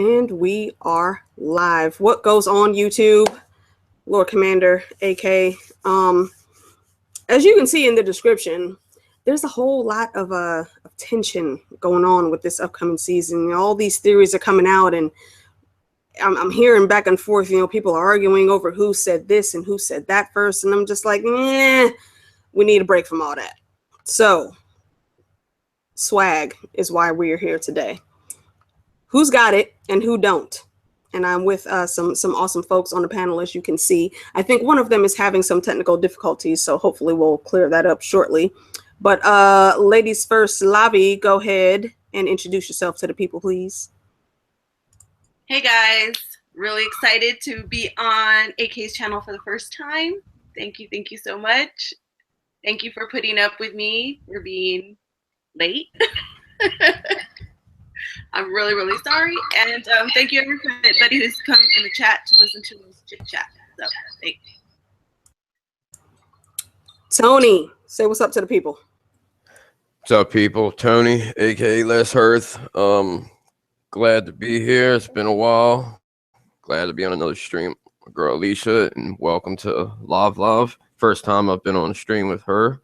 And we are live. What goes on YouTube? Lord Commander, AK. As you can see in the description, there's a whole lot of tension going on with this upcoming season. You know, all these theories are coming out, and I'm hearing back and forth. You know, people are arguing over who said this and who said that first, and I'm just like, we need a break from all that. So, swag is why we're here today. Who's got it and who don't? And I'm with some awesome folks on the panel, as you can see. I think one of them is having some technical difficulties, so hopefully we'll clear that up shortly. But ladies first, Lavi, go ahead and introduce yourself to the people, please. Hey guys, really excited to be on AK's channel for the first time. Thank you so much. Thank you for putting up with me for being late. I'm really sorry, and thank you everybody who's come in the chat to listen to this chit chat. So, thanks. Tony, say what's up to the people. What's up, people? Tony, aka Last Hearth. Glad to be here. It's been a while. Glad to be on another stream. My girl Alicia, and welcome to LavLav. First time I've been on a stream with her,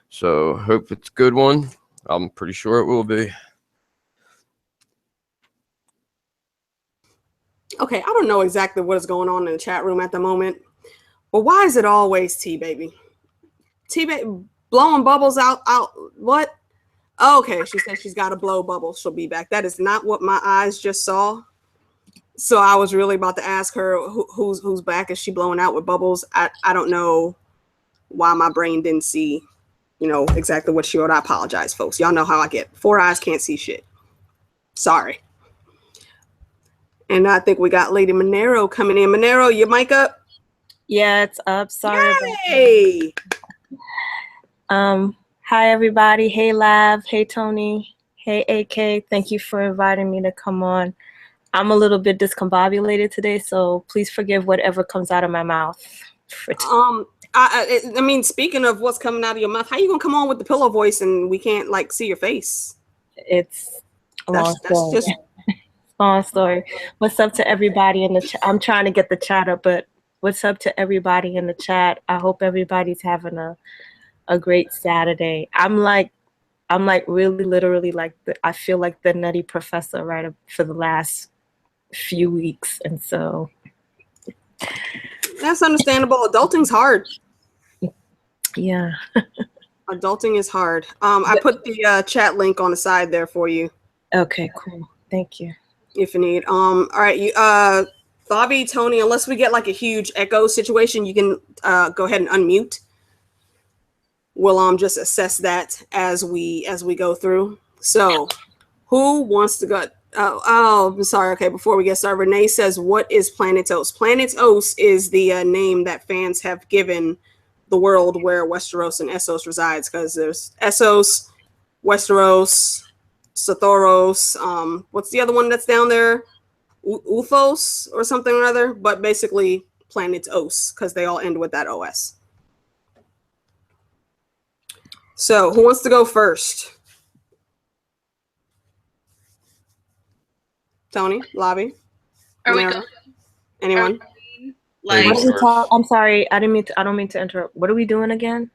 so hope it's a good one. I'm pretty sure it will be. Okay, I don't know exactly what is going on in the chat room at the moment, but why is it always T-Baby? T-Baby blowing bubbles out, what? Oh, okay, she said she's got to blow bubbles. She'll be back. That is not what my eyes just saw. So I was really about to ask her who's back. Is she blowing out with bubbles? I don't know why my brain didn't see, you know, exactly what she wrote. I apologize, folks. Y'all know how I get. 4 eyes can't see shit. Sorry. And I think we got Lady Manaro coming in. Manaro, your mic up? Yeah, it's up. Sorry. Hey. Hi everybody. Hey Lav. Hey Tony. Hey AK. Thank you for inviting me to come on. I'm a little bit discombobulated today, so please forgive whatever comes out of my mouth. I mean, speaking of what's coming out of your mouth, how you gonna come on with the pillow voice and we can't like see your face? It's a long story. Long story. What's up to everybody in the chat? I'm trying to get the chat up, but what's up to everybody in the chat? I hope everybody's having a great Saturday. I'm like really literally like I feel like the nutty professor right for the last few weeks, and so that's understandable. Adulting's hard. Yeah. Adulting is hard. I put the chat link on the side there for you. Okay, cool. Thank you. If you need. All right, you Bobby, Tony, unless we get like a huge echo situation, you can go ahead and unmute. We'll just assess that as we go through. So who wants to go? I'm sorry. Okay, before we get started, Renee says, what is Planetos? Planetos is the name that fans have given the world where Westeros and Essos resides, because there's Essos, Westeros, Sathoros, what's the other one that's down there? Uthos or something or other, but basically Planetos, because they all end with that OS. So who wants to go first? Tony, Lobby, anyone? Like, I'm sorry, I don't mean to interrupt. What are we doing again?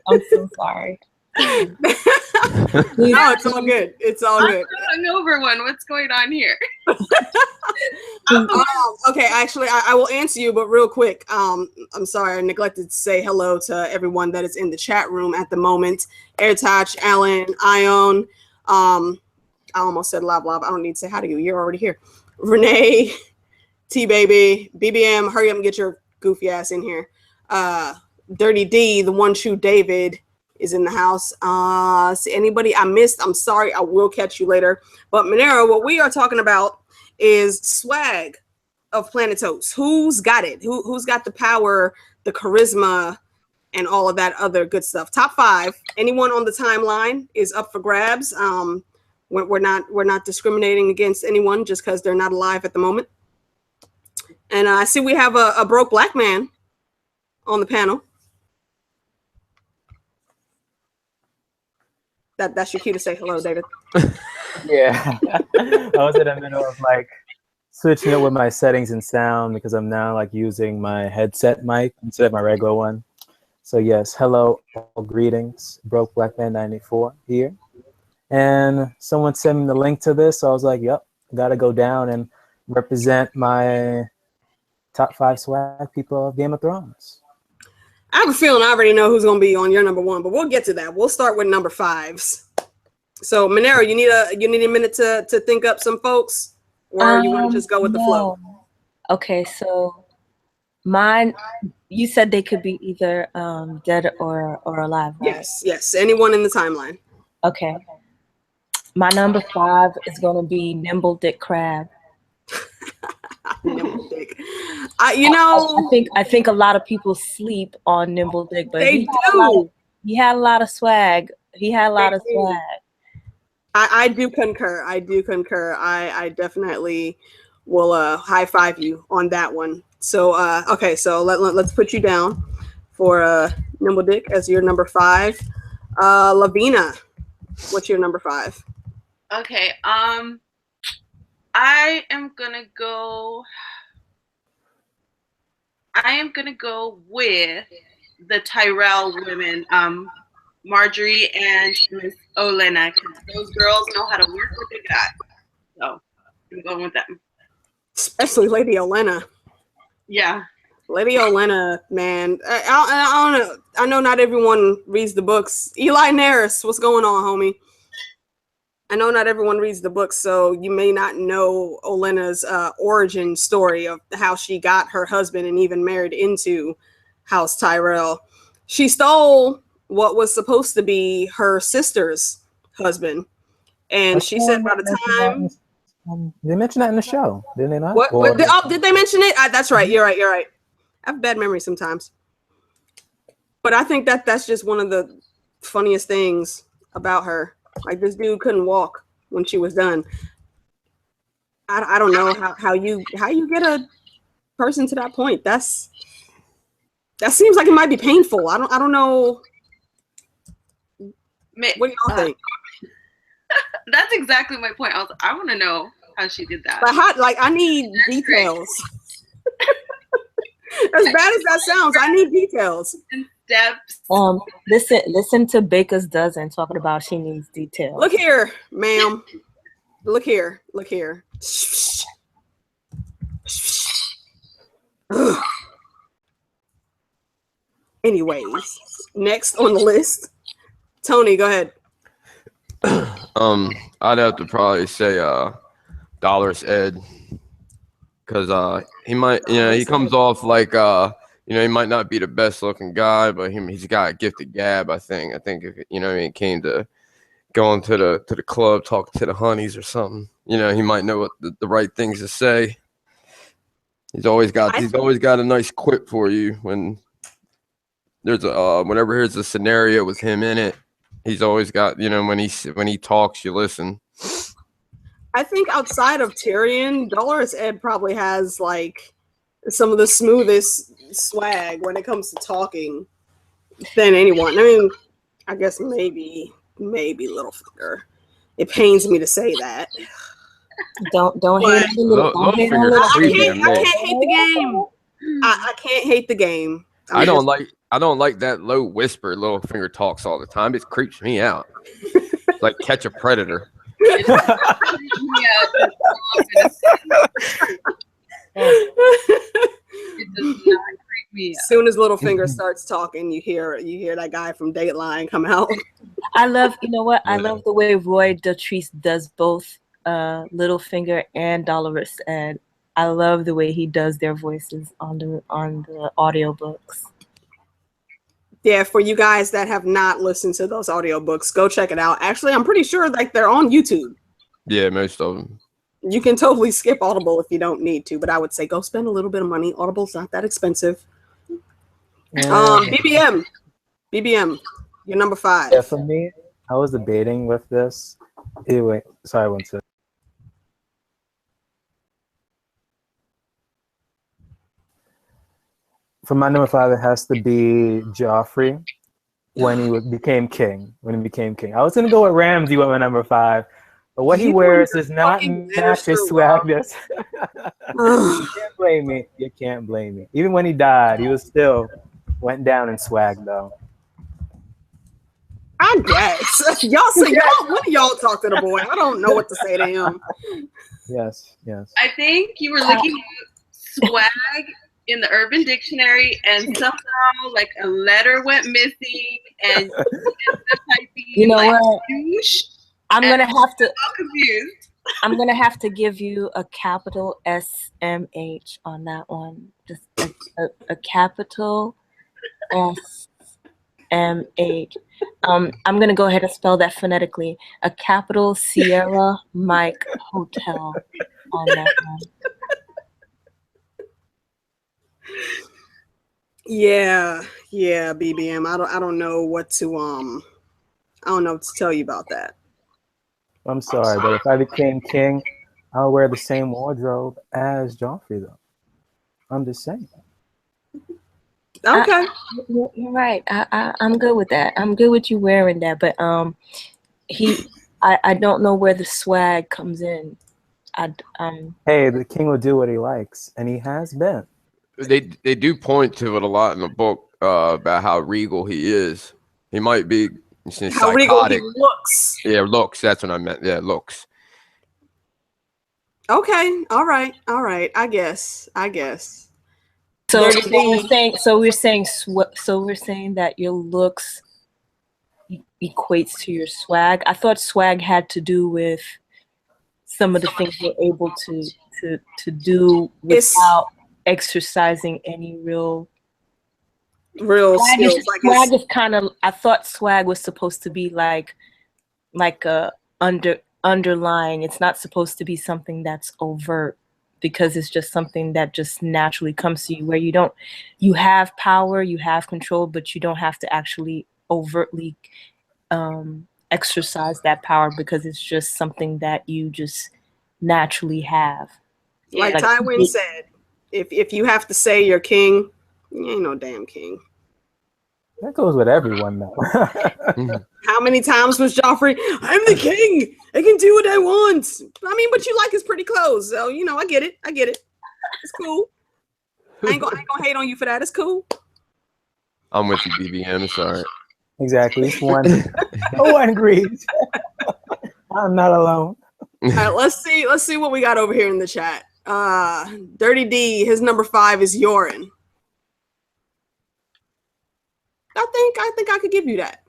I'm so sorry. No, it's all good. It's all good. I'm hungover one. What's going on here? Okay, actually, I will answer you, but real quick. I'm sorry, I neglected to say hello to everyone that is in the chat room at the moment. Airtouch, Alan, Ion. I almost said LavLav. I don't need to say hi to you. You're already here. Renee, T-Baby, BBM. Hurry up and get your goofy ass in here. Dirty D, the one true David, is in the house. See anybody I missed? I'm sorry. I will catch you later. But Manaro, what we are talking about is swag of Planetos. Who's got it? Who's got the power, the charisma, and all of that other good stuff? Top 5. Anyone on the timeline is up for grabs. We're not discriminating against anyone just because they're not alive at the moment. And I see we have a broke black man on the panel. That's your cue to say hello, David. Yeah. I was in the middle of like switching it with my settings and sound because I'm now like using my headset mic instead of my regular one. So yes, hello, all greetings. Broke Black Man 94 here. And someone sent me the link to this, so I was like, yep, gotta go down and represent my top 5 swag people of Game of Thrones. I have a feeling I already know who's going to be on your number 1, but we'll get to that. We'll start with number 5s. So, Manaro, you need a minute to think up some folks, or you want to just go with the flow? Okay, so mine, you said they could be either dead or alive, right? Yes. Anyone in the timeline. Okay. My number 5 is going to be Nimble Dick Crab. Nimble Dick. I think a lot of people sleep on Nimble Dick, but he had a lot of swag. He had a lot of swag. I do concur. I definitely will high five you on that one. So okay, so let's put you down for Nimble Dick as your number 5. Lavina, what's your number 5? Okay, I am gonna go with the Tyrell women, Marjorie and Miss Olenna, because those girls know how to work what they got. So I'm going with them. Especially Lady Olenna. Yeah. Lady Olenna, man. I don't know. I know not everyone reads the books. Eli Naris, what's going on, homie? I know not everyone reads the books, so you may not know Olenna's origin story of how she got her husband and even married into House Tyrell. She stole what was supposed to be her sister's husband, and she said by the time they mentioned that in the show, didn't they not? Did they mention it? That's right. You're right. I have bad memory sometimes, but I think that's just one of the funniest things about her. Like, this dude couldn't walk when she was done. I don't know how you get a person to that point. That seems like it might be painful. I don't know. What do y'all think? That's exactly my point. I want to know how she did that. But I need details. As bad as that sounds, I need details. Steps. Listen to Baker's Dozen talking about she needs details. Look here, ma'am. Look here. Anyways, next on the list, Tony, go ahead. I'd have to probably say Dolores Ed, because he might, he comes off like he might not be the best looking guy, but he's got a gifted gab. I think if he came to going to the club, talking to the honeys or something, he might know what the right things to say. He's always got a nice quip for you when there's whenever there's a scenario with him in it. He's always got, when he talks, you listen. I think outside of Tyrion, Dolores Ed probably has like some of the smoothest swag when it comes to talking than anyone. I mean, I guess maybe Littlefinger. It pains me to say that. Don't hate Littlefinger. I can't hate the game. I can't hate the game. I don't like that low whisper Littlefinger talks all the time. It creeps me out. It's like Catch a Predator. As soon as Littlefinger starts talking, you hear that guy from Dateline come out. I love the way Roy Dotrice does both Littlefinger and Dolores, and I love the way he does their voices on the audiobooks. Yeah, for you guys that have not listened to those audiobooks, go check it out. Actually, I'm pretty sure like they're on YouTube. Yeah, most of them. You can totally skip Audible if you don't need to, but I would say go spend a little bit of money. Audible's not that expensive. BBM, you're number 5. Yeah, for me, I was debating with this. Anyway, sorry, one second. For my number 5, it has to be Joffrey when he became king. I was gonna go with Ramsay with my number 5, But what he wears does not match his swag. You can't blame me. You can't blame me. Even when he died, he was still went down in swag though. I guess. Y'all say y'all. When y'all talk to the boy, I don't know what to say to him. Yes, yes. I think you were looking at swag in the Urban Dictionary, and somehow like a letter went missing, and you know what? Douche, I'm gonna have to. I'm confused. I'm gonna have to give you a capital SMH on that one. Just a capital SMH. I'm gonna go ahead and spell that phonetically. A capital Sierra Mike Hotel on that one. Yeah, BBM. I don't know what to I don't know what to tell you about that. I'm sorry, but if I became king, I'll wear the same wardrobe as Joffrey, though. I'm just saying. Okay. You're right. I'm good with that. I'm good with you wearing that, but I don't know where the swag comes in. Hey, the king will do what he likes, and he has been. They do point to it a lot in the book about how regal he is. He might be psychotic. How regal he looks. Yeah, looks. That's what I meant. Yeah, looks. Okay. All right. I guess. So we're saying that your looks equates to your swag. I thought swag had to do with some of the things you're able to do without exercising any real skills. Swag is kind of. I thought swag was supposed to be like a underlying. It's not supposed to be something that's overt, because it's just something that just naturally comes to you, where you have power, you have control, but you don't have to actually overtly exercise that power, because it's just something that you just naturally have. Like Tywin said, if you have to say you're king, you ain't no damn king. That goes with everyone, though. How many times was Joffrey, I'm the king, I can do what I want. I mean, but you like his pretty clothes, so I get it. It's cool. I ain't gonna hate on you for that. It's cool. I'm with you, BBM. Sorry. Exactly. It's one. No one agrees. I'm not alone. All right, let's see what we got over here in the chat. Dirty D, his number 5 is Yoren. I think I could give you that.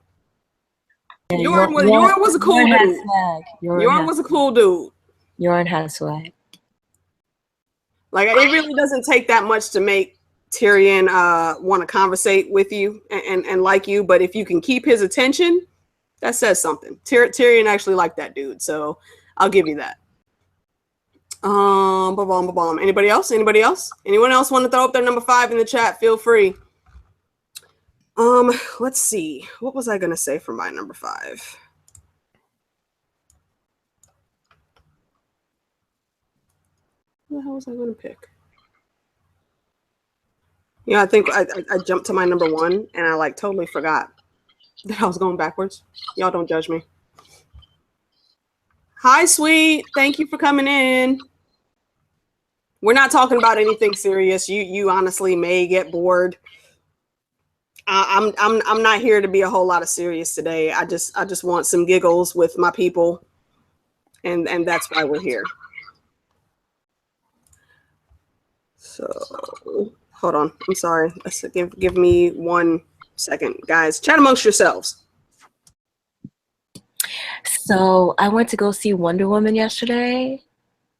Yeah, Yoren was a cool dude. Yoren was a cool dude. Yoren had swag. Like, it really doesn't take that much to make Tyrion want to conversate with you and like you, but if you can keep his attention, that says something. Tyrion actually liked that dude, so I'll give you that. Anybody else? Anyone else want to throw up their number 5 in the chat? Feel free. Let's see. What was I gonna say for my number 5? What the hell was I gonna pick? Yeah, I think I jumped to my number 1 and I totally forgot that I was going backwards. Y'all don't judge me. Hi, sweet. Thank you for coming in. We're not talking about anything serious. You honestly may get bored. I'm not here to be a whole lot of serious today. I just want some giggles with my people, and that's why we're here. So hold on. I'm sorry. Give me 1 second, guys. Chat amongst yourselves. So I went to go see Wonder Woman yesterday,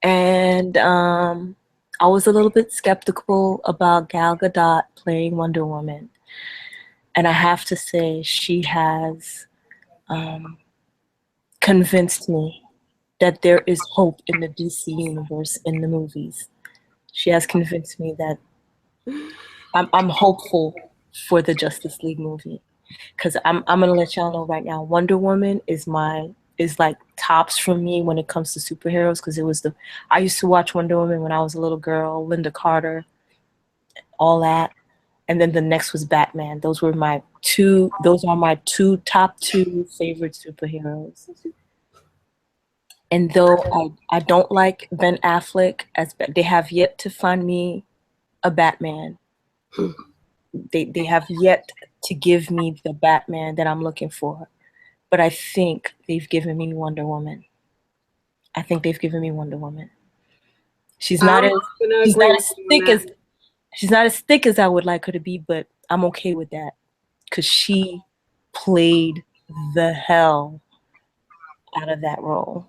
and I was a little bit skeptical about Gal Gadot playing Wonder Woman. And I have to say, she has convinced me that there is hope in the DC universe in the movies. She has convinced me that I'm hopeful for the Justice League movie. Because I'm gonna let y'all know right now, Wonder Woman is like tops for me when it comes to superheroes, because I used to watch Wonder Woman when I was a little girl, Linda Carter, all that. And then the next was Batman. Those are my top 2 favorite superheroes. And though I don't like Ben Affleck, they have yet to find me a Batman. They have yet to give me the Batman that I'm looking for. But I think they've given me Wonder Woman. She's not as thick as I would like her to be, but I'm okay with that because she played the hell out of that role.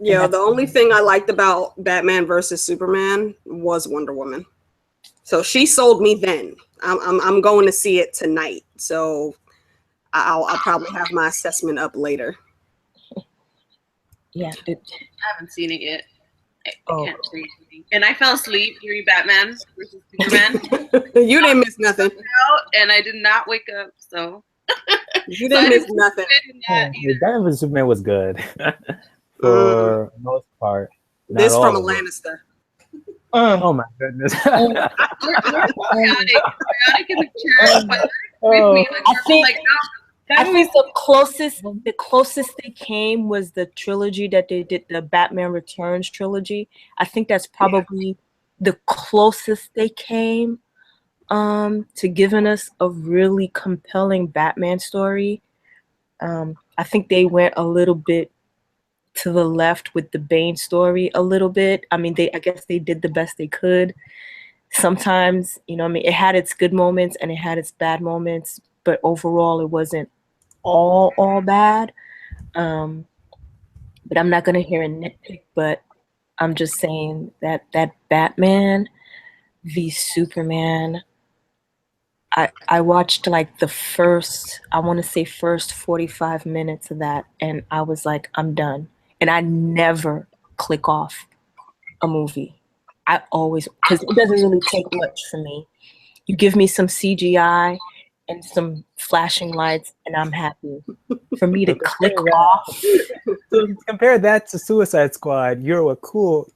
Yeah, the only thing I liked about Batman versus Superman was Wonder Woman. So she sold me then. I'm going to see it tonight. So I'll probably have my assessment up later. Yeah. I haven't seen it yet. I can't say anything. And I fell asleep during Batman versus Superman. You didn't miss nothing. And I did not wake up, so. You didn't miss nothing. Batman vs Superman was good. For the most part. This from a Lannister. Oh my goodness. Chaotic in the church, but with me, I think the closest they came was the trilogy that they did, the Batman Returns trilogy. I think that's probably the closest they came to giving us a really compelling Batman story. I think they went a little bit to the left with the Bane story a little bit. I mean, I guess they did the best they could. Sometimes, it had its good moments and it had its bad moments, but overall it wasn't all bad. But I'm not gonna hear a nitpick, but I'm just saying that Batman v Superman, I watched like the first 45 minutes of that, and I was like, I'm done. And I never click off a movie. I always, because it doesn't really take much for me. You give me some CGI and some flashing lights, and I'm happy. For me to click off. So compare that to Suicide Squad. You're a cool.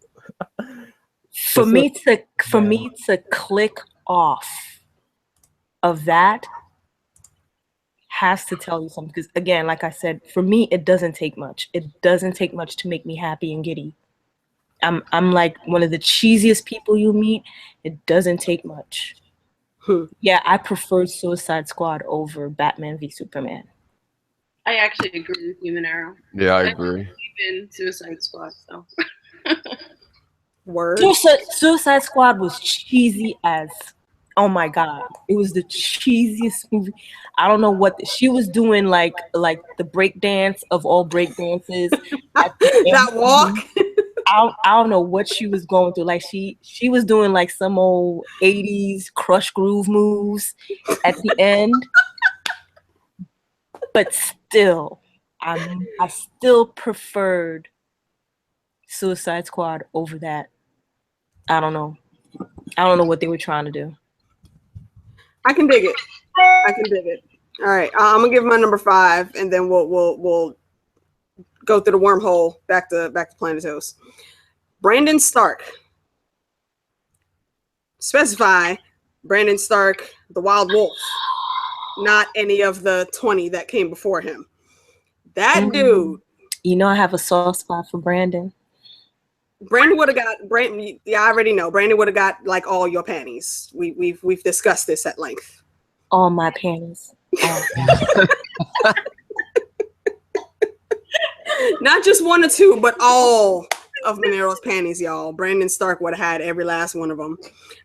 For me to click off of that has to tell you something, because again, like I said, for me it doesn't take much. It doesn't take much to make me happy and giddy. I'm like one of the cheesiest people you meet. It doesn't take much. Yeah, I prefer Suicide Squad over Batman v Superman. I actually agree with you, Manaro. Yeah, I agree. Even Suicide Squad, so. Word. Suicide Squad was cheesy as, oh my god, it was the cheesiest movie. I don't know what she was doing, like the break dance of all break dances. That walk. I don't know what she was going through. Like she was doing like some old 80s crush groove moves at the end. But still, I still preferred Suicide Squad over that. I don't know what they were trying to do. I can dig it. All right, I'm gonna give my number 5, and then we'll go through the wormhole back to Planet Host. Brandon Stark. Specify Brandon Stark, the Wild Wolf, not any of the 20 that came before him. That dude. I have a soft spot for Brandon. Brandon would have got Brandon. Yeah, I already know. Brandon would have got like all your panties. We've discussed this at length. All my panties. Not just 1 or 2, but all of Manaro's panties, y'all. Brandon Stark would have had every last one of them.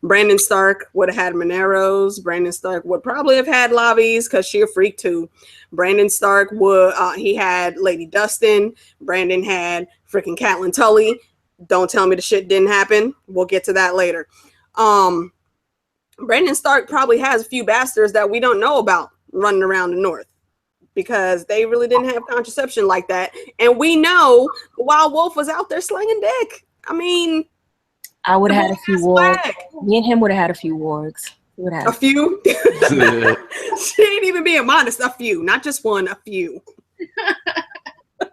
Brandon Stark would have had Manaro's. Brandon Stark would probably have had Lavi's because she a freak too. Brandon Stark would he had Lady Dustin. Brandon had freaking Catelyn Tully. Don't tell me the shit didn't happen. We'll get to that later. Brandon Stark probably has a few bastards that we don't know about running around the North, because they really didn't have contraception like that. And we know the Wild Wolf was out there slinging dick. I mean, I would have had a few wargs. Me and him would have had a few wargs. A few? She ain't even being modest. A few, not just one, a few.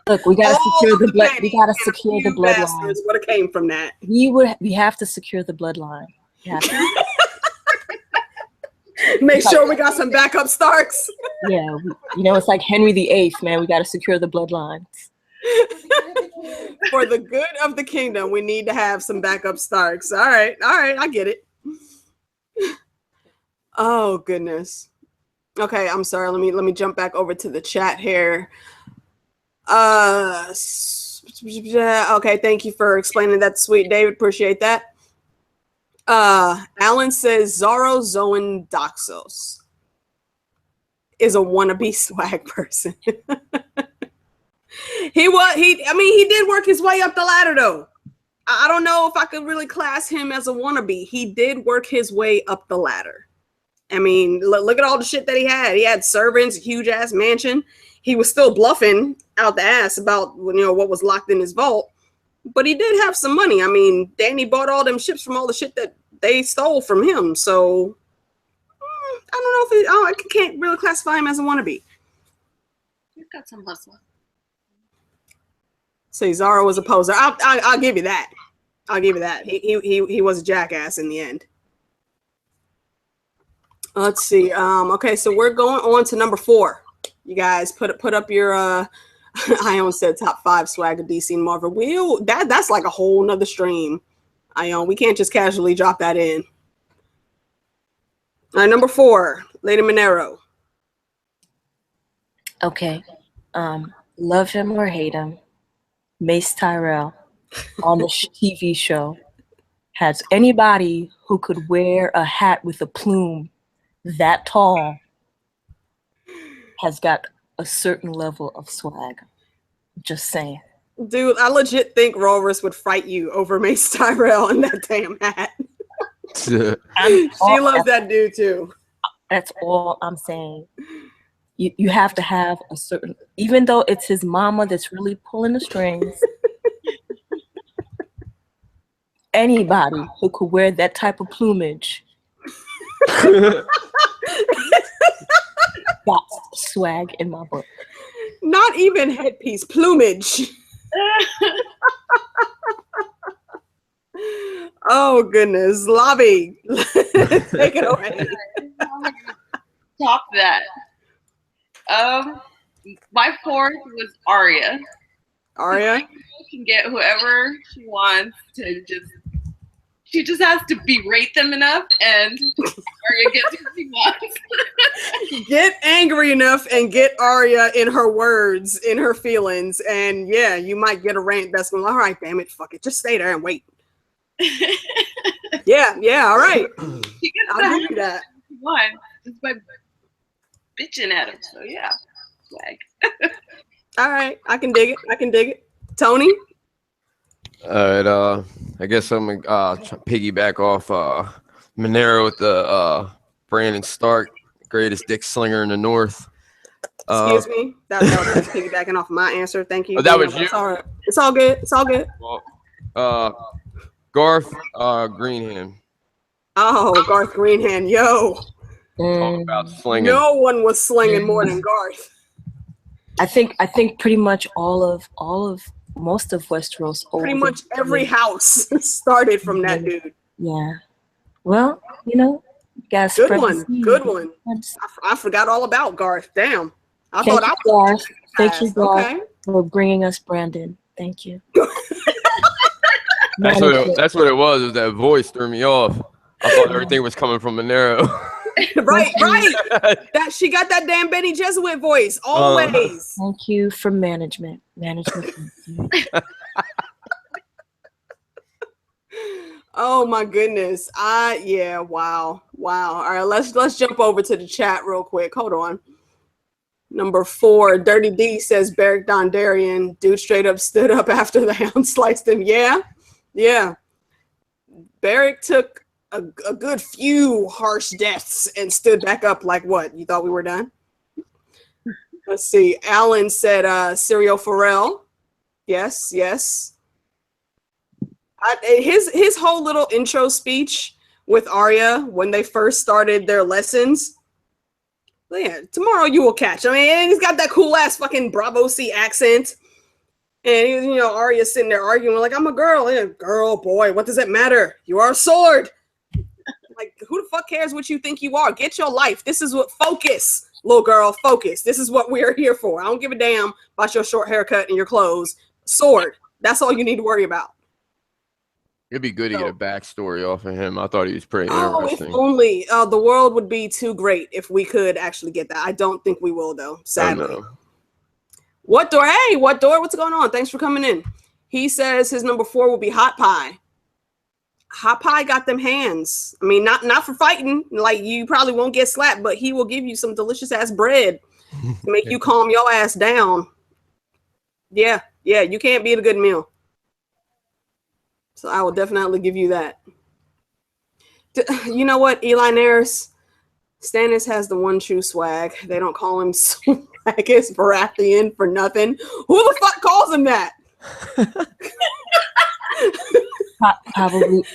Look, we gotta secure the blood. We gotta secure the bloodline. Would have came from that. We have to secure the bloodline. Yeah. Make sure we got some backup Starks. Yeah, it's like Henry VIII, man. We got to secure the bloodlines. For the good of the kingdom, we need to have some backup Starks. All right, I get it. Oh goodness. Okay, I'm sorry. Let me jump back over to the chat here. Okay, thank you for explaining that, sweet David. Appreciate that. Alan says Zaro Zoan Doxos is a wannabe swag person. He did work his way up the ladder though. I don't know if I could really class him as a wannabe. He did work his way up the ladder. I mean, look at all the shit that he had. He had servants, a huge ass mansion. He was still bluffing out the ass about what was locked in his vault. But he did have some money. I mean, Danny bought all them ships from all the shit that they stole from him. So I don't know if I can't really classify him as a wannabe. You've got some hustle. Say Zara was a poser. I'll give you that. I'll give you that. He was a jackass in the end. Let's see. Okay, so we're going on to number 4. You guys put up your Ion said top 5 swag of DC and Marvel. That's like a whole nother stream. Ion, we can't just casually drop that in. All right, number 4, Lady Manaro. Okay. Love him or hate him, Mace Tyrell on the TV show has anybody who could wear a hat with a plume that tall has got a certain level of swag. Just saying. Dude, I legit think Rolrus would fight you over Mace Tyrell in that damn hat. She loves that dude too. That's all I'm saying. You have to have a certain, even though it's his mama that's really pulling the strings, anybody who could wear that type of plumage, that's swag in my book. Not even headpiece, plumage. Oh goodness, Lobby, take it away. Top that. My 4th was Arya. Arya can get whoever she wants to she just has to berate them enough, and Arya gets what she wants. Get angry enough and get Arya in her words, in her feelings, and yeah, you might get a rant that's going, all right, damn it, fuck it, just stay there and wait. yeah, all right. She gets I'll give you that. One just by bitching at him. So yeah, swag. All right, I can dig it. Tony. All right, I guess I'm gonna piggyback off Manaro with the Brandon Stark, greatest dick slinger in the North. Excuse me, that was piggybacking off of my answer. Thank you. Oh, that was you. It's all good. Well, Garth Greenhand. Oh, Garth Greenhand, yo. Talk about slinging. No one was slinging more than Garth. I think pretty much most of Westeros. Pretty much every house started from that dude. Yeah. Well, guys. Good one. I forgot all about Garth. Damn. Thank you, Garth, for bringing us Brandon. Thank you. That's what it was. That voice threw me off. I thought everything was coming from Manaro. right. That she got that damn Benny Jesuit voice always. Thank you for management. Oh my goodness. Wow. All right, let's jump over to the chat real quick. Hold on. Number 4, Dirty D says Beric Dondarrion. Dude straight up stood up after the hound sliced him. Yeah. Beric took a good few harsh deaths and stood back up like what? You thought we were done? Let's see. Alan said Serial Pharrell. Yes. His whole little intro speech with Arya when they first started their lessons. Yeah, tomorrow you will catch. I mean, he's got that cool ass fucking Bravo C accent. And Arya's sitting there arguing like, I'm a girl. Yeah, girl, boy, what does it matter? You are a sword. Like, who the fuck cares what you think you are? Get your life. This is what focus, little girl, focus. This is what we are here for. I don't give a damn about your short haircut and your clothes. Sword. That's all you need to worry about. It'd be good to get a backstory off of him. I thought he was pretty interesting. If only the world would be too great if we could actually get that. I don't think we will, though, sadly. What door? Hey, what door? What's going on? Thanks for coming in. He says his number 4 will be Hot Pie. Hot Pie got them hands. I mean, not for fighting. Like, you probably won't get slapped, but he will give you some delicious ass bread to make you calm your ass down. Yeah, you can't beat a good meal. So I will definitely give you that. You know what, Eli Naris? Stannis has the one true swag. They don't call him Swaggus Baratheon for nothing. Who the fuck calls him that?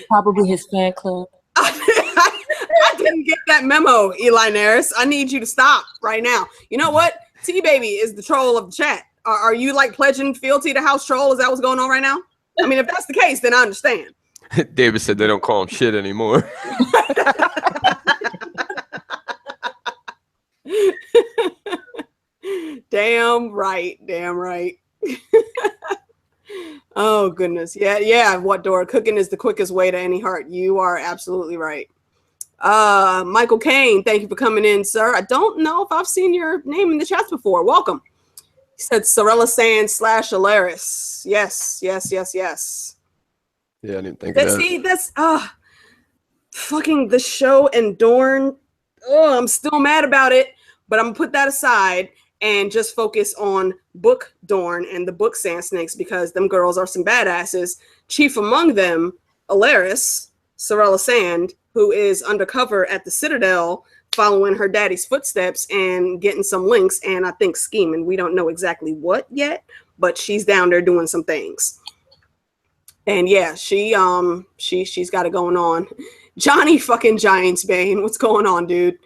Probably his fan club. I didn't get that memo, Eli Naris. I need you to stop right now. You know what? T-Baby is the troll of the chat. Are you like pledging fealty to House Troll? Is that what's going on right now? I mean, if that's the case, then I understand. David said they don't call him shit anymore. Damn right. Oh goodness. Yeah. What door? Cooking is the quickest way to any heart. You are absolutely right. Michael Kane, thank you for coming in, sir. I don't know if I've seen your name in the chats before. Welcome. He said Sorella Sand / Alaris. Yes. Yeah, I didn't think of that. See, that's fucking the show and Dorne. Oh, I'm still mad about it, but I'm gonna put that aside and just focus on book Dorne and the book Sand Snakes, because them girls are some badasses. Chief among them, Alaris, Sorella Sand, who is undercover at the Citadel, following her daddy's footsteps and getting some links, and I think scheming. We don't know exactly what yet, but she's down there doing some things. And yeah, she's got it going on. Jonnie fucking Giantsbane, what's going on, dude?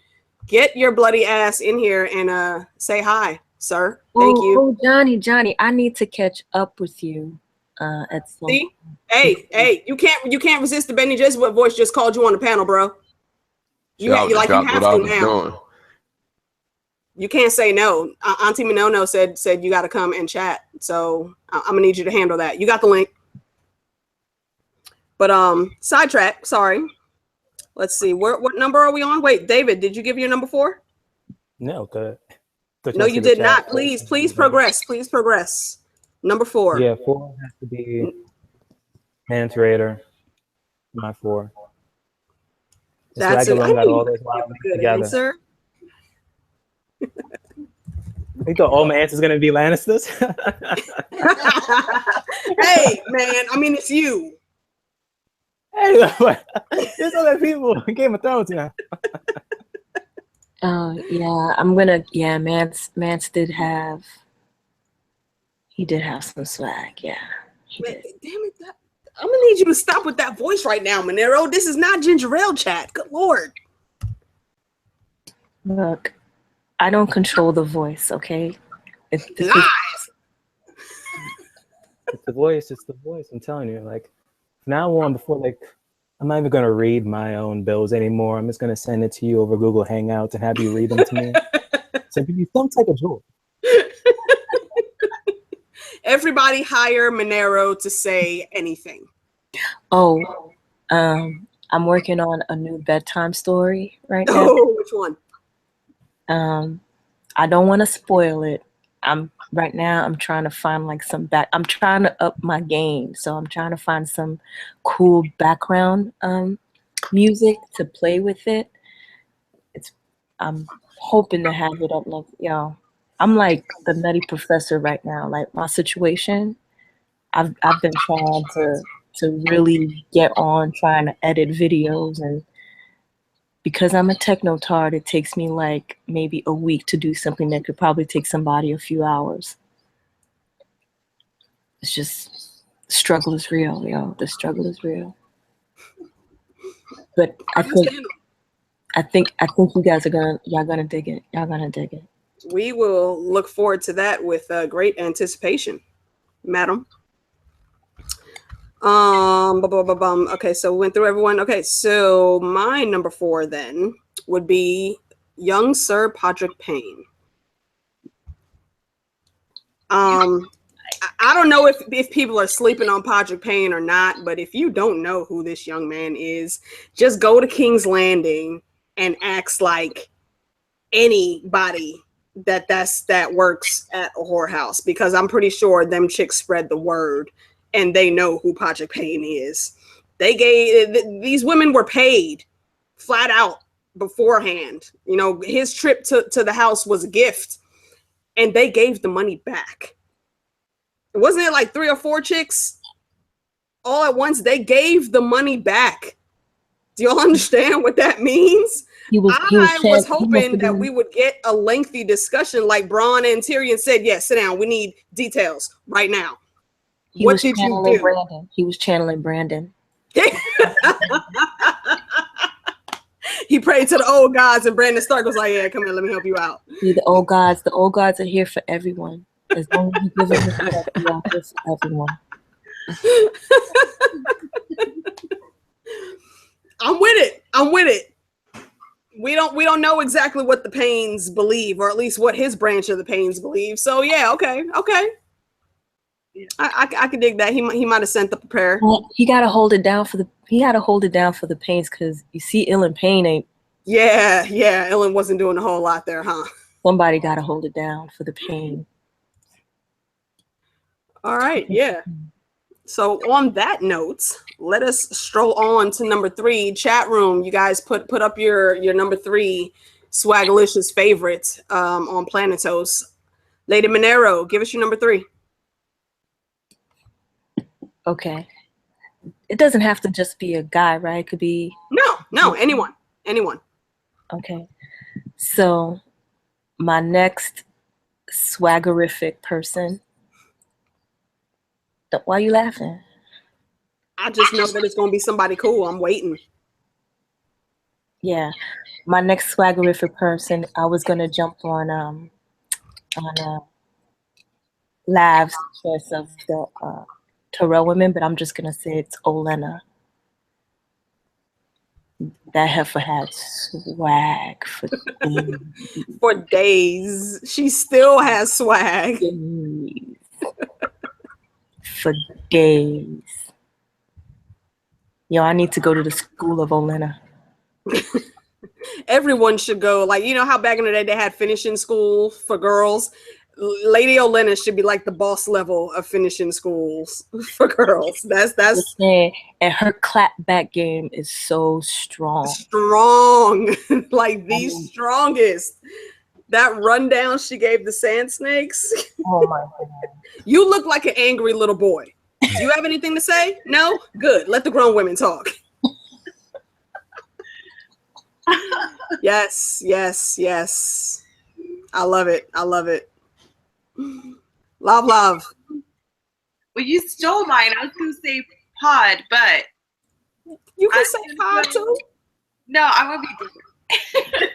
Get your bloody ass in here and say hi, sir. Thank you. Oh, Johnny, I need to catch up with you at some. See? Hey, you can't resist the Benny Jesuit voice just called you on the panel, bro. You have to now. You can't say no. Auntie Minono said you got to come and chat. So I'm gonna need you to handle that. You got the link. But sidetrack. Sorry. Let's see. What number are we on? Wait, David, did you give your number 4? No, no, you did not. Please progress. Please progress. Number 4. Yeah, 4 has to be Mance Raider. My 4. That's it. Got all those good together. Answer. I think all my answers gonna be Lannisters. Hey, man. I mean, it's you. Hey, there's other people in Game of Thrones now. Yeah, Mance did have. He did have some swag. Yeah. Man, damn it. I'm gonna need you to stop with that voice right now, Manaro. This is not ginger ale chat. Good Lord. Look, I don't control the voice, okay? Lies. It's the voice. I'm telling you, like, from now on, I'm not even gonna read my own bills anymore. I'm just gonna send it to you over Google Hangouts and have you read them to me. So give you some type of joy. Everybody hire Manaro to say anything. Oh, I'm working on a new bedtime story right now. Oh, which one? I don't want to spoil it. I'm trying to find like I'm trying to up my game. So I'm trying to find some cool background music to play with it. I'm hoping to have it up like, yo. I'm like the nutty professor right now. Like my situation, I've been trying to really get on trying to edit videos, and because I'm a techno-tard, it takes me like maybe a week to do something that could probably take somebody a few hours. It's just, the struggle is real, yo. The struggle is real. But I think you guys y'all gonna dig it. Y'all gonna dig it. We will look forward to that with great anticipation, madam. Okay, so we went through everyone. Okay, so my number 4 then would be young Sir Podrick Payne. I I don't know if people are sleeping on Patrick Payne or not, but if you don't know who this young man is, just go to King's Landing and ask like anybody that works at a whorehouse, because I'm pretty sure them chicks spread the word and they know who Patrick Payne is. These women were paid flat out beforehand. You know, his trip to the house was a gift, and they gave the money back. Wasn't it like 3 or 4 chicks all at once? They gave the money back. Do y'all understand what that means? I was hoping that we would get a lengthy discussion like Bronn and Tyrion said. Yes, sit down. We need details right now. What did you do? Brandon. He was channeling Brandon. He prayed to the old gods, and Brandon Stark was like, yeah, come here, let me help you out. See, the old gods are here for everyone. As long as you give them the office for everyone. I'm with it. We don't know exactly what the Paynes believe, or at least what his branch of the Paynes believe. So yeah, okay. Yeah. I could dig that. He might have sent up a prayer. Well, he gotta hold it down for the Paynes, because you see Ilyn Payne ain't. Yeah. Ilyn wasn't doing a whole lot there, huh? Somebody gotta hold it down for the Payne. All right, yeah. So on that note, let us stroll on to number 3. Chat room, you guys put up your number 3 Swagalicious favorite on Planetos. Lady Manaro, give us your number 3. Okay. It doesn't have to just be a guy, right? It could be no, anyone. Okay. So my next swaggerific person. Why are you laughing? I just know that it's gonna be somebody cool. I'm waiting. Yeah, my next swaggerific person. I was gonna jump on Lav's choice of the Terrell women, but I'm just gonna say it's Olenna. That heifer had swag for days. For days. She still has swag. For days. Yo, I need to go to the school of Olenna. Everyone should go. Like, you know how back in the day they had finishing school for girls? Lady Olenna should be like the boss level of finishing schools for girls. That's and her clap back game is so strong. Like the strongest. That rundown she gave the sand snakes. Oh my God. You look like an angry little boy. Do you have anything to say? No? Good. Let the grown women talk. Yes. I love it. LavLav. Well, you stole mine. I was going to say pod, but you can say pod too. No, I'm going to be different.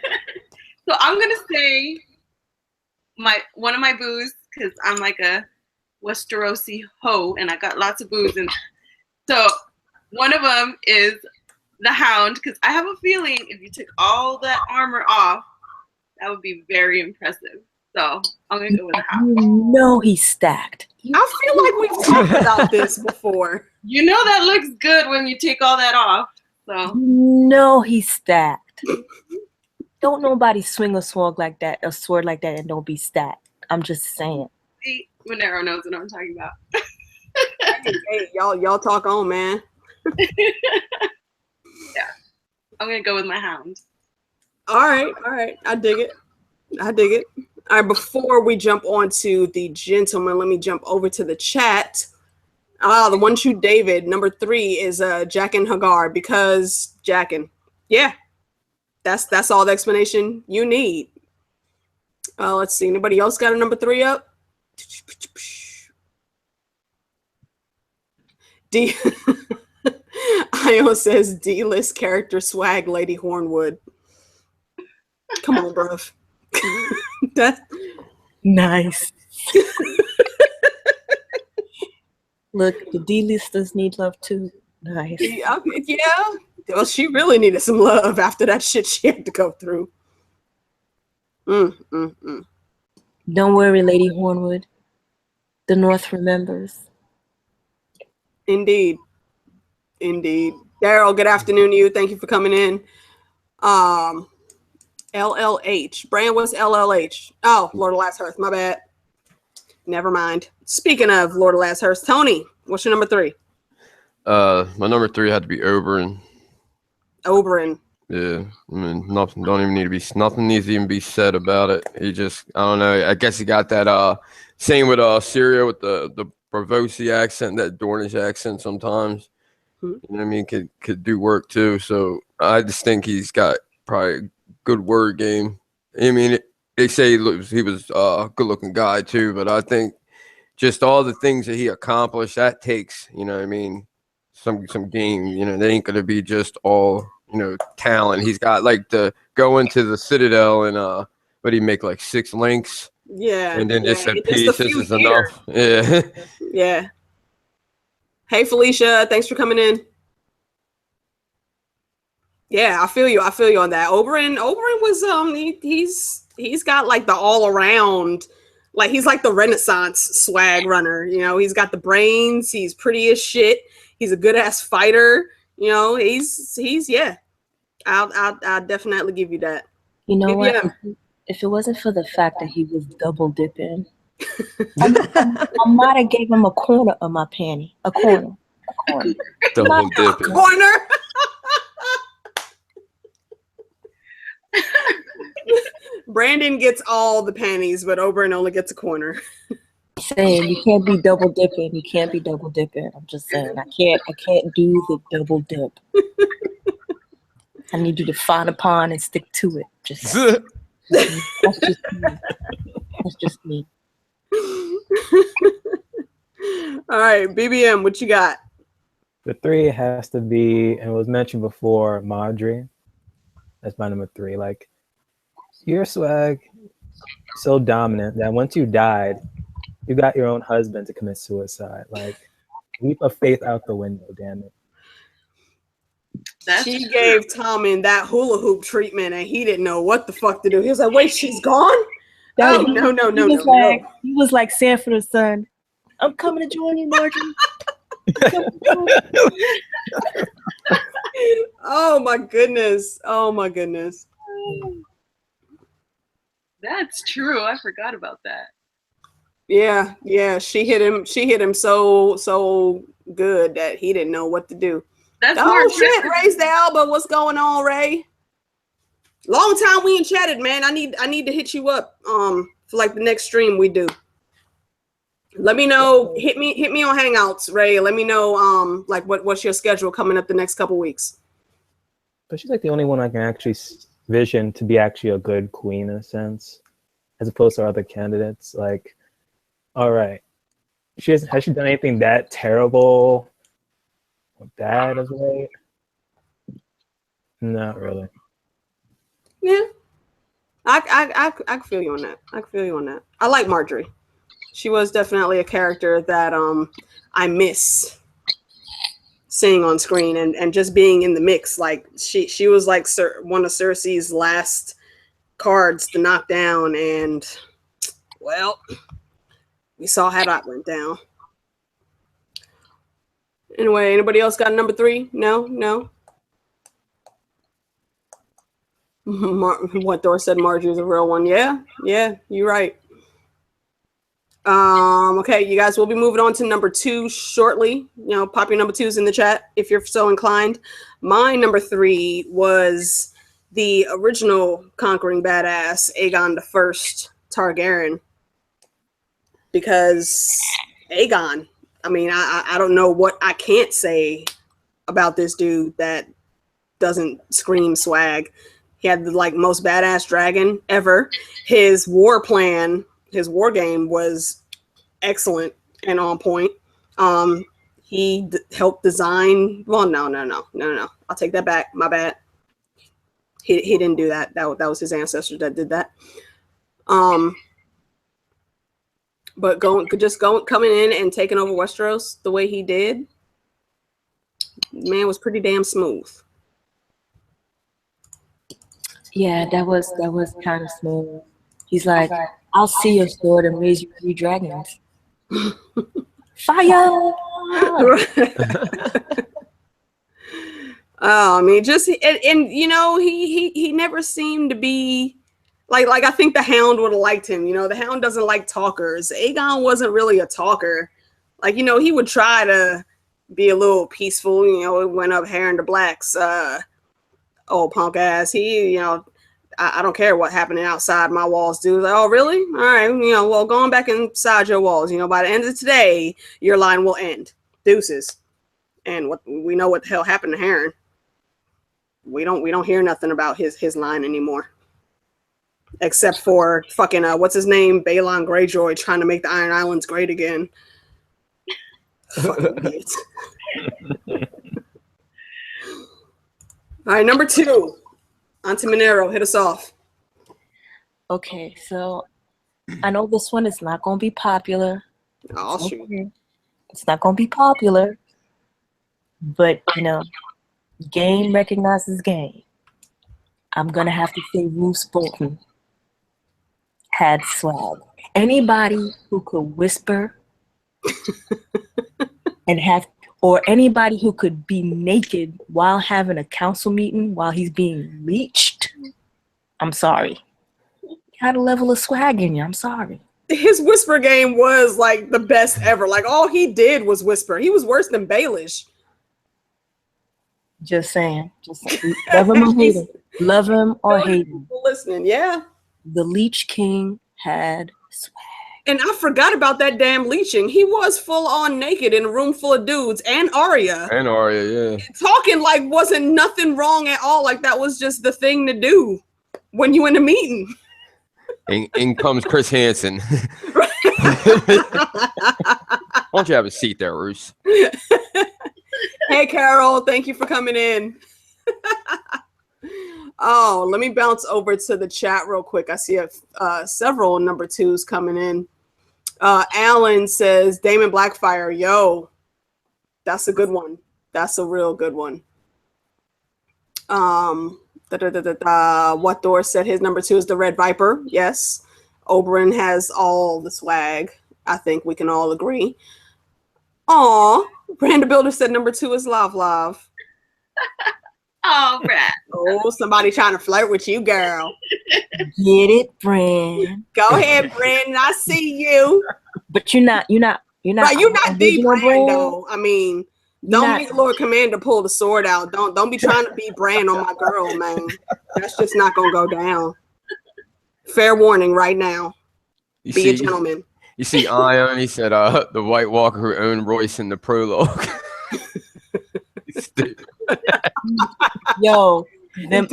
So I'm going to say one of my boos, because I'm like a Westerosi hoe and I got lots of boos. And so one of them is the Hound, because I have a feeling if you took all that armor off, that would be very impressive. So I'm going to go with the Hound. You know he's stacked. I feel like we've talked about this before. You know that looks good when you take all that off. So no, he's stacked. Don't nobody swing a sword like that, and don't be stacked. I'm just saying. See, Manaro knows what I'm talking about. hey, y'all talk on, man. Yeah, I'm gonna go with my Hound. All right. I dig it. All right, before we jump on to the gentleman, let me jump over to the chat. The one true David, number 3 is Jaqen H'ghar, because Jaqen. Yeah. That's all the explanation you need. Let's see. Anybody else got a number 3 up? Io says D-list character swag, Lady Hornwood. Come on, bruv. That's nice. Look, the D-listers need love too. Nice. Yeah. Well, she really needed some love after that shit she had to go through. Don't worry, Lady Hornwood. The North remembers. Indeed. Indeed. Daryl, good afternoon to you. Thank you for coming in. LLH. Brand, what's LLH? Oh, Lord of Last Hearth. My bad. Never mind. Speaking of Lord of Last Hearth, Tony, what's your number 3? My number 3 had to be Oberyn. Oberyn. Yeah, I mean, nothing needs to even be said about it. He just, I don't know. I guess he got that. Same with Syria with the Bravosi accent, that Dornish accent sometimes. You know what I mean? Could do work too. So I just think he's got probably a good word game. I mean, they say he was a good looking guy too, but I think just all the things that he accomplished, that takes, you know what I mean, some game. You know, they ain't gonna be just all, you know, talent. He's got like to go into the Citadel and but he make like 6 links. Yeah. And then just said Just pieces is enough. Yeah. Yeah. Hey Felicia, thanks for coming in. Yeah, I feel you. I feel you on that. Oberyn was he's got like the all around, like he's like the Renaissance swag runner. You know, he's got the brains. He's pretty as shit. He's a good ass fighter. You know, he's yeah. I'll definitely give you that. You know what? If it wasn't for the fact that he was double dipping, I might have gave him a corner of my panty. A corner. Double dipping. Corner. Brandon gets all the panties, but Oberyn only gets a corner. I'm saying you can't be double dipping. You can't be double dipping. I'm just saying I can't do the double dip. I need you to find a pond and stick to it. That's just me. All right, BBM, what you got? The 3 has to be, and it was mentioned before, Marjorie. That's my number 3. Like, your swag so dominant that once you died, you got your own husband to commit suicide. Like, leap of faith out the window, damn it. She gave Tommen that hula hoop treatment, and he didn't know what the fuck to do. He was like, "Wait, she's gone? No. He was like Sanford's son. I'm coming to join you, Marjorie." Oh my goodness! That's true. I forgot about that. Yeah. She hit him so good that he didn't know what to do. That's shit. Raise the elbow. What's going on, Ray? Long time we ain't chatted, man. I need to hit you up for like the next stream we do. Let me know. Hit me on Hangouts, Ray. Let me know like what's your schedule coming up the next couple weeks. But she's like the only one I can actually vision to be actually a good queen in a sense, as opposed to other candidates. Like, all right, has she done anything that terrible? Bad as late? Not really. Yeah, I feel you on that. I like Marjorie. She was definitely a character that I miss seeing on screen and just being in the mix. Like she was like one of Cersei's last cards to knock down, and well, we saw how that went down. Anyway, anybody else got number 3? No. What Thor said, Marjorie's a real one. Yeah, you're right. Okay, you guys, we'll be moving on to number 2 shortly. You know, pop your number 2s in the chat if you're so inclined. My number 3 was the original conquering badass, Aegon the First Targaryen. Because Aegon, I mean, I don't know what I can't say about this dude that doesn't scream swag. He had the like most badass dragon ever. His war plan, his war game was excellent and on point. He helped design. Well, no. I'll take that back. My bad. He didn't do that. That was his ancestors that did that. But coming in and taking over Westeros the way he did, man, was pretty damn smooth. Yeah, that was kind of smooth. He's like, I'll see your sword and raise you 3 dragons. Fire! I mean, just and you know, he never seemed to be like I think the Hound would have liked him. You know, the Hound doesn't like talkers. Aegon wasn't really a talker. Like, you know, he would try to be a little peaceful. You know, it went up Hair to Black's old punk ass. He, you know, I don't care what happening outside my walls, dude. Like, oh, really? All right. You know, well, going back inside your walls. You know, by the end of today, your line will end. Deuces. And what we know what the hell happened to Heron. We don't hear nothing about his line anymore. Except for fucking what's his name? Balon Greyjoy trying to make the Iron Islands great again. Fucking idiots. All right, number 2. Onto Manaro. Hit us off. Okay, so I know this one is not going to be popular. Oh, shoot. It's not going to be popular. But, you know, game recognizes game. I'm going to have to say Roose Bolton had swag. Anybody who could whisper and have, or anybody who could be naked while having a council meeting while he's being leeched, I'm sorry. Had a level of swag in you. I'm sorry. His whisper game was like the best ever. Like all he did was whisper. He was worse than Baelish. Just saying. Love him or hate him. Love him or hate him. Listening, yeah. The Leech King had swag. And I forgot about that damn leeching. He was full on naked in a room full of dudes and Arya. Yeah. Talking like wasn't nothing wrong at all. Like that was just the thing to do when you in a meeting. In comes Chris Hansen. Why don't you have a seat there, Roose? Hey, Carol. Thank you for coming in. Oh, let me bounce over to the chat real quick. I see several number 2s coming in. Alan says, Damon Blackfire. Yo, that's a good one. That's a real good one. What Door said his number 2 is the Red Viper. Yes. Oberyn has all the swag. I think we can all agree. Aw, Brandon Builder said number 2 is LavLav. Oh, Brad. Oh, somebody trying to flirt with you, girl. Get it, Brand. Go ahead, Brandon. I see you. But you're not. Right, you're not the Brand, though. I mean, don't make Lord Commander pull the sword out. Don't be trying to be Brand on my girl, man. That's just not gonna go down. Fair warning right now. Be a gentleman. You see Ion, he said the White Walker who owned Royce in the prologue. Yo, them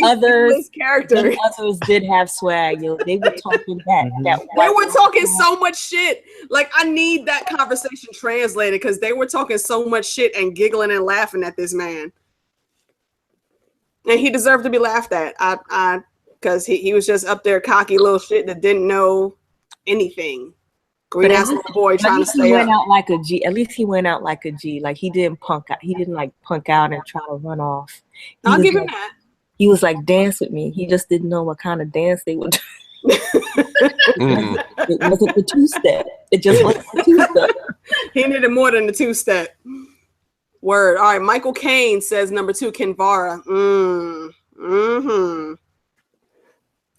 others did have swag. Yo, they were talking that they were talking so much shit. Like I need that conversation translated because they were talking so much shit and giggling and laughing at this man. And he deserved to be laughed at. I because he was just up there cocky little shit that didn't know anything. Green ass little boy trying to stay up. Out like a G. At least he went out like a G. Like he didn't punk out. He didn't like punk out and try to run off. I'll give him that. He was like, dance with me. He just didn't know what kind of dance they would do. It wasn't the 2-step. It just wasn't the 2-step. He needed more than the 2-step. Word. All right. Michael Kane says number 2, Kinvara.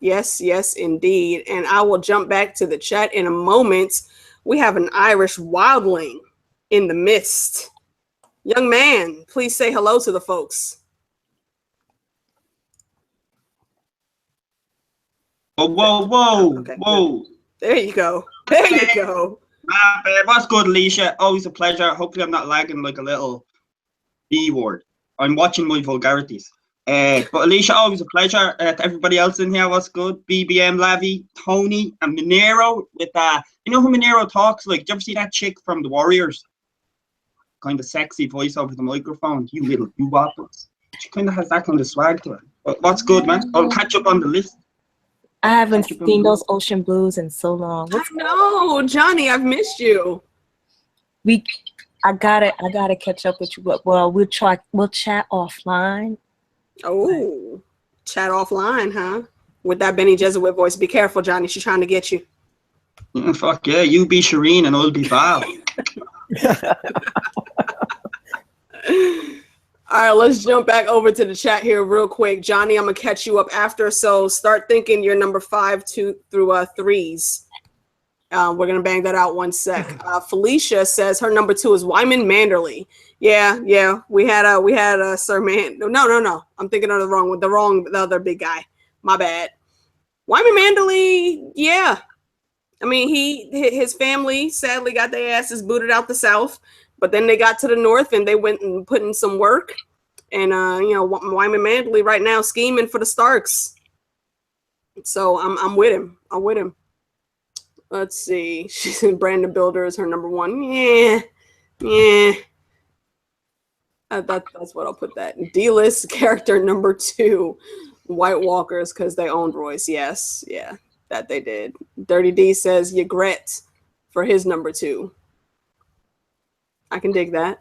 Yes, indeed. And I will jump back to the chat in a moment. We have an Irish wildling in the midst. Young man, please say hello to the folks. Whoa. Okay, whoa. There you go. What's good, Alicia? Always a pleasure. Hopefully I'm not lagging like a little B-word. I'm watching my vulgarities. But Alicia, always a pleasure. To everybody else in here, what's good? BBM, Lavi, Tony, and Manaro with you know who Manaro talks like? Did you ever see that chick from The Warriors? Kind of sexy voice over the microphone. You little wapples. She kind of has that kind of swag to her. But what's good, man? I'll catch up on the list. I haven't seen those Ocean Blues in so long. No, Johnny, I've missed you. I gotta catch up with you. But well, we'll chat offline. Oh, chat offline, huh? With that Benny Jesuit voice. Be careful, Johnny. She's trying to get you. Yeah, fuck yeah, you be Shireen and I'll be Val. All right, let's jump back over to the chat here real quick. Johnny, I'm gonna catch you up after, so start thinking your number 5, 2 through 3s. We're gonna bang that out one sec. Felicia says her number 2 is Wyman Manderley. Yeah, we had Sir Man. No. I'm thinking of the other big guy. My bad. Wyman Manderley. Yeah, I mean his family sadly got their asses booted out the South, but then they got to the North and they went and put in some work. And Wyman Manderley right now scheming for the Starks. So I'm with him. Let's see. She's in Brandon Builder is her number 1. Yeah. That's what I'll put that. D-list character number 2, White Walkers, because they owned Royce. Yes, yeah, that they did. Dirty D says Ygritte for his number 2. I can dig that.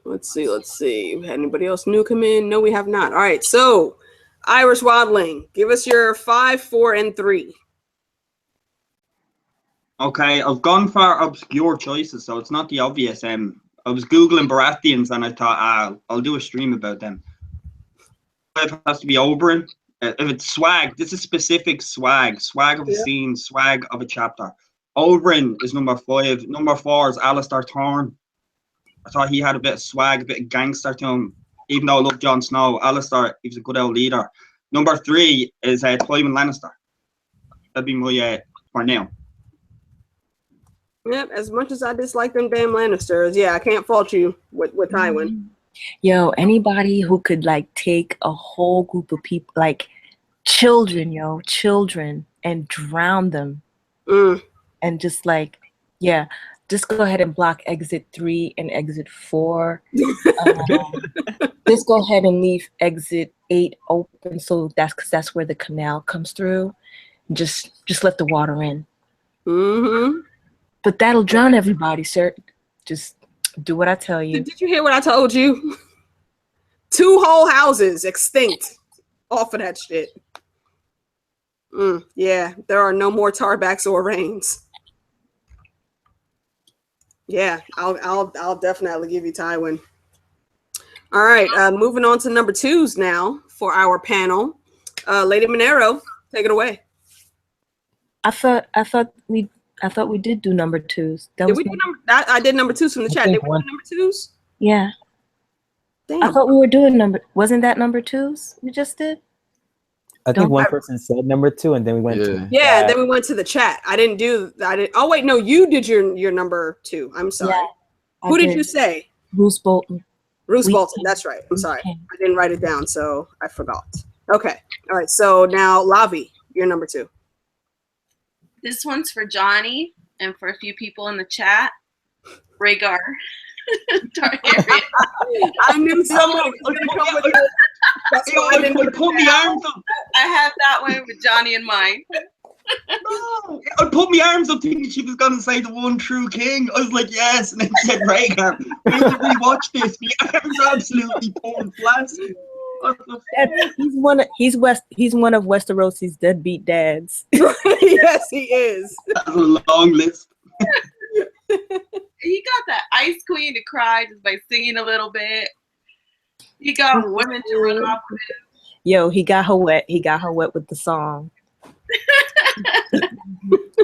Let's see. We had anybody else new come in? No, we have not. All right, so Irish Wildling, give us your 5, 4, and 3. Okay, I've gone for obscure choices, so it's not the obvious. I was Googling Baratheons and I thought, I'll do a stream about them. 5 has to be Oberyn. If it's swag, this is specific swag of a scene, swag of a chapter. Oberyn is number 5. Number 4 is Alistair Thorne. I thought he had a bit of swag, a bit of gangster to him. Even though I love Jon Snow, Alistair, he was a good old leader. Number 3 is Tywin Lannister. That'd be my for now. Yep, as much as I dislike them damn Lannisters, yeah, I can't fault you with Tywin. Yo, anybody who could like take a whole group of people, like children, and drown them. And just like, just go ahead and block exit 3 and exit 4. Just go ahead and leave exit 8 open, so that's where the canal comes through. Just let the water in. But that'll drown everybody, sir. Just do what I tell you. Did you hear what I told you? 2 whole houses extinct off of that shit. Yeah, there are no more Tarbacks or Rains. Yeah, I'll definitely give you Tywin. All right, moving on to number 2s now for our panel. Lady Manaro, take it away. I thought we did do number 2s. I did number 2s from the chat. Did we do number 2s? Yeah. Damn. I thought we were doing wasn't that number 2s we just did? I think one person said number 2 and then we went to then we went to the chat. Oh wait, no, you did your number 2. I'm sorry. Yeah, Who did you say? Roose Bolton. Roose Bolton, that's right. I'm sorry. I didn't write it down, so I forgot. Okay. All right. So now Lavi, you're number 2. This one's for Johnny and for a few people in the chat. Rhaegar. Targaryen. I knew someone was going to come with it. That's why I didn't put my arms up. I have that one with Johnny in mind. No, I put my arms up thinking she was going to say the one true king. I was like, yes, and then she said Rhaegar. When did we watch this? My arms are absolutely torn flat. He's one of Westeros's deadbeat dads. Yes, he is. That's a long list. He got that Ice Queen to cry just by singing a little bit. He got women to run off with him. Yo, he got her wet. He got her wet with the song.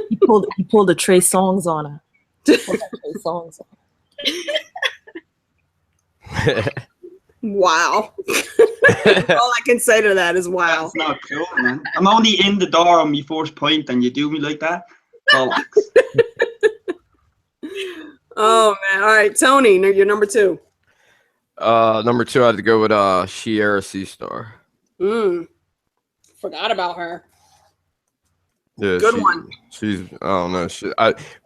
he pulled a Trey Songz on her. Wow. All I can say to that is wow. That's not cool, man. I'm only in the door on my first point and you do me like that? Oh man. All right, Tony, you're number 2. Number 2, I had to go with Shiera Seastar. Forgot about her. Yeah, good one. She's I don't know.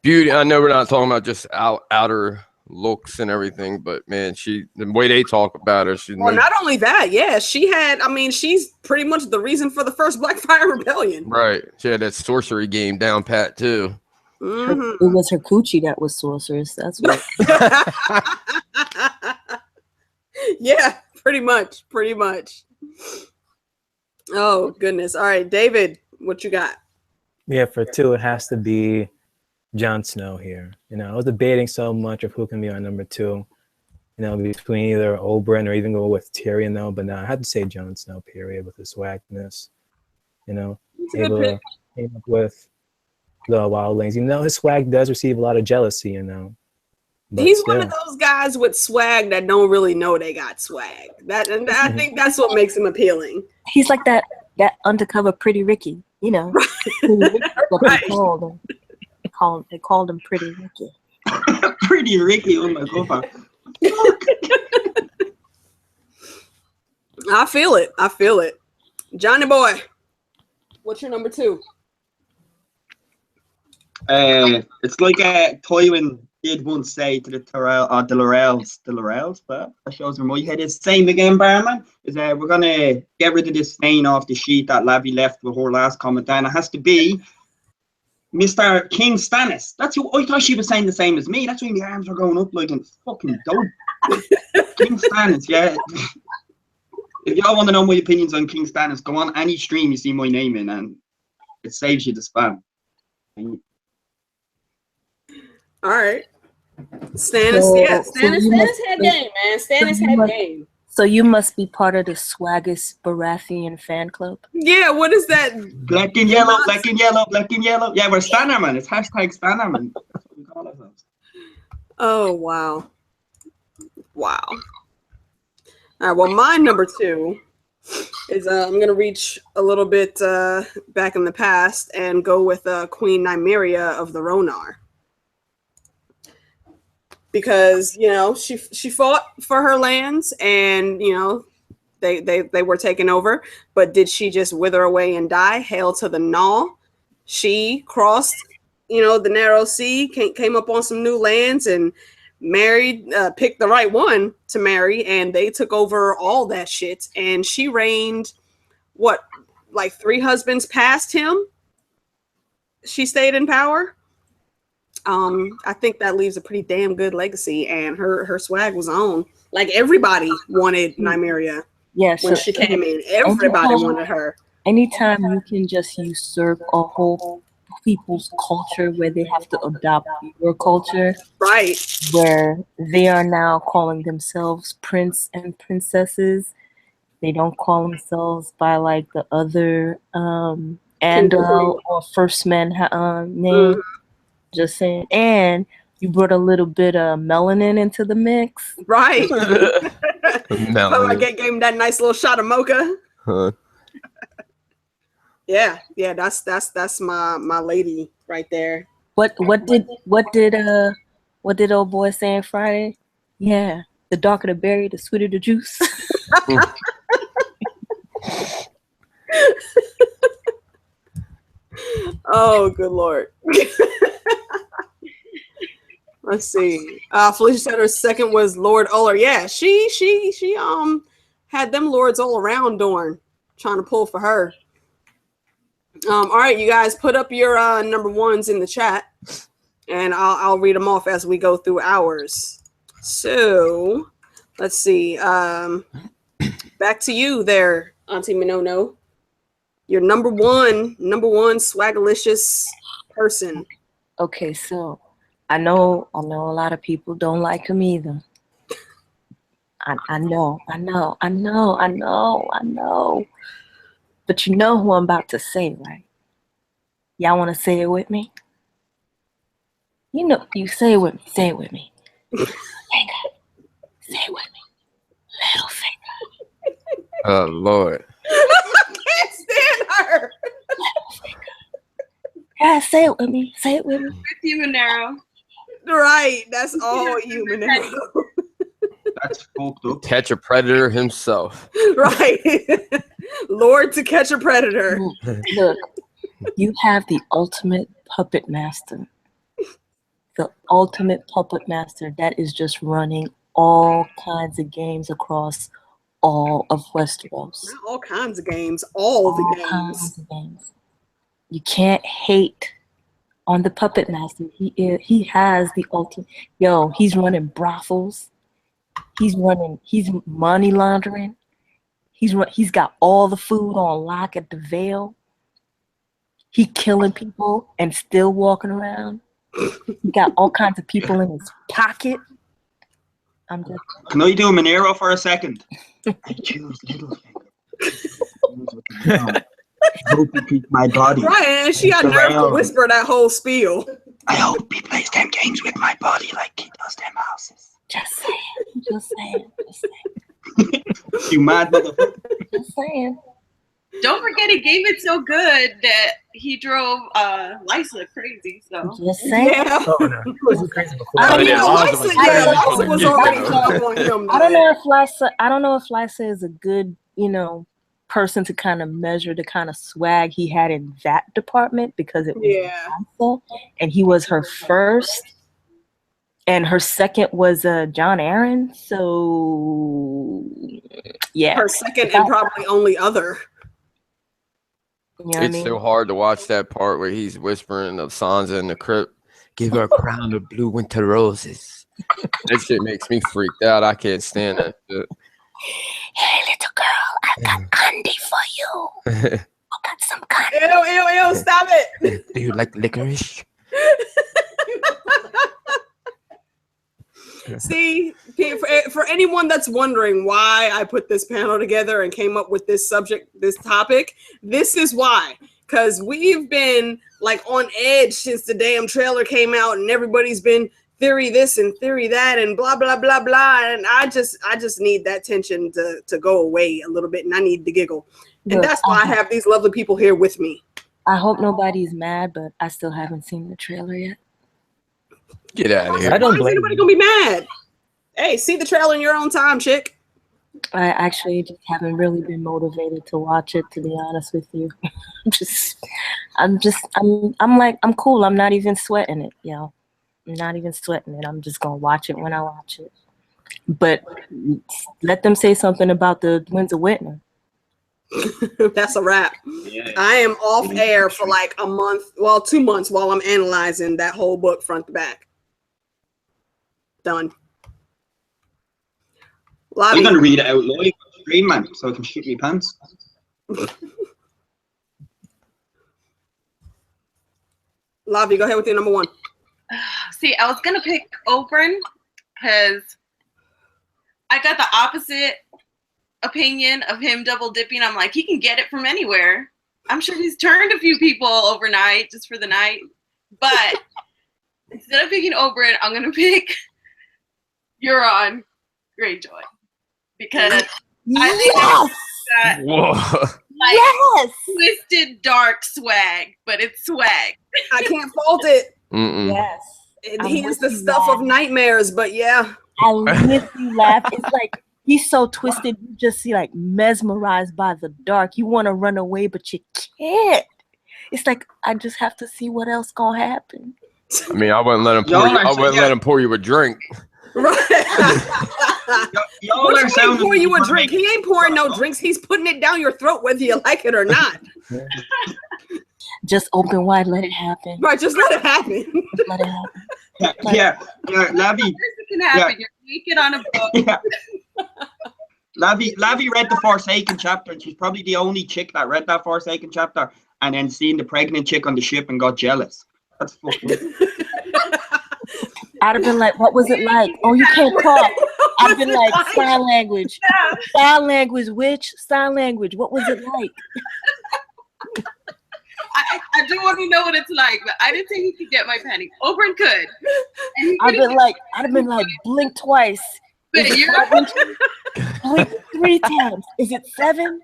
Beauty. I know we're not talking about just outer looks and everything, but man, the way they talk about her, not only that, yeah, she's pretty much the reason for the first Blackfire Rebellion. Right. She had that sorcery game down pat too. It was her coochie that was sorceress. That's what. Yeah, pretty much. Oh goodness. All right, David, what you got? Yeah, for 2, it has to be Jon Snow here. You know, I was debating so much of who can be on number 2. You know, between either Oberyn or even go with Tyrion though. But now I had to say Jon Snow. Period, with his swagness. You know, able to came up with the wildlings. You know, his swag does receive a lot of jealousy. You know. But he's still. one of those guys with swag that don't really know they got swag. And I think that's what makes him appealing. He's like that undercover Pretty Ricky, you know. Pretty Ricky, what Right. they called him. They called him Pretty Ricky. Pretty Ricky, oh my god. I feel it. Johnny boy, what's your number 2? It's like Tywin did once say to the Laurels, but that shows where my head is. Same again, barman. Is we're gonna get rid of this stain off the sheet that Lavi left with her last comment, and it has to be Mr. King Stannis. That's who I thought she was saying the same as me. That's why my arms are going up like a fucking dope. King Stannis, yeah. If y'all want to know my opinions on King Stannis, go on any stream you see my name in, and it saves you the spam. All right. Stannis had game, man. Stannis had game. So you must be part of the Swaggus Baratheon fan club. Yeah, what is that? Black and yellow, black and yellow, black and yellow. Yeah, we're Stannerman. It's hashtag Stannerman. That's what we call ourselves. Oh, wow. Wow. All right, well, my number 2 is I'm going to reach a little bit back in the past and go with Queen Nymeria of the Ronar. Because, you know, she fought for her lands and, you know, they were taken over. But did she just wither away and die? Hail to the Gnaw. She crossed, you know, the narrow sea, came up on some new lands and married, picked the right one to marry. And they took over all that shit. And she reigned, what, like 3 husbands past him? She stayed in power. I think that leaves a pretty damn good legacy, and her swag was on. Like everybody wanted Nymeria. Yes, when she came in, everybody wanted her. Anytime you can just usurp a whole people's culture where they have to adopt your culture, right? Where they are now calling themselves prince and princesses. They don't call themselves by like the other Andal or first man name. Just saying, and you brought a little bit of melanin into the mix, right? So I gave him that nice little shot of mocha. Huh. Yeah, that's my lady right there. What did old boy say on Friday? Yeah, the darker the berry, the sweeter the juice. Oh, good Lord. Let's see. Felicia said her second was Lord Uller. Yeah, she had them lords all around Dorne, trying to pull for her. All right, you guys, put up your number 1s in the chat, and I'll read them off as we go through ours. So, let's see. Back to you there, Auntie Minono. Your number one swagalicious person. Okay, so I know a lot of people don't like him either. I know. But you know who I'm about to say, right? Y'all want to say it with me? You know, you say it with me. Say it with me. Finger. Say it with me. Little finger. Oh, Lord. I can't stand her. Little finger. Yeah, say it with me. Say it with me. With you, Manaro. Right, that's all you, Manaro. That's fucked up. Catch a predator himself. Right. Lord to catch a predator. Look, you have the ultimate puppet master. The ultimate puppet master that is just running all kinds of games across all of Westeros. Not all kinds of games, all the games. Kinds of games. You can't hate on the puppet master. He has the ultimate. Yo, he's running brothels. He's money laundering. He's got all the food on lock at the Vale. He killing people and still walking around. He got all kinds of people in his pocket. I'm just. Can I do Manaro for a second? I choose Littlefinger. I hope he keeps my body. Right, and she got nerve to whisper that whole spiel. I hope he plays them games with my body like he does them houses. Just saying. Just saying. Just saying. You mad motherfucker. Just saying. Don't forget, he gave it so good that he drove Lysa crazy. So just saying. Yeah. Oh, no. He wasn't crazy before. Lysa was already up on him. I don't know if Lysa is a good, person to kind of measure the kind of swag he had in that department, because it was Lysa, and he was her first, and her second was John Aaron. So yeah, her second and probably only other. You know it's so hard to watch that part where he's whispering of Sansa in the crypt. Give her a crown of blue winter roses. That shit makes me freaked out. I can't stand that shit. Hey, little girl, I got candy for you. I got some candy. Ew, stop it. Do you like licorice? See, for anyone that's wondering why I put this panel together and came up with this subject, this topic, this is why. Because we've been like on edge since the damn trailer came out, and everybody's been theory this and theory that and blah blah blah blah, and I just need that tension to go away a little bit, and I need to giggle, and that's why I have these lovely people here with me. I hope nobody's mad, but I still haven't seen the trailer yet. Get out of here! I don't blame anybody gonna be mad. Hey, see the trailer in your own time, chick. I actually just haven't really been motivated to watch it, to be honest with you. I'm cool. I'm not even sweating it, I'm not even sweating it. I'm just gonna watch it when I watch it. But let them say something about the Windsor Whitner. That's a wrap. Yeah. I am off air for like a month, 2 months, while I'm analyzing that whole book front to back. Done. I'm gonna read it out live on stream, man, so I can shoot my pants. Lavi, go ahead with your number one. see, I was gonna pick Oberyn because I got the opposite opinion of him double dipping. I'm like, he can get it from anywhere. I'm sure he's turned a few people overnight just for the night. But instead of picking Oberyn, I'm gonna pick Euron Greyjoy. Because I think that twisted dark swag, but it's swag. I can't fault it. Yes. He is the stuff of nightmares, but yeah. I literally laugh. It's like he's so twisted, you just see like mesmerized by the dark. You want to run away, but you can't. It's like I just have to see what else gonna happen. I mean, I wouldn't let him pour you. I wouldn't let him pour you a drink. Right. Y'all are saying pour you a drink. He ain't pouring no drinks. He's putting it down your throat, whether you like it or not. Just open wide, let it happen. Right, just let it happen. Let it happen. Yeah, Lavi. Can happen. You're naked on a boat. Yeah. Lavi read the Forsaken chapter, and she's probably the only chick that read that Forsaken chapter and then seen the pregnant chick on the ship and got jealous. That's fucking. I'd have been like, what was it like? Oh, you can't talk. I'd have been like, sign language. Yeah. Sign language, witch. Sign language. What was it like? I do want to know what it's like, but I didn't think he could get my panties. Oberyn could. I'd have been like, blink twice. But you blink 3 times. Is it 7?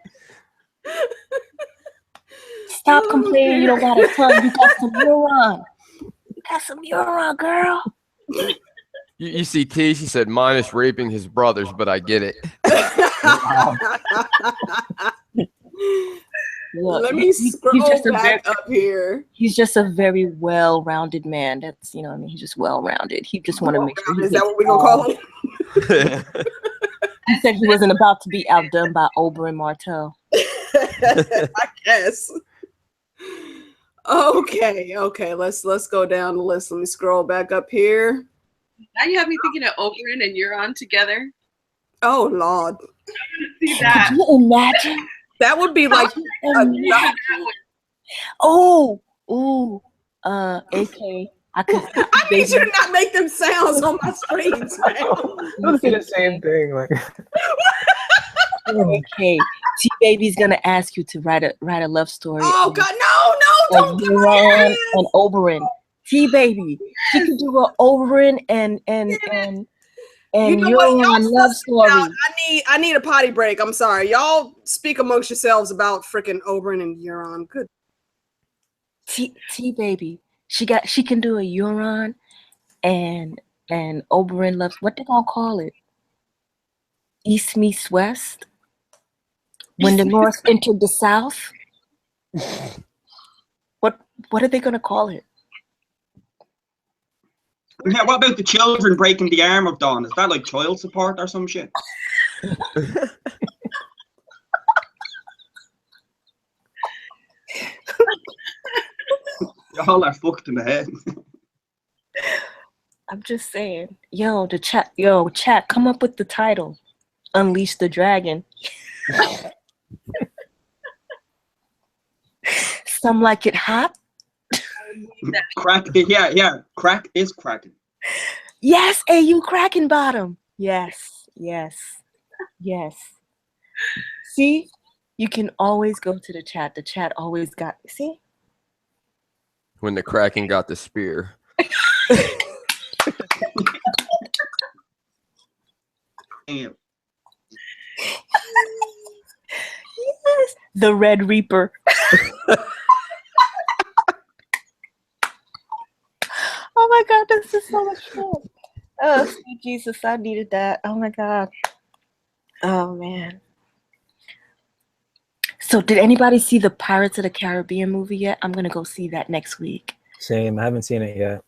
Stop complaining. You don't got a tongue. You got some neuron. You got some neuron, girl. You see, T, she said minus raping his brothers, but I get it. Look, let me scroll back up here. He's just a very well-rounded man. That's, I mean, he's just well-rounded. He just want to make sure. Is that what we're gonna call him? He said he wasn't about to be outdone by Oberyn Martell. I guess. Okay. Let's go down the list. Let me scroll back up here. Now you have me thinking of Oberyn and Euron together. Oh Lord. See that? Could you imagine? That would be like Oh, ooh, AK. I could. I need you to not make them sounds on my screens, man. Let's do the same thing. Like, okay, T Baby's gonna ask you to write a love story. Oh God, no, don't get my Euron and Oberyn. T Baby, she can do an Oberyn and you know what? Euron love story. I need a potty break. I'm sorry. Y'all speak amongst yourselves about freaking Oberyn and Euron. Good. T Baby, she can do a Euron and Oberyn loves. What they gonna call it? East meets West. When the North entered the South. What are they gonna call it? Yeah, what about the children breaking the arm of Dawn? Is that like child support or some shit? Y'all are fucked in the head. I'm just saying. Yo, chat, come up with the title. Unleash the Dragon. Some like it hot. Crack it, yeah. Crack is cracking. Yes, AU cracking bottom. Yes. See, you can always go to the chat. The chat always got. See, when the Kraken got the spear. Damn. Yes, the Red Reaper. Oh my God, this is so much fun. Oh, sweet Jesus, I needed that. Oh my God. Oh man. So did anybody see the Pirates of the Caribbean movie yet? I'm going to go see that next week. Same. I haven't seen it yet.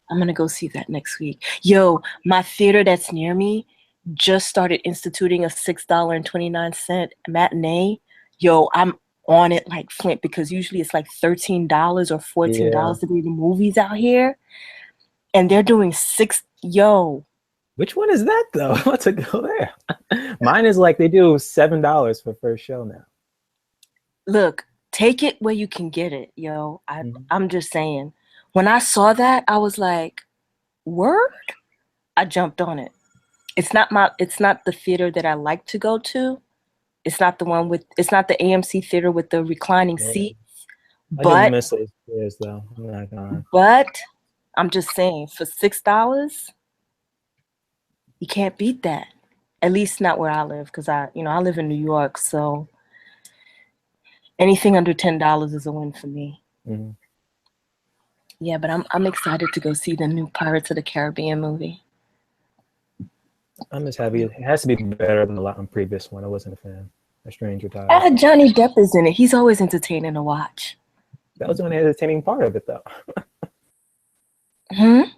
I'm going to go see that next week. Yo, my theater that's near me just started instituting a $6.29 matinee. Yo, I'm on it like Flint because usually it's like $13 or $14 to be the movies out here. And they're doing yo. Which one is that though? I want to go there. Mine is like they do $7 for first show now. Look, take it where you can get it, yo. I'm just saying. When I saw that, I was like, word? I jumped on it. It's not the theater that I like to go to. It's not the AMC theater with the reclining seats. I just miss those theaters though. I'm not gonna. But I'm just saying, for $6, you can't beat that. At least not where I live, because I live in New York, so anything under $10 is a win for me. Mm-hmm. Yeah, but I'm excited to go see the new Pirates of the Caribbean movie. I'm just happy. It has to be better than the previous one. I wasn't a fan. A Stranger Tides. Johnny Depp is in it. He's always entertaining to watch. That was the only entertaining part of it, though. The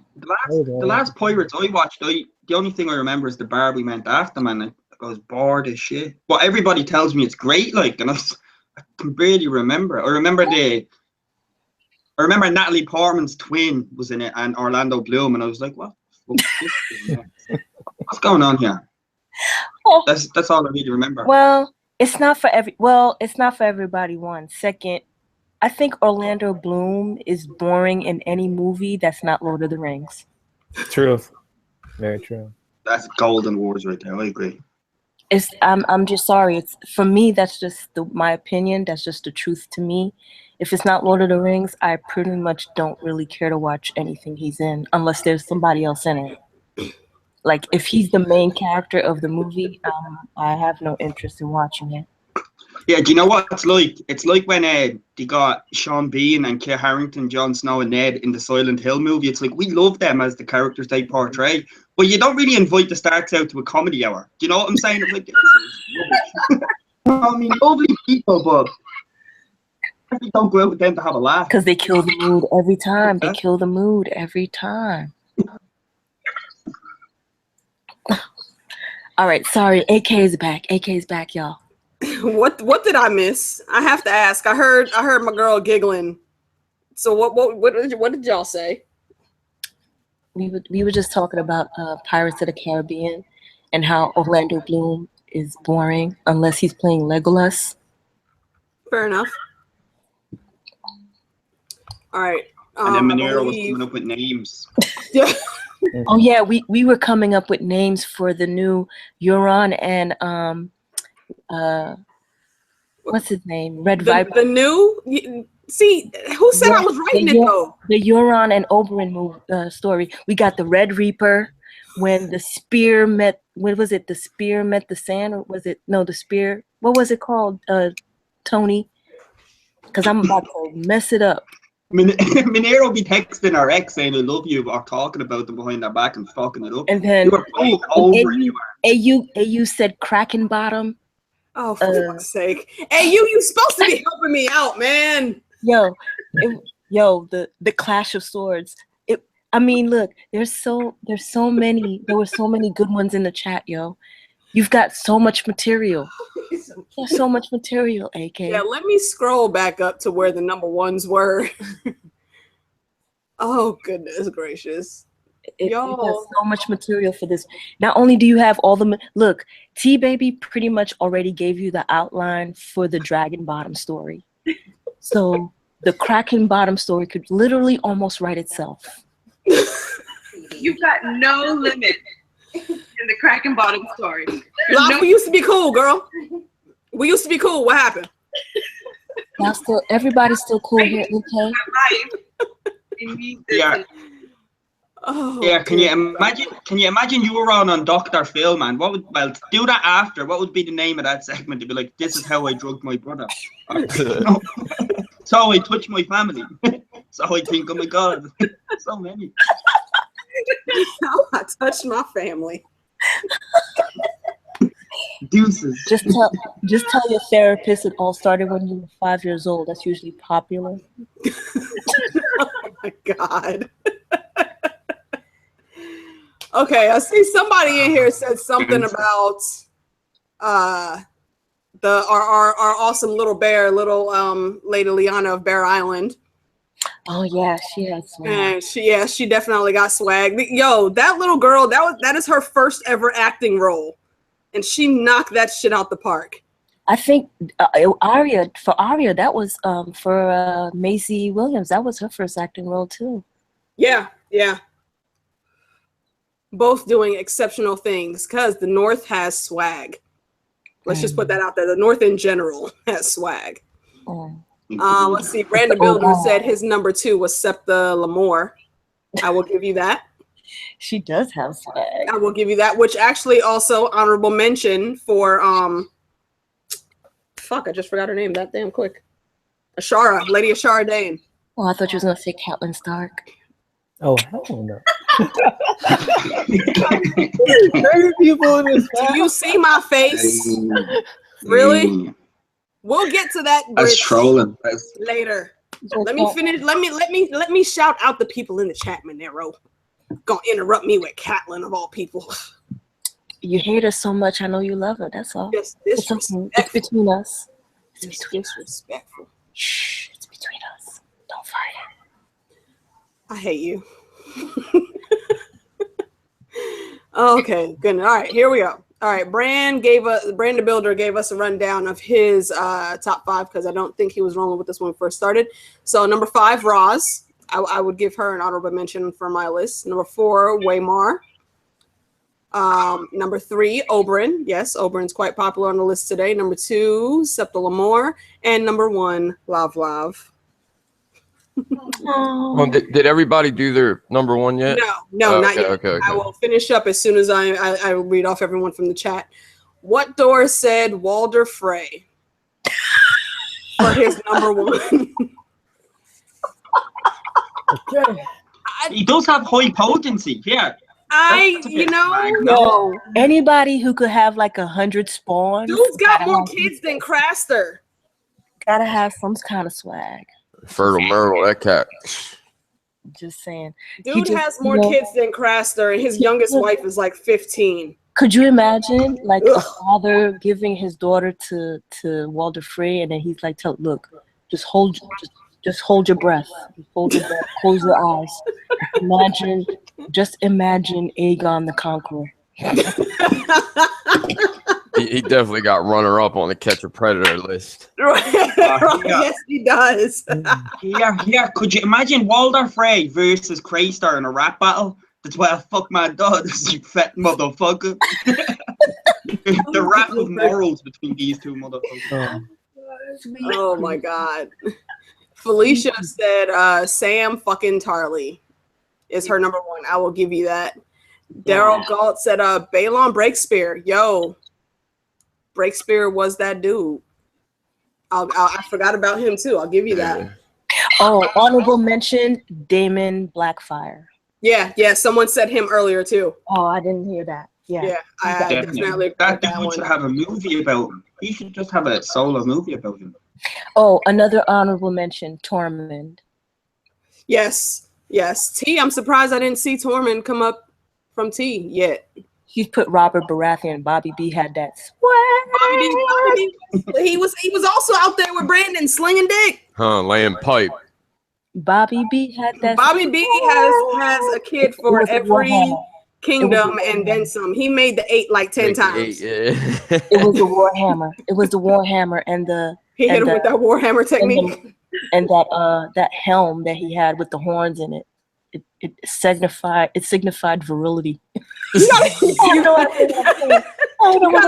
last Pirates I watched, the only thing I remember is the bar we went after, man. I was bored as shit. But everybody tells me it's great, like, and I can barely remember. I remember Natalie Portman's twin was in it and Orlando Bloom, and I was like, what? What's going on here? Oh. That's all I really remember. Well, it's not for everybody. One second, I think Orlando Bloom is boring in any movie that's not Lord of the Rings. True. Very true. That's golden wars right there. I agree. I'm just sorry. It's for me. That's just my opinion. That's just the truth to me. If it's not Lord of the Rings, I pretty much don't really care to watch anything he's in unless there's somebody else in it. Like if he's the main character of the movie, I have no interest in watching it. Yeah, do you know what it's like? It's like when they got Sean Bean and Kit Harington, Jon Snow and Ned in the Silent Hill movie. It's like we love them as the characters they portray, but you don't really invite the Starks out to a comedy hour. Do you know what I'm saying? It's like, I mean, lovely people, but you don't go out with them to have a laugh. Because they kill the mood every time. They kill the mood every time. All right, sorry. AK is back. AK is back, y'all. What did I miss? I have to ask. I heard my girl giggling. So what did y'all say? We were just talking about Pirates of the Caribbean and how Orlando Bloom is boring unless he's playing Legolas. Fair enough. All right. And then Manaro was coming up with names. Yeah. Oh yeah, we were coming up with names for the new Euron and what's his name? Red Viper. The new. See, who said I was writing it though? The Euron and Oberyn story. We got the Red Reaper when the spear met. What was it? The spear met the sand, or was it the spear? What was it called, Tony? Because I'm about to mess it up. Manaro be texting our ex saying I love you, or talking about them behind their back and fucking it up. And then you were over it. AU said Kraken Bottom. Oh, for fuck's sake! Hey, you supposed to be helping me out, man. Yo, the Clash of Swords. I mean, look, there were so many good ones in the chat, yo. You've got so much material. There's so much material, AK. Yeah, let me scroll back up to where the number ones were. Oh, goodness gracious. It has so much material for this. Not only do you have all the look, T-Baby pretty much already gave you the outline for the Dragon Bottom story. So the Kraken Bottom story could literally almost write itself. You've got no limit in the Kraken Bottom story. We used to be cool, girl. We used to be cool. What happened? Now everybody's still cool here, okay? Yeah. Oh, yeah, can you imagine you were on Dr. Phil, man? Do that after. What would be the name of that segment? To be like, this is how I drugged my brother. No. So I touched my family. So I think, oh my God, so many. I touched my family. Deuces. Just tell your therapist it all started when you were 5 years old. That's usually popular. Oh my God. Okay, I see somebody in here said something about our awesome little bear, Lady Liana of Bear Island. Oh yeah, she has swag. And she definitely got swag. Yo, that little girl, that is her first ever acting role, and she knocked that shit out the park. I think Arya, that was for Maisie Williams. That was her first acting role too. Yeah. Both doing exceptional things because the North has swag. Let's just put that out there. The North in general has swag. Let's see. Brandon Builder said his number 2 was Septa Lamore. I will give you that. She does have swag. I will give you that, which actually also honorable mention for I just forgot her name that damn quick. Lady Ashara Dane. Oh, I thought you was gonna say Catelyn Stark. Oh, hell no. People in this do you see my face? Really? We'll get to that. That's trolling. Later. Let me finish. Let me shout out the people in the chat, Manaro. Gonna interrupt me with Catelyn of all people. You hate her so much. I know you love her. That's all. Yes, it's between us. It's disrespectful. Shh. It's between us. Don't fight it. I hate you. Okay, good. All right, here we go. All right, Brand the Builder gave us a rundown of his top 5 because I don't think he was rolling with this when we first started. So number 5, Roz. I would give her an honorable mention for my list. Number 4, Waymar. Number 3, Oberyn. Yes, Oberyn's quite popular on the list today. Number 2, Septa Lamore. And number 1, LavLav. Well, did everybody do their number 1 yet? No, not yet. Okay. I will finish up as soon as I read off everyone from the chat. What door said Walder Frey for his number 1? Okay. He does have high potency, yeah. Anybody who could have like 100 spawns. Dude's got more kids than Craster. Gotta have some kind of swag. Fertile Merle, that cat. Just saying. Dude has more kids than Craster, and his youngest wife is like 15. Could you imagine like a father giving his daughter to Walder Frey, and then he's like, look, just hold your breath. Just hold your breath. Close your eyes. Just imagine Aegon the Conqueror. he definitely got runner up on the Catch a Predator list. Yes, he does. Yeah. Could you imagine Walder Frey versus Kraystar in a rap battle? That's why I fuck my daughters, you fat motherfucker. The rap of morals between these two motherfuckers. Oh my god. Felicia said Sam fucking Tarley is her number one. I will give you that. Daryl Galt said Balon Breakspear. Yo, Breakspear was that dude. I forgot about him too. I'll give you that. Oh, honorable mention, Damon Blackfire. Yeah. Someone said him earlier too. Oh, I didn't hear that. Yeah. I definitely that dude should have a movie about him. He should just have a solo movie about him. Oh, another honorable mention, Tormund. Yes. T, I'm surprised I didn't see Tormund come up from T yet. He's put Robert Baratheon. Bobby B had that Bobby B. He was also out there with Brandon slinging dick. Laying pipe. Bobby B had that. Bobby B has a kid for every kingdom and then some. He made the 8 like 10 times. It was the Warhammer. It was the Warhammer and the. He hit him with that Warhammer technique. And that helm that he had with the horns in it. It signified virility. You gotta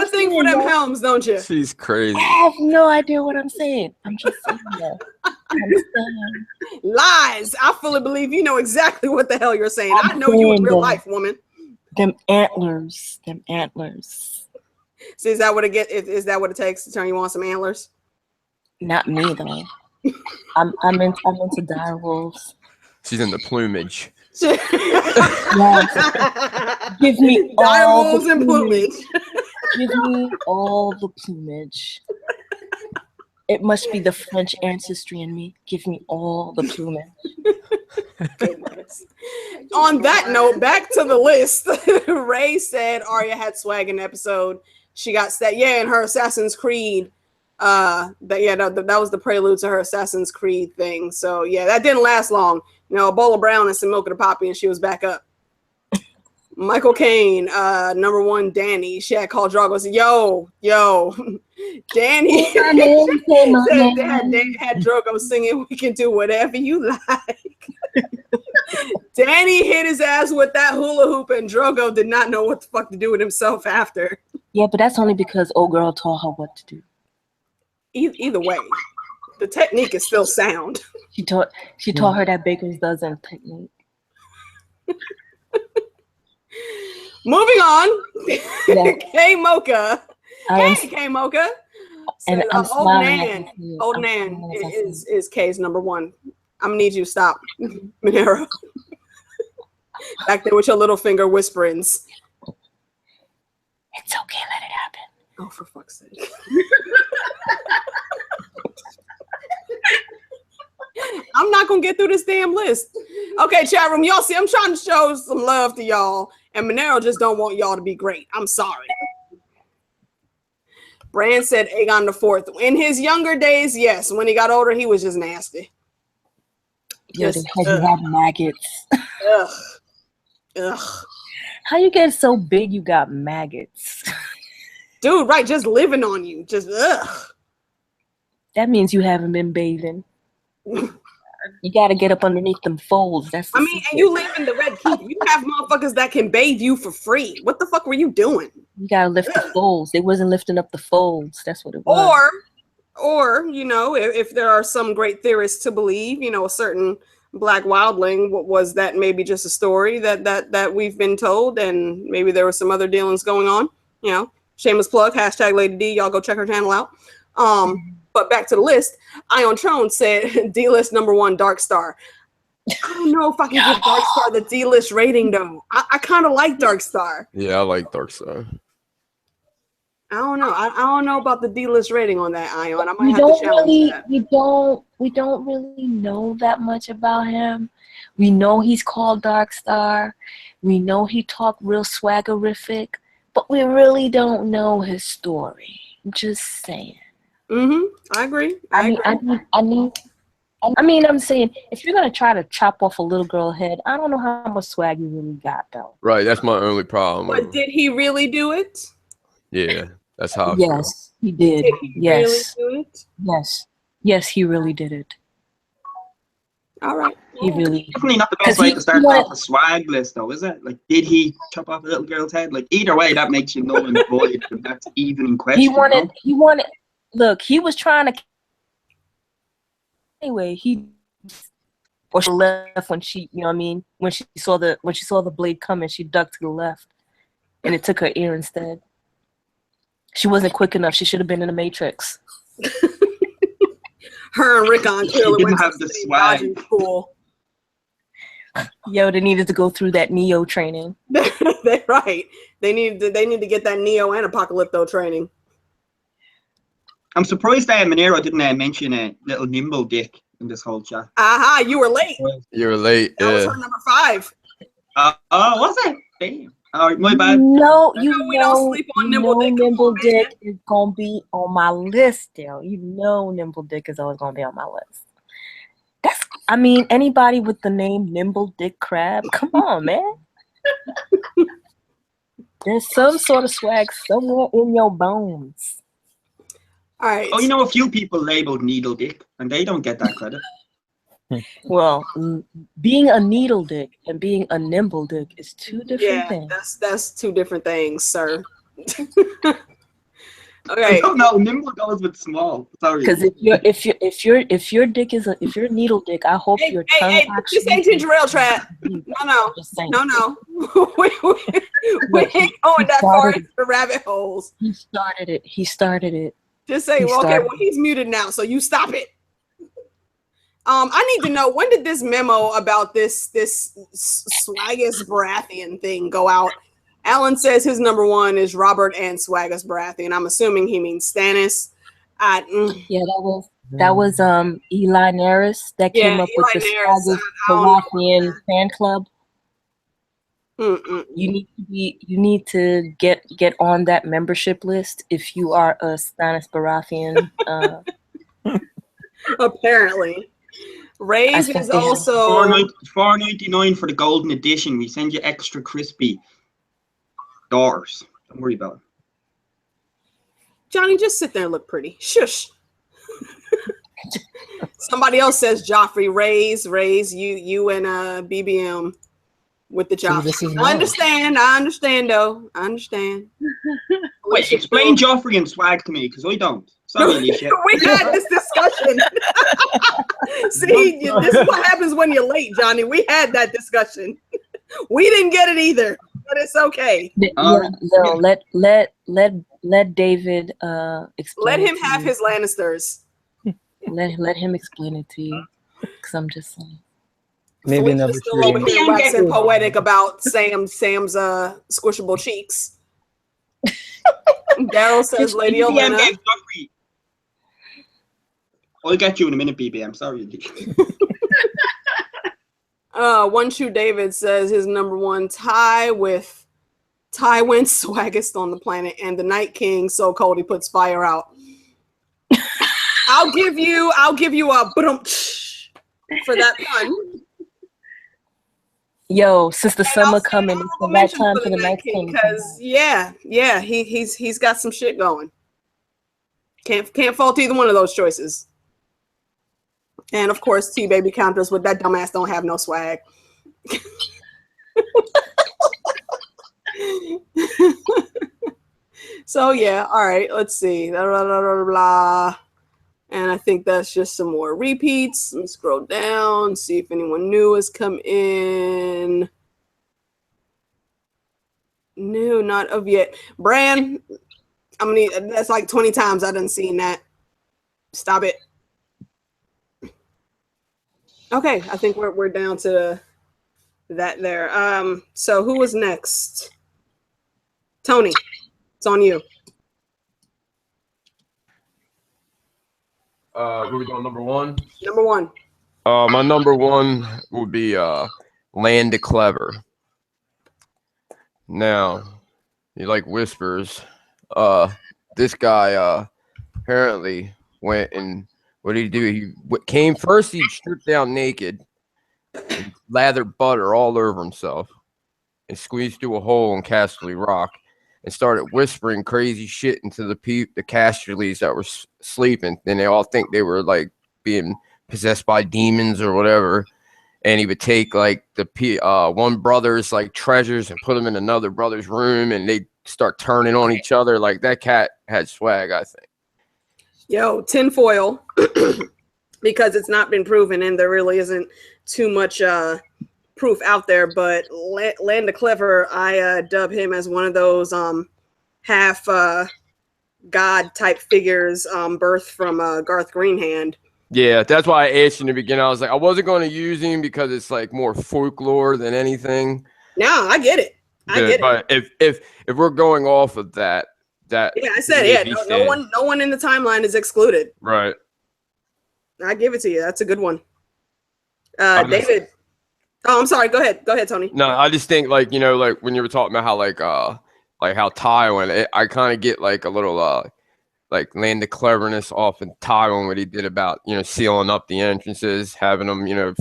think for them helms, don't you? She's crazy. I have no idea what I'm saying. I'm just saying that. Lies. I fully believe you know exactly what the hell you're saying. I know you in real life, woman. Them antlers. So is that what is that what it takes to turn you on some antlers? Not me though. I'm into dire wolves. She's in the plumage. Yes. Give me all wolves and plumage. Give me all the plumage. It must be the French ancestry in me. Give me all the plumage. On that note, back to the list. Ray said Arya had swag in the episode. She got that, in her Assassin's Creed. That was the prelude to her Assassin's Creed thing. So yeah, that didn't last long. A bowl of brown and some milk of the poppy, and she was back up. Michael Caine, number one, Danny. She had called Drago and said, yo, Danny had Drago singing, "We can do whatever you like." Danny hit his ass with that hula hoop, and Drogo did not know what the fuck to do with himself after. Yeah, but that's only because old girl told her what to do. Either way, the technique is still sound. She taught her that baker's dozen technique. Moving on, Yeah. K Mocha. K Mocha. And I'm Old Nan is K's number one. I'm gonna need you to stop, Manaro. Back there with your little finger whisperings. It's okay, let it happen. Oh, for fuck's sake. I'm not gonna get through this damn list. Okay, chat room, y'all see, I'm trying to show some love to y'all, and Manaro just don't want y'all to be great. I'm sorry. Brand said Aegon IV. In his younger days, yes. When he got older, he was just nasty. Yeah, because you have maggots. Ugh. How you get so big you got maggots? Dude, right, just living on you. Just ugh. That means you haven't been bathing. You gotta get up underneath them folds. That's and you live in the Red Keep. You have motherfuckers that can bathe you for free. What the fuck were you doing? You gotta lift the folds. They wasn't lifting up the folds. That's what it was. Or if there are some great theorists to believe, a certain black wildling was that maybe just a story that we've been told, and maybe there were some other dealings going on. Shameless plug, #Lady D. Y'all go check her channel out. But back to the list. Ion Tron said D-list number one, Dark Star. I don't know if I can give Dark Star the D-list rating though. I kind of like Dark Star. Yeah, I like Dark Star. I don't know. I don't know about the D-list rating on that, Ion. I might have to challenge that. We don't really know that much about him. We know he's called Dark Star. We know he talked real swaggerific, but we really don't know his story. I'm just saying. I agree. I'm saying, if you're gonna try to chop off a little girl head, I don't know how much swag you really got though. Right, that's my only problem. But did he really do it? Yeah, That's how I Yes, he did. Did he Yes. really do it? Yes. Yes, he really did it. All right. He really. Definitely not the best 'Cause way he- to start he off a swag list, though, is it? Like, did he chop off a little girl's head? Like, either way, that makes you null and void. If that's even in question. He wanted. No? He wanted. Look, he was trying to. Anyway, he. Or she left when she, you know what I mean? When she saw the blade coming, she ducked to the left, and it took her ear instead. She wasn't quick enough. She should have been in the Matrix. Her and Rickon clearly didn't went to have the the same swag. dodging school. Yo, they needed to go through that Neo training. They're right. They need to get that Neo and Apocalypto training. I'm surprised that Manaro didn't mention a little nimble dick in this whole chat. Aha, you were late. You were late. That was Yeah. her number 5. Oh, was it? Damn. All right, my bad. No, We don't sleep on Nimble Dick. Come Nimble on, Dick man. is gonna be on my list still. You know Nimble Dick is always gonna be on my list. I mean, anybody with the name Nimble Dick Crab, come on, man. There's some sort of swag somewhere in your bones. All right. Oh, you know, a few people labeled needle dick, and they don't get that credit. Well, being a needle dick and being a nimble dick is two different things. That's 2 different things, sir. Okay. No, nimble goes with small. Sorry. Because if your dick is if you're a needle dick, I hope your tongue actually. This ain't ginger ale trap. No. We ain't going that far into the rabbit holes. He started it. Just say, well, he's muted now, so you stop it. I need to know, when did this memo about this Swaggus Baratheon thing go out? Alan says his number 1 is Robert and Swaggus Baratheon. I'm assuming he means Stannis. Yeah, that was Eli Naris that came up with the Swaggus Baratheon fan club. You need to get on that membership list if you are a Stannis Baratheon. Apparently. Ray's is also $4.99 for the golden edition. We send you extra crispy doors. Don't worry about it. Johnny, just sit there and look pretty. Shush. Somebody else says Joffrey. Raise you and BBM with the Joffrey. I understand though. I understand. Wait, explain Joffrey and swag to me, because I don't. Sorry, Alicia. We had this discussion. See, this is what happens when you're late, Johnny. We had that discussion. We didn't get it either, but it's okay. Let David explain. Let him have his Lannisters. Let him explain it to you, because I'm just saying. Maybe another still over here waxing poetic about Sam's squishable cheeks. Daryl says Lady Olenna. I'll get you in a minute, BBM. Sorry. One Shoe David says his number 1 tie with Tywin swaggest on the planet and the Night King so cold he puts fire out. I'll give you a for that pun. Yo, since the summer coming, it's the right time for the Night King. Because he's got some shit going. Can't fault either one of those choices. And of course, T Baby counters with that dumbass don't have no swag. So yeah, all right. Let's see. Blah, blah, blah, blah, blah. And I think that's just some more repeats. Let me scroll down, see if anyone new has come in. No, not of yet. Bran, that's like 20 times I done seen that. Stop it. Okay, I think we're down to that there. So who was next? Tony, it's on you. Where we going? Number 1. Number 1. My number 1 would be Land of Clever. Now, you like whispers. This guy apparently went and what did he do? He came first. He stripped down naked, and lathered butter all over himself, and squeezed through a hole in Castle Rock. and started whispering crazy shit into the casterlies that were sleeping. And they all think they were like being possessed by demons or whatever. And he would take like the one brother's like treasures and put them in another brother's room, and they start turning on each other. Like, that cat had swag, I think. Yo, tinfoil, because it's not been proven, and there really isn't too much proof out there. But Land of Clever, I dub him as one of those half god type figures, birthed from Garth Greenhand. Yeah, that's why I asked you in the beginning. I was like, I wasn't going to use him because it's like more folklore than anything. No, I get it. But if we're going off of that yeah, I said no one in the timeline is excluded. Right. I give it to you. That's a good one. David. Oh, I'm sorry. Go ahead, Tony. No, I just think like, you know, like when you were talking about how like how Tywin, I kind of get like a little like Land of Cleverness off in Tywin, what he did about, you know, sealing up the entrances, having them, you know,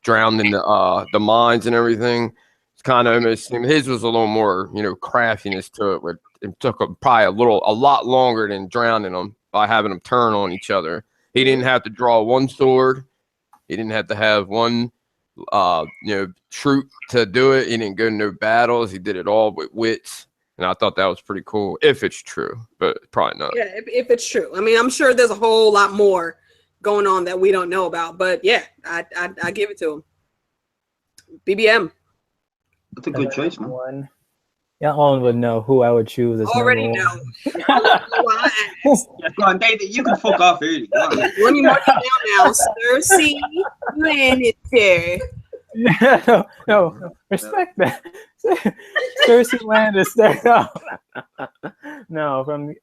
drowned in the mines and everything. It's kind of almost, his was a little more, you know, craftiness to it. It took probably a lot longer than drowning them by having them turn on each other. He didn't have to draw one sword. He didn't have to have one, you know, troop to do it. He didn't go to no battles. He did it all with wits. And I thought that was pretty cool, if it's true, but probably not. Yeah, if it's true. I mean, I'm sure there's a whole lot more going on that we don't know about, but yeah, I give it to him. BBM. That's a good choice, man. Yeah, Owen would know who I would choose as already know. Go on, David. You can fuck off early. Let me mark it down now. Cersei Lannister. Yeah, no, respect that. Cersei Lannister. No, from the.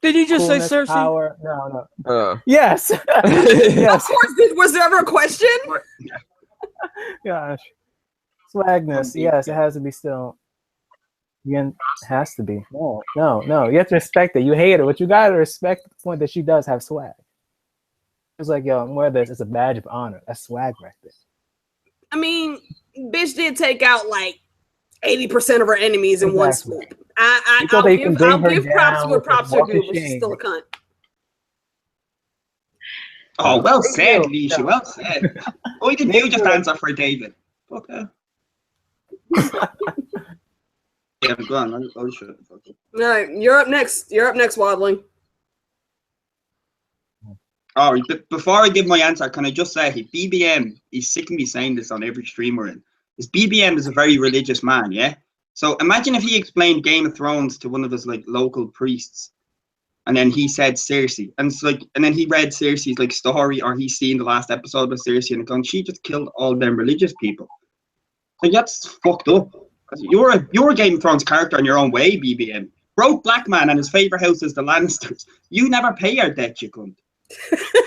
Did you just say Cersei? Power. No. Yes. Yes. Of course. Was there ever a question? Gosh. Swagness. Yes, it has to be still. Again, has to be. No. You have to respect it. You hate it, but you gotta respect the point that she does have swag. It's like, yo, I'm wearing this. It's a badge of honor. That's swag right there. I mean, bitch did take out like 80% of her enemies in one swoop. I'll give props where props are due, but she's still a cunt. Oh, well said, Leisha. Well said. All you can do just answer for David. Okay. Yeah, go on. All right, you're up next. Wadling. All right, before I give my answer, can I just say, BBM, he's sick of me saying this on every stream we're in. His BBM is a very religious man, yeah? So imagine if he explained Game of Thrones to one of his like local priests, and then he said Cersei, and it's like, and then he read Cersei's like story, or he's seen the last episode of Cersei, and gone, she just killed all them religious people. Like, that's fucked up. Because you're a Game of Thrones character in your own way, BBM. Broke black man, and his favorite house is the Lannisters. You never pay your debt, you cunt.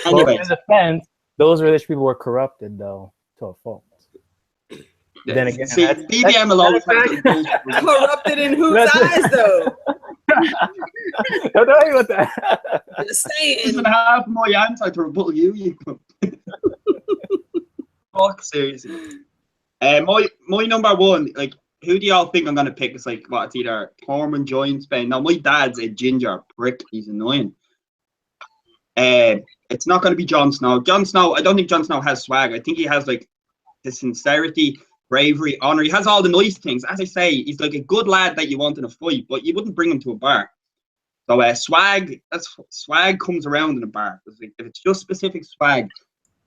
Anyway, in defense, those religious people were corrupted, though, to a fault. Yeah. Then again, see, BBM alone corrupted in whose eyes, though? Don't know about that. Just saying. Doesn't have my answer to rebuttal you cunt. Fuck, seriously. My number one, like, who do y'all think I'm gonna pick? It's like, what? It's either Jonnie Giantsbane. No, my dad's a ginger prick. He's annoying. It's not gonna be Jon Snow. Jon Snow. I don't think Jon Snow has swag. I think he has like the sincerity, bravery, honor. He has all the nice things. As I say, he's like a good lad that you want in a fight, but you wouldn't bring him to a bar. So swag. Swag comes around in a bar. It's like, if it's just specific swag.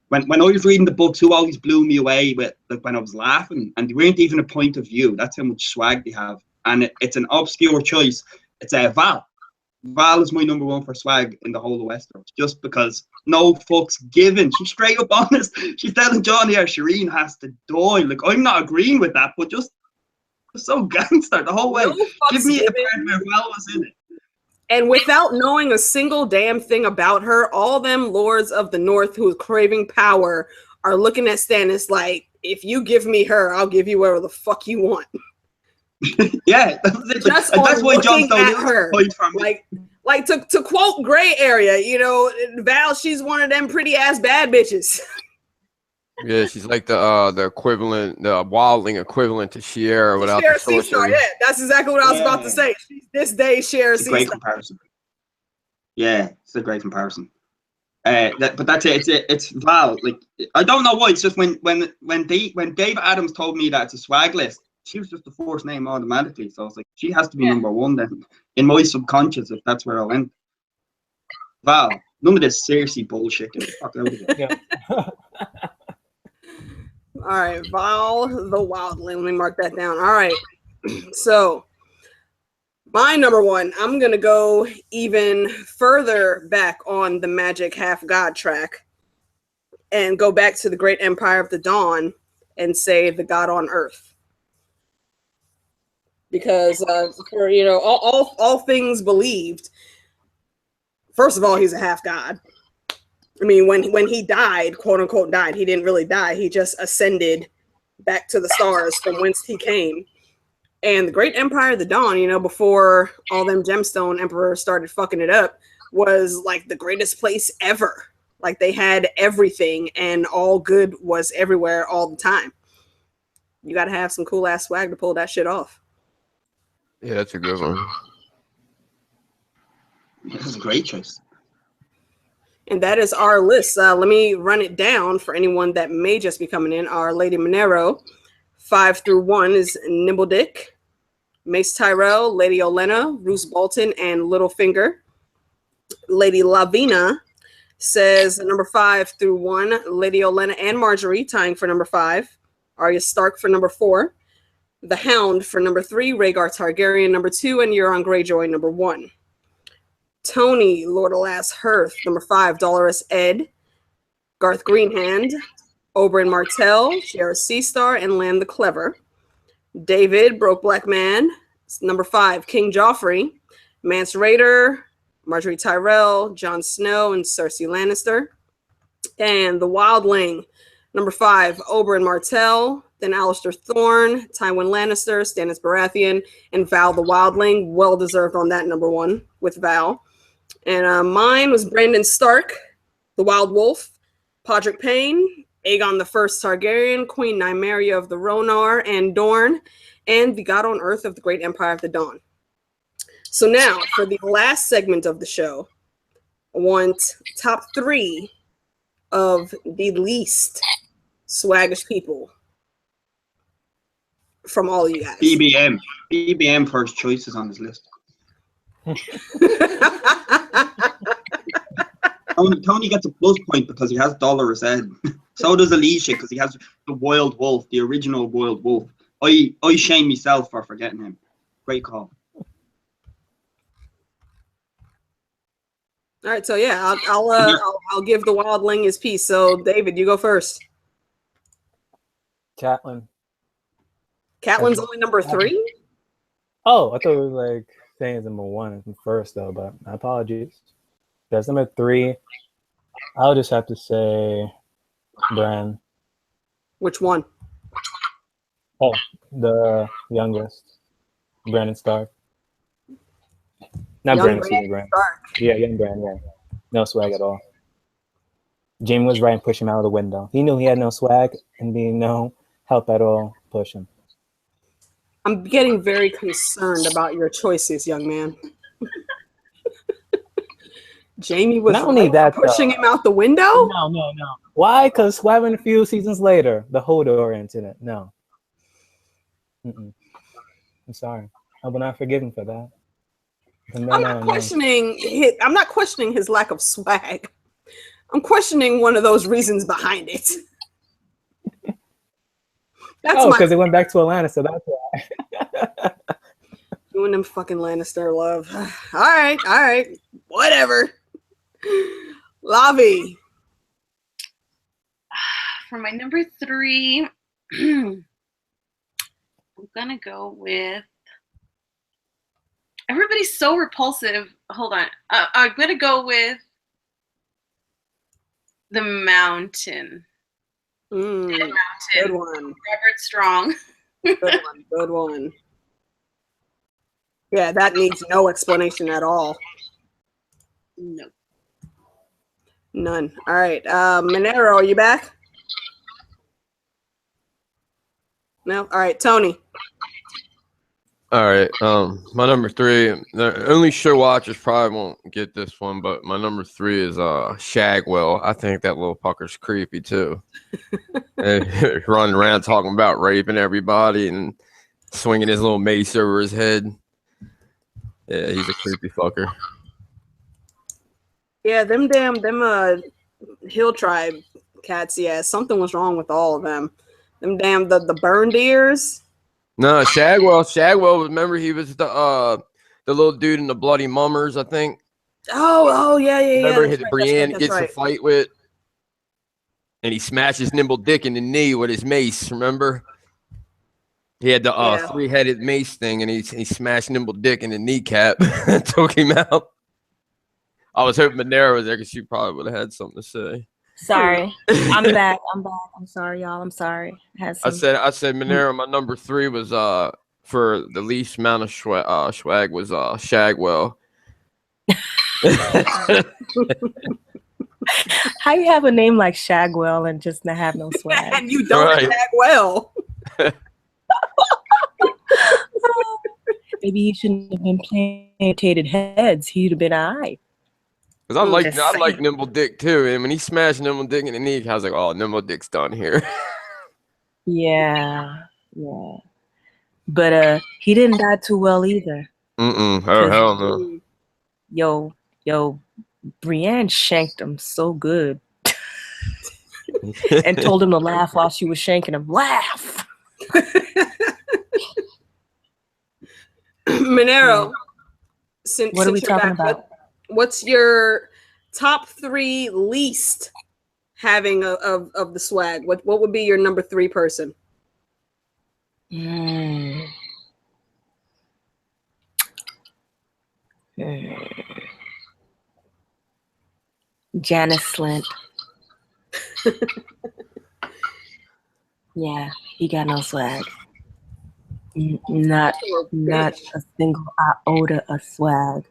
When I was reading the books, who always blew me away with, like, when I was laughing, and they weren't even a point of view. That's how much swag they have, and it's an obscure choice. It's Val. Val is my number one for swag in the whole of Westeros, just because no fucks given. She's straight up honest. She's telling Johnny or Shireen has to die. Like, I'm not agreeing with that, but just so gangster the whole way. No Give me a part where Val was in it. And without knowing a single damn thing about her, all them lords of the North who are craving power are looking at Stannis like, if you give me her, I'll give you whatever the fuck you want. Yeah, that's why Jon Snow at her. Like to quote Gray Area, you know, Val, she's one of them pretty ass bad bitches. Yeah, she's like the equivalent, the wildling equivalent to Sierra without the sorcery. Yeah, that's exactly what I was about to say. She's this day Sierra. It's a great comparison. Yeah, it's a great comparison. But that's it. It's Val. Like, I don't know why. It's just when Dave Adams told me that it's a swag list, she was just the first name automatically. So I was like, she has to be number one then in my subconscious, if that's where I went. Val, none of this seriously bullshit. Get the fuck out of it. Yeah. All right, Val the Wildling. Let me mark that down. All right. So my number one, I'm going to go even further back on the Magic Half God track and go back to the Great Empire of the Dawn and say the God on Earth. Because for, you know, all things believed, first of all, he's a half god. I mean, when he died, quote unquote died, he didn't really die. He just ascended back to the stars from whence he came. And the Great Empire of the Dawn, you know, before all them gemstone emperors started fucking it up, was like the greatest place ever. Like, they had everything and all good was everywhere all the time. You got to have some cool ass swag to pull that shit off. Yeah, that's a good one. That's a great choice. And that is our list. Let me run it down for anyone that may just be coming in. Our Lady Manaro, 5 through 1 is Nimble Dick, Mace Tyrell, Lady Olenna, Roose Bolton, and Littlefinger. Lady Lavina says number 5 through 1, Lady Olenna and Marjorie tying for number 5. Arya Stark for number 4. The Hound for number 3, Rhaegar Targaryen number 2, and Euron Greyjoy number 1. Tony, Lord of Last Hearth, number 5, Dolorous Ed, Garth Greenhand, Oberyn Martell, Shara Seastar, and Lan the Clever. David, Broke Black Man, number 5, King Joffrey, Mance Rayder, Marjorie Tyrell, Jon Snow, and Cersei Lannister. And the Wildling, number 5, Oberyn Martell, then Alistair Thorne, Tywin Lannister, Stannis Baratheon, and Val the Wildling. Well deserved on that number 1 with Val. And mine was Brandon Stark, the Wild Wolf, Podrick Payne, Aegon the First Targaryen, Queen Nymeria of the Rhonar and Dorne, and the God on Earth of the Great Empire of the Dawn. So now, for the last segment of the show, I want top 3 of the least swaggish people from all of you guys. BBM first choices on this list. Tony gets a plus point because he has Dolorous Ed. So does Alicia because he has the Wild Wolf, the original Wild Wolf. I shame myself for forgetting him. Great call. All right, so yeah, I'll give the Wildling his piece. So David, you go first. Catelyn. Catelyn's only number 3? Oh, I thought it was like saying it's number 1 first though, but my apologies. That's number 3. I'll just have to say Bran. Which one? Oh, the youngest. Brandon Stark. Not Brandon, excuse me, Bran. Yeah, young Bran, yeah. No swag at all. Jamie was right and pushed him out of the window. He knew he had no swag and being no help at all, push him. I'm getting very concerned about your choices, young man. Jamie was not only that pushing him out the window? No. Why? Because swabbing a few seasons later, the Hodor incident. No. I'm sorry. I will not forgive him for that. I'm not questioning his lack of swag. I'm questioning one of those reasons behind it. Because it went back to Atlanta, so that's why. Doing them fucking Lannister love. All right. Whatever. Lavi. For my number 3, I'm gonna go with. Everybody's so repulsive. Hold on. I'm gonna go with the Mountain. Good one. Robert Strong. Good one. Yeah, that needs no explanation at all. No. None. All right. Manaro, are you back? No. All right, Tony. All right. My number 3. The only show watchers probably won't get this one, but my number 3 is Shagwell. I think that little fucker's creepy too. Running around talking about raping everybody and swinging his little mace over his head. Yeah, he's a creepy fucker. Yeah, them Hill Tribe cats. Yeah, something was wrong with all of them. Them damn the burned ears. No, Shagwell. Remember, he was the little dude in the Bloody Mummers, I think. Oh, yeah. Remember, Brienne gets a fight with, and he smashes Nimble Dick in the knee with his mace. Remember, he had the 3-headed mace thing, and he smashed Nimble Dick in the kneecap and took him out. I was hoping Manaro was there because she probably would have had something to say. Sorry, I'm back. I'm sorry, y'all. I'm sorry. I said Manaro. My number 3 was for the least amount of swag was Shagwell. How you have a name like Shagwell and just not have no swag? And you don't shag well. Maybe he shouldn't have implanted heads. He'd have been all right. Because I like Nimble Dick too, and when he smashed Nimble Dick in the knee, I was like, "Oh, Nimble Dick's done here." Yeah. But he didn't die too well either. Oh hell no. Yo, Brienne shanked him so good, and told him to laugh while she was shanking him. Laugh. Monero, what are we talking about? What's your top 3 least having of the swag? What would be your number 3 person? Janice Slint. Yeah, he got no swag. Not a single iota of swag.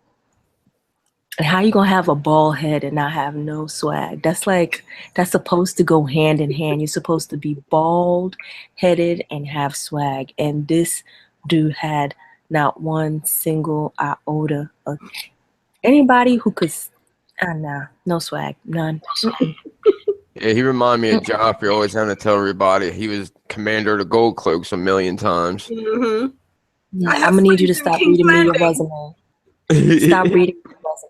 And how you gonna have a bald head and not have no swag? That's supposed to go hand in hand. You're supposed to be bald headed and have swag. And this dude had not one single iota of anybody who could. No swag, none. Yeah, he reminded me of Joffrey. Always having to tell everybody he was commander of the Gold Cloaks a million times. Mm-hmm. I'm gonna need you to stop reading me your resume. Stop reading your resume.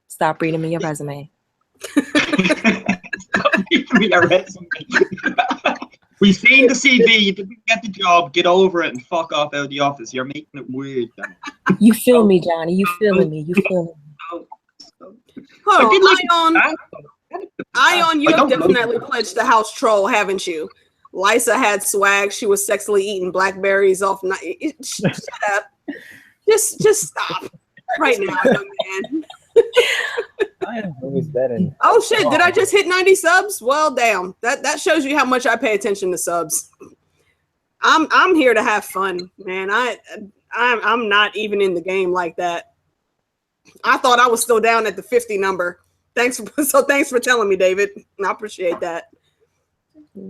Stop reading me your resume. Stop reading me your resume. We've seen the CV. You didn't get the job. Get over it and fuck off out of the office. You're making it weird. You feel me, Johnny? You feeling me? You feeling me? Ion, you have definitely pledged the house troll, haven't you? Lysa had swag. She was sexily eating blackberries off. Shut up. Just stop right now, young man. Oh shit! Did I just hit 90 subs? Well, damn. That shows you how much I pay attention to subs. I'm here to have fun, man. I'm not even in the game like that. I thought I was still down at the 50 number. Thanks for telling me, David. I appreciate that.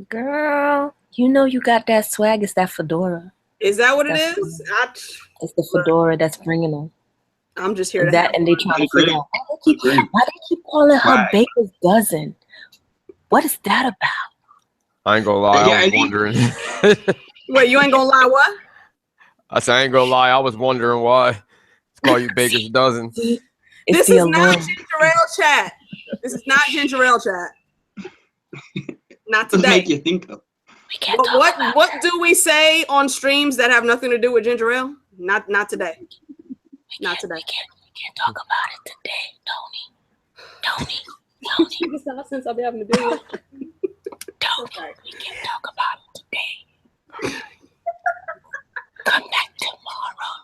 Girl, you know you got that swag. It's that fedora. Is that what it is? It's the fedora that's bringing them. I'm just here to that, and they trying to figure out why they keep calling her Baker's Dozen. What is that about? I ain't gonna lie, I was wondering. Wait, you ain't gonna lie? What? I said I ain't gonna lie. I was wondering why it's called you Baker's Dozen. This is not ginger ale chat. This is not ginger ale chat. Not today. Doesn't make you think though. We can't talk about what do we say on streams that have nothing to do with ginger ale? Not today. Not today. We can't talk about it today, Tony. This nonsense I'll be having to do with. Tony, we can't talk about it today. Come back tomorrow.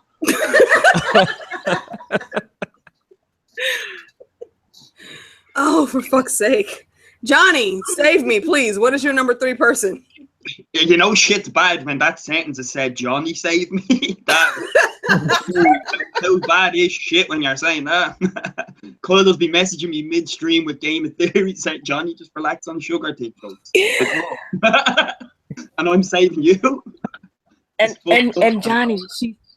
Oh, for fuck's sake. Johnny, save me, please. What is your number 3 person? You know shit's bad when that sentence is said, Johnny save me. That bad is shit when you're saying that. Coil'll be messaging me midstream with Game of Theory saying, Johnny, just relax on sugar TikToks. And I'm saving you. And Jonnie,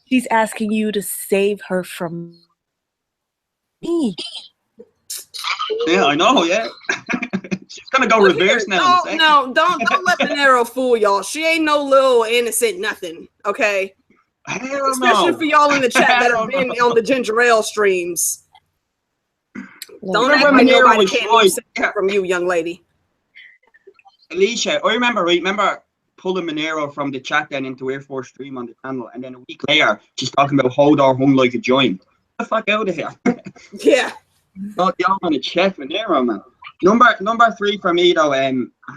she's asking you to save her from me. Yeah, I know. Yeah, she's gonna go reverse now. No, don't let Manaro fool y'all. She ain't no little innocent nothing. Okay. Hell Especially no. for y'all in the chat that have been on the ginger ale streams. Don't act like nobody can't know from you, young lady. Alicia, I remember pulling Manaro from the chat then into Air Force stream on the channel, and then a week later she's talking about hold or hung like a joint. Get the fuck out of here. Yeah. Y'all want to check Manaro, man. Number 3 for me though,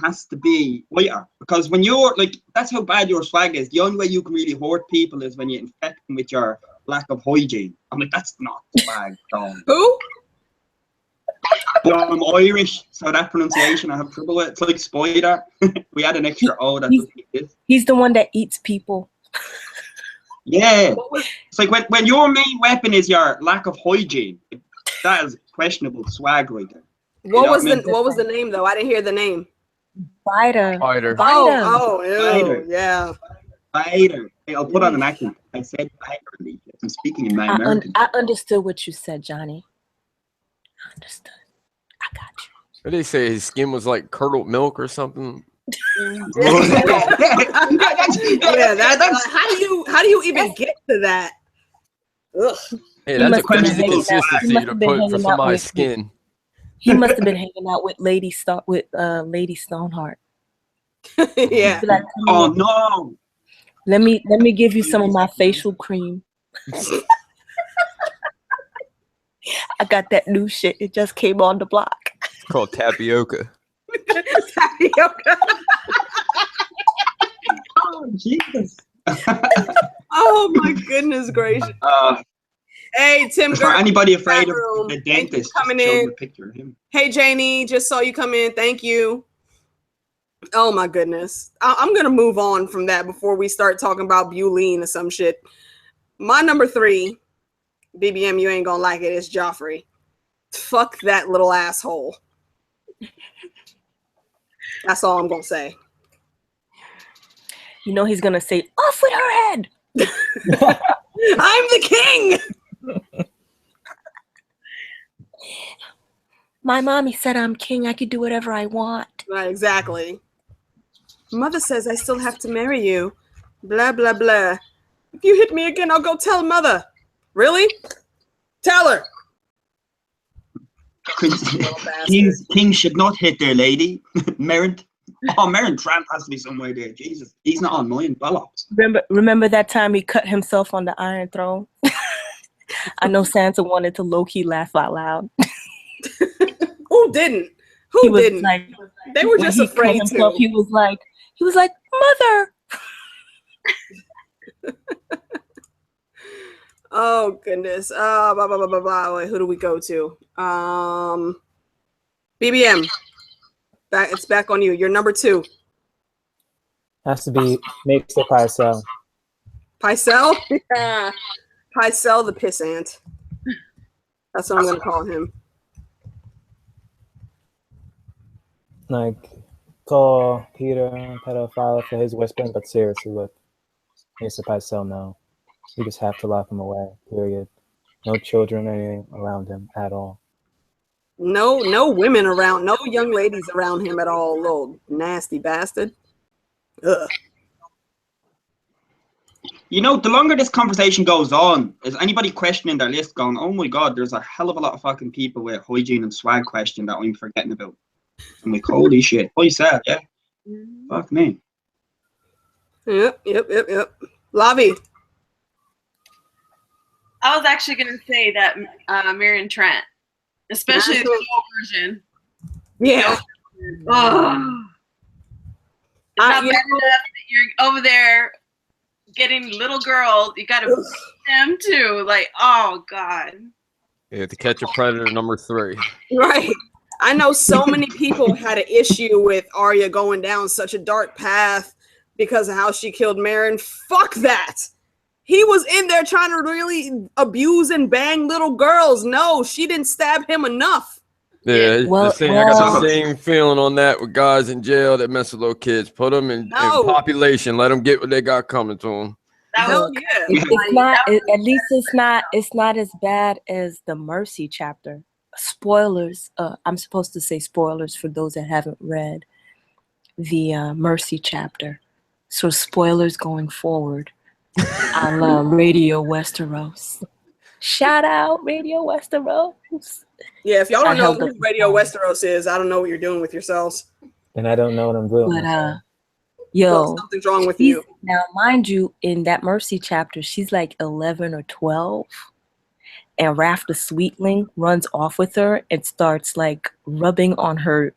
has to be Whiter, because when you're like, that's how bad your swag is. The only way you can really hurt people is when you infect them with your lack of hygiene. I'm like, that's not swag, dog. Who? But I'm Irish, so that pronunciation I have trouble with. It's like spider. We had an extra O that doesn't exist. He's the one that eats people. Yeah. It's like when your main weapon is your lack of hygiene, that is questionable swag right there. What was the name though? I didn't hear the name. Spider. Oh, yeah. Spider. Hey, I'll put on an accent. I said spider. I'm speaking in my American. I understood what you said, Jonnie. I understood. I got you. What did they say? His skin was like curdled milk or something? Yeah, how do you even get to that? Ugh. Hey, that's a crazy consistency to put for somebody's skin. He must have been hanging out with Lady Stoneheart. Yeah. Like, oh no. Let me give you some of my facial cream. I got that new shit. It just came on the block. It's called tapioca. Tapioca. Oh Jesus. Oh my goodness gracious. Hey, Tim. For anybody afraid of the dentist, coming in. A picture of him. Hey, Janie, just saw you come in. Thank you. Oh my goodness. I'm gonna move on from that before we start talking about Buline or some shit. My number 3, BBM, you ain't gonna like it. It's Joffrey. Fuck that little asshole. That's all I'm gonna say. You know he's gonna say, "Off with her head." I'm the king. My mommy said I'm king. I could do whatever I want. Right, exactly. Mother says I still have to marry you. Blah, blah, blah. If you hit me again, I'll go tell mother. Really? Tell her. Kings should not hit their lady. Merrent. Oh, Merrent Trant has to be somewhere there. Jesus. He's not on mine. Bollocks. Remember that time he cut himself on the Iron Throne? I know Santa wanted to low-key laugh out loud. Who didn't? Who didn't? Like, they were just afraid to. He was like, mother. Oh goodness. Blah, blah, blah, blah, blah. Wait, who do we go to? BBM. It's back on you. You're number 2. Has to be Mr. Pycelle. Pycelle? Yeah. Pycelle the pissant. That's what I'm gonna call him. Like, call Peter a pedophile for his whispering, but seriously, look, Mr. Pycelle, no. You just have to lock him away, period. No children or anything around him at all. No women around, no young ladies around him at all, little nasty bastard. Ugh. You know, the longer this conversation goes on, is anybody questioning their list going, oh my God, there's a hell of a lot of fucking people with hygiene and swag question that I'm forgetting about. I'm like, holy shit. What you said, yeah? Fuck me. Yep. Lavi. I was actually going to say that Marion Trent, especially the old version. Yeah. Oh. It's not bad enough that you're over there getting little girls. You got to beat them too. Like, oh God. You have to catch a predator, number 3. Right. I know so many people had an issue with Arya going down such a dark path because of how she killed Meryn. Fuck that. He was in there trying to really abuse and bang little girls. No, she didn't stab him enough. Yeah, Well, I got the same feeling on that with guys in jail that mess with little kids. Put them in population. Let them get what they got coming to them. Hell yeah. It's not. At least it's not. It's not as bad as the Mercy chapter. Spoilers. I'm supposed to say spoilers for those that haven't read the Mercy chapter. So spoilers going forward. I love Radio Westeros. Shout out Radio Westeros. Yeah, if y'all don't know who Radio Westeros is, I don't know what you're doing with yourselves. And I don't know what I'm doing. But yo, something's wrong with you. Now, mind you, in that Mercy chapter, she's like 11 or 12, and Raph the Sweetling runs off with her and starts like rubbing on her,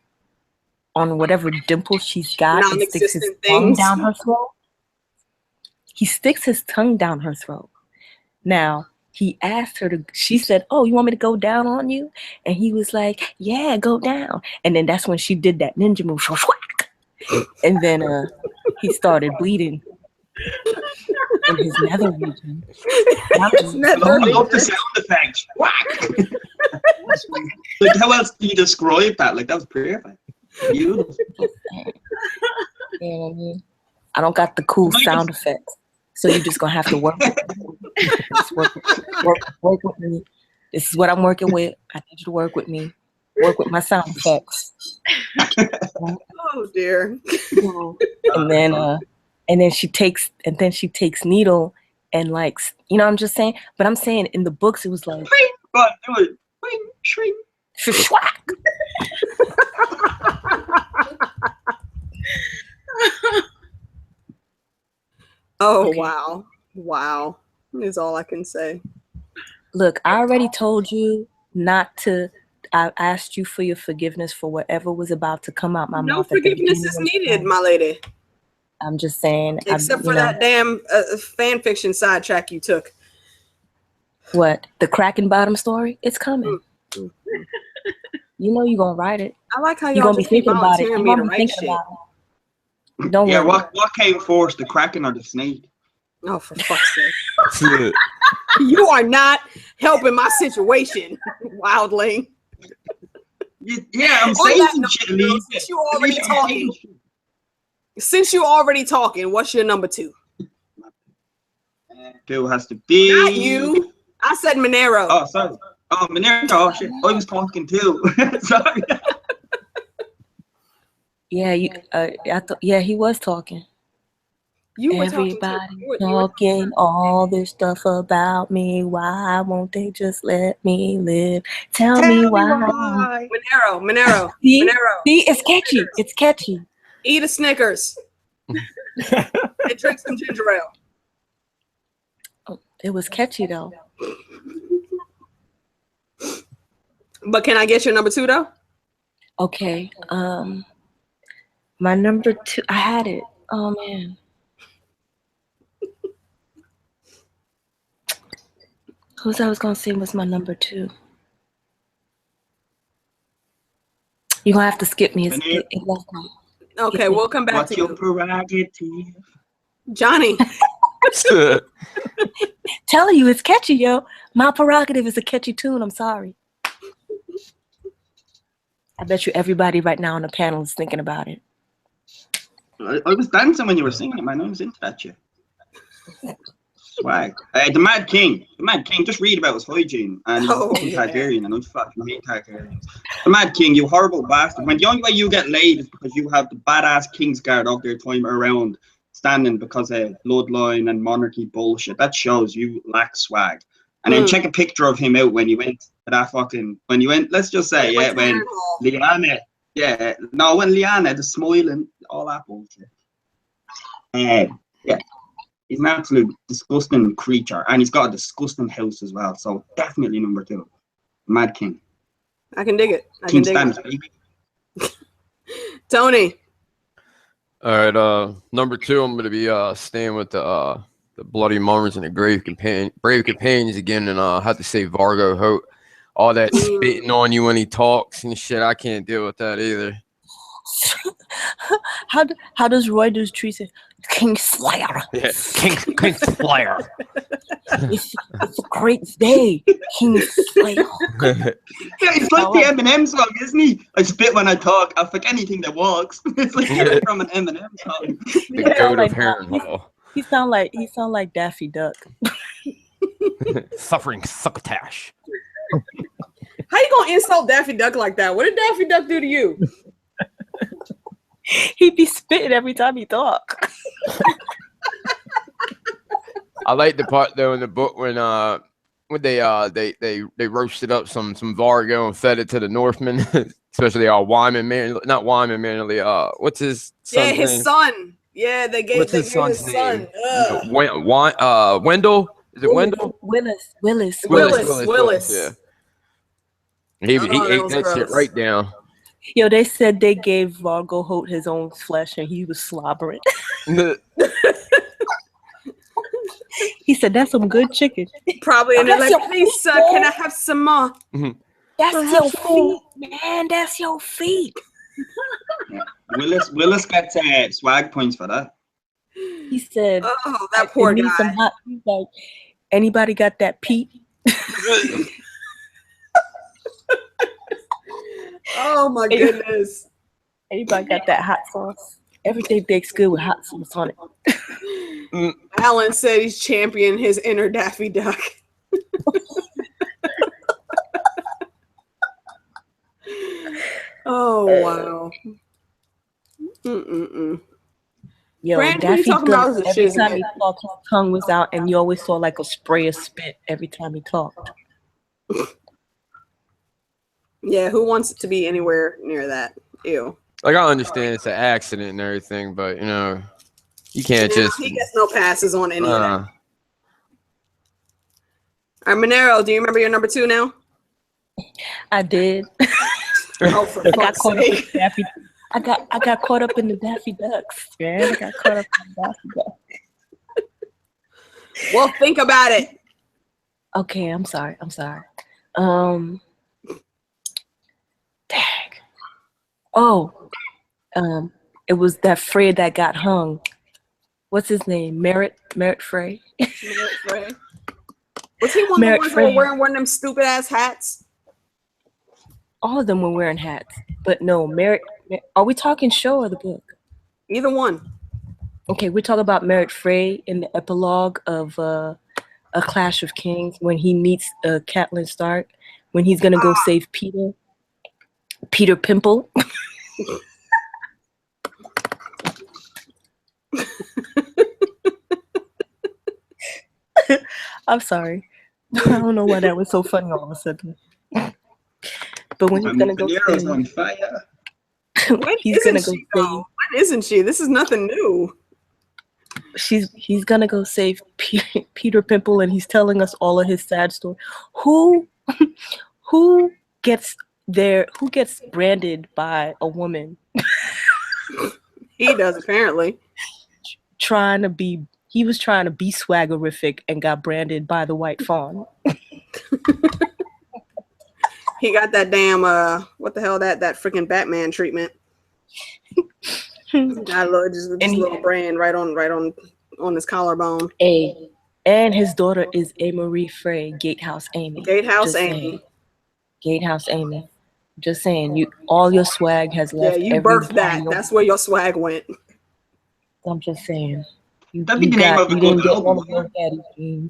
on whatever dimple she's got, and sticks his tongue down her throat. He sticks his tongue down her throat. Now, he asked her to, she said, "Oh, you want me to go down on you?" And he was like, "Yeah, go down." And then that's when she did that ninja move. And then he started bleeding in his nether region. I love the sound effects. Like, how else do you describe that? Like, that was perfect. Beautiful. You know what I mean? I don't got the cool sound effects. So you're just gonna have to work with me. Just work with me. This is what I'm working with. I need you to work with me. Work with my sound effects. Oh dear. And then she takes needle and like, you know what I'm just saying? But I'm saying in the books it was like shrink. Oh, okay. Wow. Is all I can say. Look, I already told you not to. I asked you for your forgiveness for whatever was about to come out my mouth. No forgiveness is needed, my lady. I'm just saying. Except for that damn fan fiction sidetrack you took. What? The Kraken Bottom story? It's coming. Mm-hmm. You know you're going to write it. I like how you're y'all just keep volunteering me to write shit. Don't worry. What came first, the Kraken or the snake? Oh, for fuck's sake. You are not helping my situation, wildling. Yeah, I'm saying some shit. Since you already talking, what's your number 2? 2 has to be... Not you. I said Manaro. Oh, sorry. Oh, Manaro. Oh, shit. I was talking too. Sorry. Yeah, he was talking. Everybody talking all this stuff about me. Why won't they just let me live? Tell me why. Manaro. See, Manaro. See, it's catchy. Snickers. It's catchy. Eat a Snickers. And drink some ginger ale. Oh, it was catchy though. But can I get your number 2 though? Okay. My number 2, I had it. Oh man. Who's I was gonna say was my number 2? You're gonna have to skip me. Okay, we'll come back to you. What's your prerogative? Johnny. Telling you it's catchy, yo. My prerogative is a catchy tune. I'm sorry. I bet you everybody right now on the panel is thinking about it. I was dancing when you were singing it, man. I was into that shit. Swag. The Mad King. Just read about his hygiene. And he's Targaryen, and I fucking hate Targaryens. The Mad King, you horrible bastard. When the only way you get laid is because you have the badass Kingsguard of their time around standing because of bloodline and monarchy bullshit. That shows you lack swag. And then check a picture of him out when you went to that fucking, let's just say, when Lyanna, when Lyanna, the smiling, all that bullshit. He's an absolute disgusting creature, and he's got a disgusting house as well. So definitely number 2, Mad King. I can dig it. King Stannis, baby. Tony. All right, number 2, I'm gonna be staying with the Bloody Mummers and the Brave Companions again, and I have to say Vargo Hope. All that spitting on you when he talks and shit, I can't deal with that either. How does Roy do treat it? King Slayer. Yeah, King Slayer. It's a great day, King Slayer. Yeah, it's like the Eminem song, isn't he? I spit when I talk. I forget anything that walks. It's like from an Eminem song. The goat of Harrenhal. He sound like Daffy Duck. Suffering succotash. How you gonna insult Daffy Duck like that? What did Daffy Duck do to you? He be spitting every time he talk. I like the part though in the book when they roasted up some Vargo and fed it to the Northmen, especially Wyman man, not Wyman Manley. What's his son's his name? son. Yeah, they gave his son. Wendell. Is it Wendell? Willis. Yeah. He ate that shit right down. Yo, they said they gave Vargo Holt his own flesh and he was slobbering. He said, "That's some good chicken." Probably, and they're like, "Please, sir, can I have some more?" That's your feet, man. That's your feet. Willis got swag points for that. He said, "Oh, that poor guy." He's like, "Anybody got that Pete?" Oh my goodness! Anybody got that hot sauce? Everything bakes good with hot sauce on it. Alan said he's championing his inner Daffy Duck. Oh wow! Yo, Brand, Daffy talking Duck, about every time he talked, his tongue was out, and you always saw like a spray of spit every time he talked. Yeah, who wants to be anywhere near that? Ew. Like I understand it's an accident and everything, but you know, you can't just. He gets no passes on any of that. All right, Manaro, do you remember your number 2 now? I did. Oh, for fuck's sake! I got caught up in the Daffy Ducks, man. I got caught up in the Daffy Ducks. Well, think about it. Okay, I'm sorry. Dang. Oh, it was that Fred that got hung. What's his name? Merritt Frey. Merritt Frey. Was he one of the ones who were wearing one of them stupid ass hats? All of them were wearing hats, but no, Merritt. Are we talking show or the book? Either one. Okay, we're talking about Merritt Frey in the epilogue of A Clash of Kings when he meets Catelyn Stark, when he's gonna go save Peter Pimple. I'm sorry. I don't know why that was so funny all of a sudden. But when he's gonna go save, on fire. He's gonna go save. When isn't she? This is nothing new. He's gonna go save Peter Pimple, and he's telling us all of his sad story. Who gets branded by a woman? He does, apparently. He was trying to be swaggerific and got branded by the White Fawn. He got that damn what the hell that freaking Batman treatment. Got a little brand right on his collarbone. And his daughter is Marie Frey, Gatehouse Amy. Gatehouse Amy. Just saying, all your swag has left. Yeah, you birthed that. That's where your swag went. I'm just saying. You That'd be the name of the book. You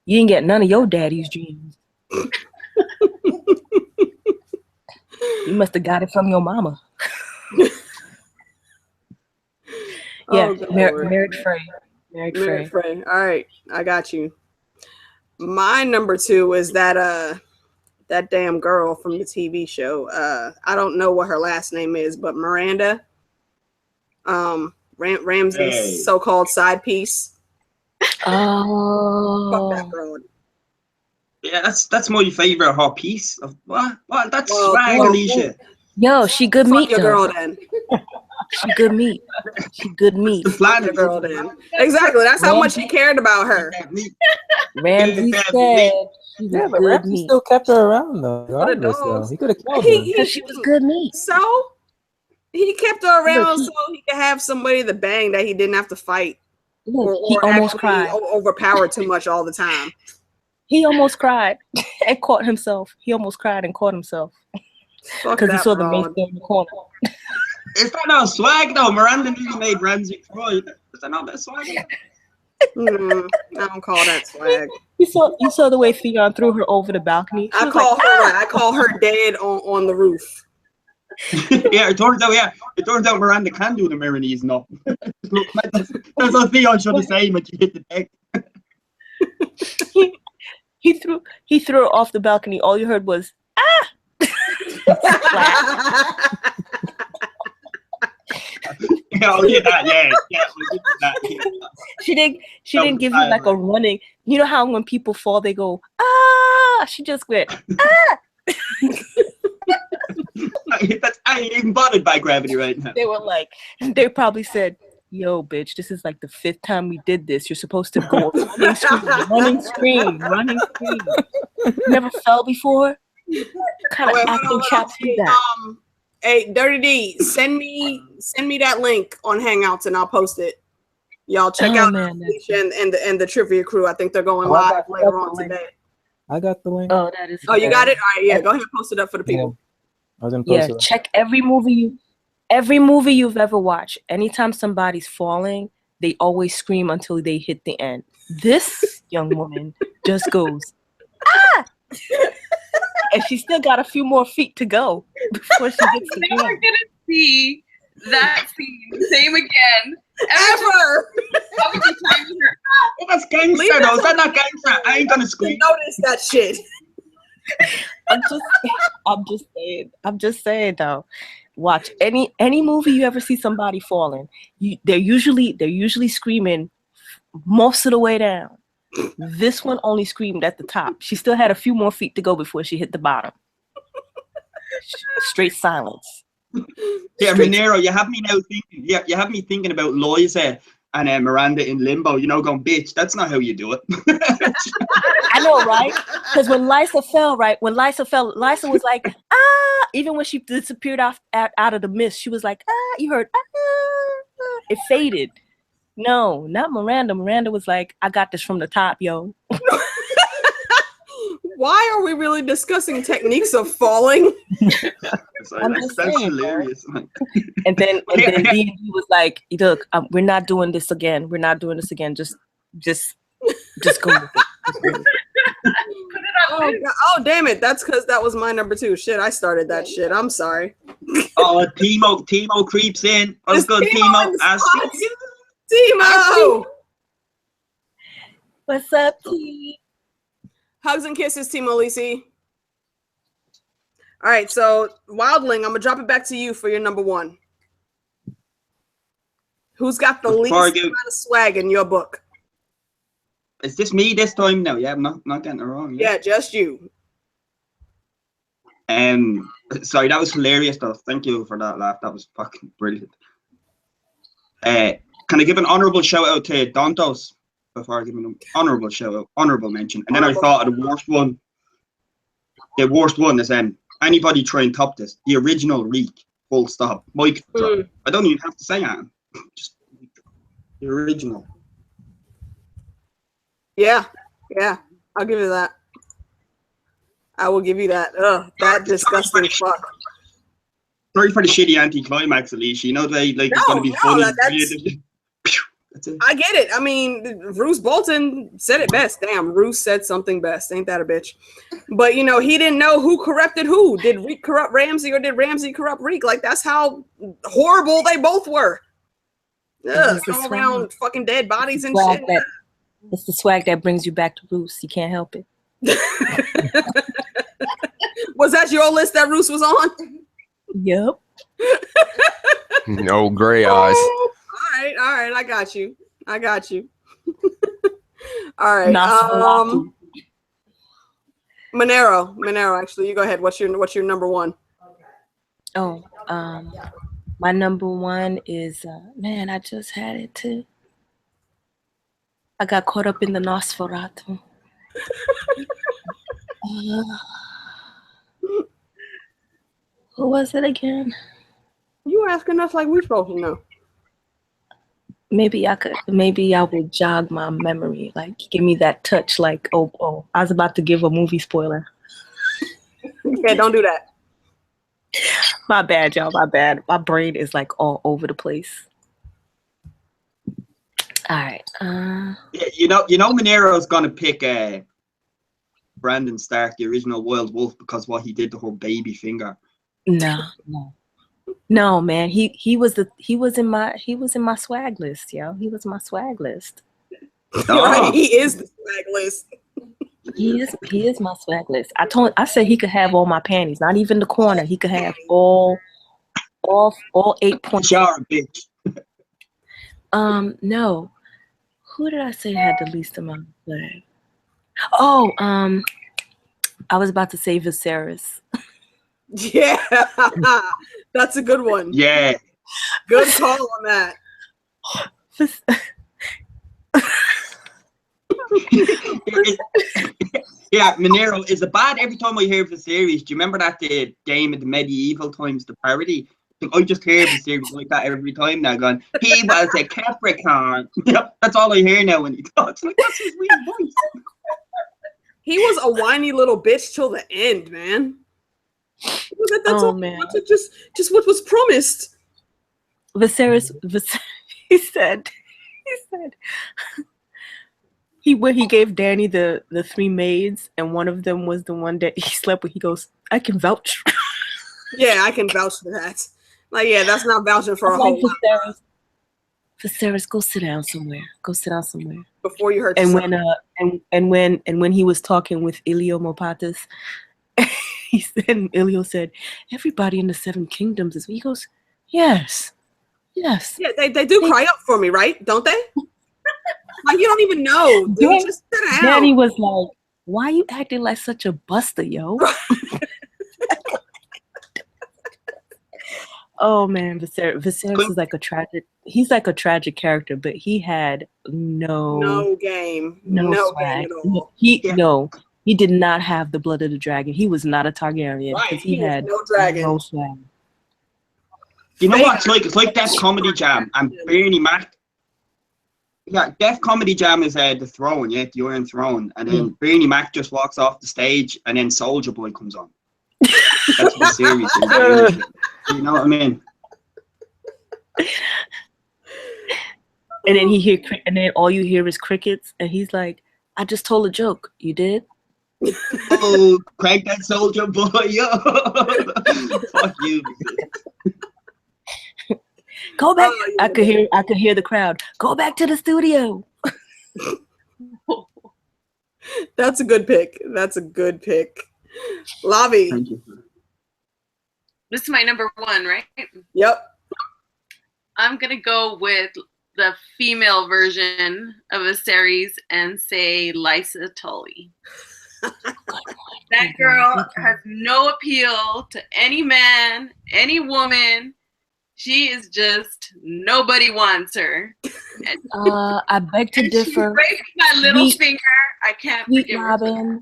didn't get none of your daddy's dreams. You must have got it from your mama. Yeah, Merritt Frey. Merritt Frey. All right, I got you. My number 2 is that damn girl from the TV show. I don't know what her last name is, but Miranda. Ramsey's so-called side piece. Oh. Fuck that girl. Yeah, that's my favorite hot piece of what? That's swag, Alicia. Yo, she good Fuck meat. Your girl then. She good meat. She good meat. Fuck your girl then. Exactly. That's how much he cared about her. Ramsey said she was good Ramsey meat. still kept her around though. He could have killed her. Because she was good meat. So he kept her around so he could have somebody to bang that he didn't have to fight. Look, he almost cried. Overpowered too much all the time. He almost cried and caught himself. He almost cried and caught himself because he saw the mace in the corner. Is that not swag though? Miranda nearly made Ramsey cry. Is that not that swag? I don't call that swag. You saw the way Theon threw her over the balcony. I call her dead on the roof. Yeah, it turns out Miranda can do the Milanese enough. That's what Theon should have said when she hit the deck. He threw her off the balcony. All you heard was ah. She didn't give you like a running. You know how when people fall they go ah. She just went ah. I ain't even bothered by gravity right now. They probably said, yo, bitch, this is like the 5th time we did this. You're supposed to go running scream. Never fell before? What kind of acting chops is that? Hey, Dirty D, send me that link on Hangouts and I'll post it. Y'all check out Alicia and the trivia crew. I think they're going live later on today. I got the link. Oh, that is. Oh, you got it? All right, yeah. Go ahead and post it up for the people. I was gonna post it. Check every movie you've ever watched. Anytime somebody's falling, they always scream until they hit the end. This young woman just goes ah, and she still got a few more feet to go before she gets to the end. We're gonna see that scene same again. Ever. That's gangster though. Is that not gangster? I ain't gonna scream. Notice that shit. I'm just saying though. Watch any movie you ever see somebody falling. They're usually screaming most of the way down. This one only screamed at the top. She still had a few more feet to go before she hit the bottom. Straight silence. Yeah, Manaro, you have me now thinking. Yeah, you have me thinking about Loisa and Miranda in limbo. You know, going, bitch, that's not how you do it. I know, right? Because when Lysa fell, Lysa was like, ah. Even when she disappeared out of the mist, she was like, ah. You heard, ah. It faded. No, not Miranda. Miranda was like, I got this from the top, yo. Why are we really discussing techniques of falling? That's hilarious. And then D&D was like, look, we're not doing this again. We're not doing this again. Just go with it. Oh, damn it. That's because that was my number 2. Shit, I started that shit. I'm sorry. Oh, Timo creeps in. Let's go, Timo. Timo! What's up, T? Hugs and kisses, Timo Lisi. All right, so Wildling, I'm gonna drop it back to you for your number 1. Who's got the least amount of swag in your book? Is this me this time? No, yeah, I'm not getting it wrong. Yeah, just you. Sorry, that was hilarious though. Thank you for that laugh. That was fucking brilliant. Can I give an honorable shout out to Dantos before I give him an honorable shout out, honorable mention? And then I thought of the worst one. The worst one is anybody try and top this. The original Reek, full stop. Mic drop. I don't even have to say that. Just the original. Yeah, I'll give you that. I will give you that. Ugh, that disgusting fuck. Sorry for the shitty anti-climax, Alicia. You know it's going to be funny. That's it. I get it. I mean, Roose Bolton said it best. Damn, Roose said something best. Ain't that a bitch? But, you know, he didn't know who corrupted who. Did Reek corrupt Ramsey or did Ramsey corrupt Reek? Like, that's how horrible they both were. Ugh, going around fucking dead bodies and shit. It's the swag that brings you back to Roose. You can't help it. Was that your list that Roose was on? Yep. No gray eyes. All right. I got you. All right. Manaro. Actually, you go ahead. What's your number 1? Oh, my number 1 is man. I just had it too. I got caught up in the Nosferatu. Who was it again? You were asking us like we're supposed to know. Maybe I will jog my memory, like give me that touch, like oh, I was about to give a movie spoiler. Yeah, don't do that. My bad, y'all. My bad. My brain is like all over the place. All right. Yeah, you know, Monero's gonna pick Brandon Stark, the original Wild Wolf, because what he did to her baby finger. No, man. He was in my swag list, yo. He was my swag list. Right, he is the swag list. He is my swag list. I said he could have all my panties, not even the corner. He could have all 8 points. Sure, bitch. No. Who did I say had the least amount of swag? Oh, I was about to say Viserys. Yeah, that's a good one. Yeah. Good call on that. Yeah, Manaro, is it bad every time I hear the series? Do you remember that the game of the medieval times, the parody? I just hear the series like that every time now, going, he was a Capricorn. That's all I hear now when he talks. Like, that's his weird voice. He was a whiny little bitch till the end, man. That's all, man. Just what was promised. Viserys, he said, when he gave Danny the 3 maids, and one of them was the one that he slept with, he goes, I can vouch. Yeah, I can vouch for that. Like, yeah, that's not vouching for a whole lot. Viserys, go sit down somewhere. Go sit down somewhere. Before you hurt and yourself. when he was talking with Ilio Mopatis, he said, Ilio said, everybody in the 7 kingdoms is. He goes, yes. Yeah, they do cry up for me, right? Don't they? Like, you don't even know. Dude, just sit down. Danny was like, why you acting like such a buster, yo? Oh man, Viserys is like a tragic. He's like a tragic character, but he had no game, no swag. Game at all. He did not have the blood of the dragon. He was not a Targaryen because he had no dragon. No swag. You know what it's like? It's like Death Comedy Jam and Bernie Mac. Yeah, Death Comedy Jam is the throne, the Iron Throne, and then Bernie Mac just walks off the stage, and then Soldier Boy comes on. That's the series. You know what I mean? And then all you hear is crickets, and he's like, "I just told a joke. You did?" Oh, crank that Soldier Boy, yo! Fuck you. Go back. I could hear the crowd. Go back to the studio. That's a good pick. Lavi. Thank you. This is my number 1, right? Yep. I'm gonna go with the female version of a series and say Lysa Tully. That girl has no appeal to any man, any woman. She is just, nobody wants her. I beg to differ. She breaks my little finger. I can't forgive her.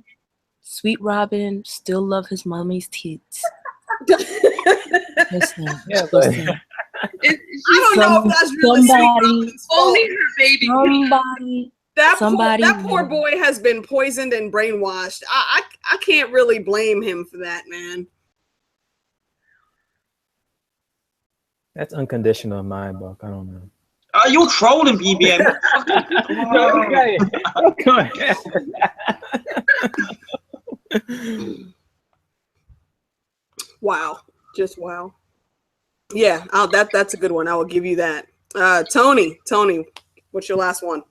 Sweet Robin still love his mommy's tits. Listen. I don't know if that's really only her baby. That poor boy has been poisoned and brainwashed. I can't really blame him for that, man. That's unconditional in my book. I don't know. You're trolling, BBM. Okay. Wow. Just wow. Yeah, that's a good one. I will give you that. Tony, what's your last one?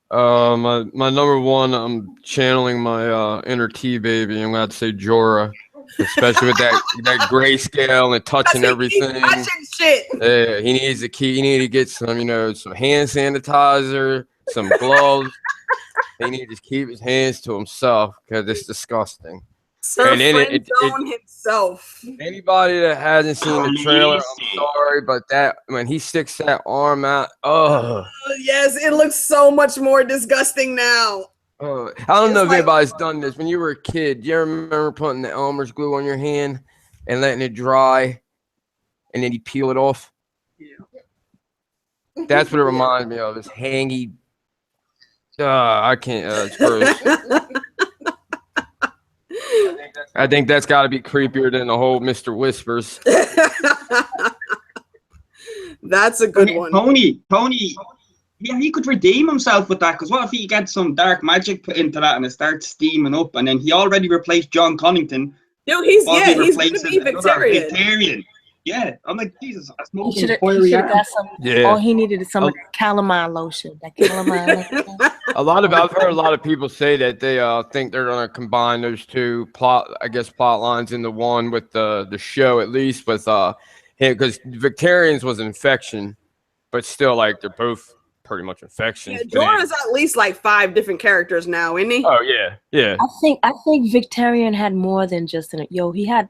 My number 1, I'm channeling my inner T baby. I'm gonna say Jorah, especially with that grayscale and touching everything. Touching shit. Yeah, he needs to get some, some hand sanitizer, some gloves. He needs to keep his hands to himself because it's disgusting. And then himself. Anybody that hasn't seen the trailer, I'm sorry, but that when he sticks that arm out, yes, it looks so much more disgusting now. I don't know if anybody's done this. When you were a kid, do you remember putting the Elmer's glue on your hand and letting it dry, and then you peel it off? Yeah. That's what it reminds me of. This hangy. I can't. It's gross. I think that's got to be creepier than the whole Mr. Whispers. That's a good one. Tony. Yeah, he could redeem himself with that. Because what if he gets some dark magic put into that and it starts steaming up, and then he already replaced John Connington. Dude, he's going to be Victorian. Yeah, I'm like, Jesus. He should have got some. Yeah. All he needed is some calamine lotion. That calamine lotion. I've heard a lot of people say that they think they're gonna combine those two plot lines into one with the show, at least with him, because Victorians was infection, but still like they're both pretty much infections. Yeah, Jorah's at least like 5 different characters now, isn't he? Oh yeah. I think Victorian had more than just he had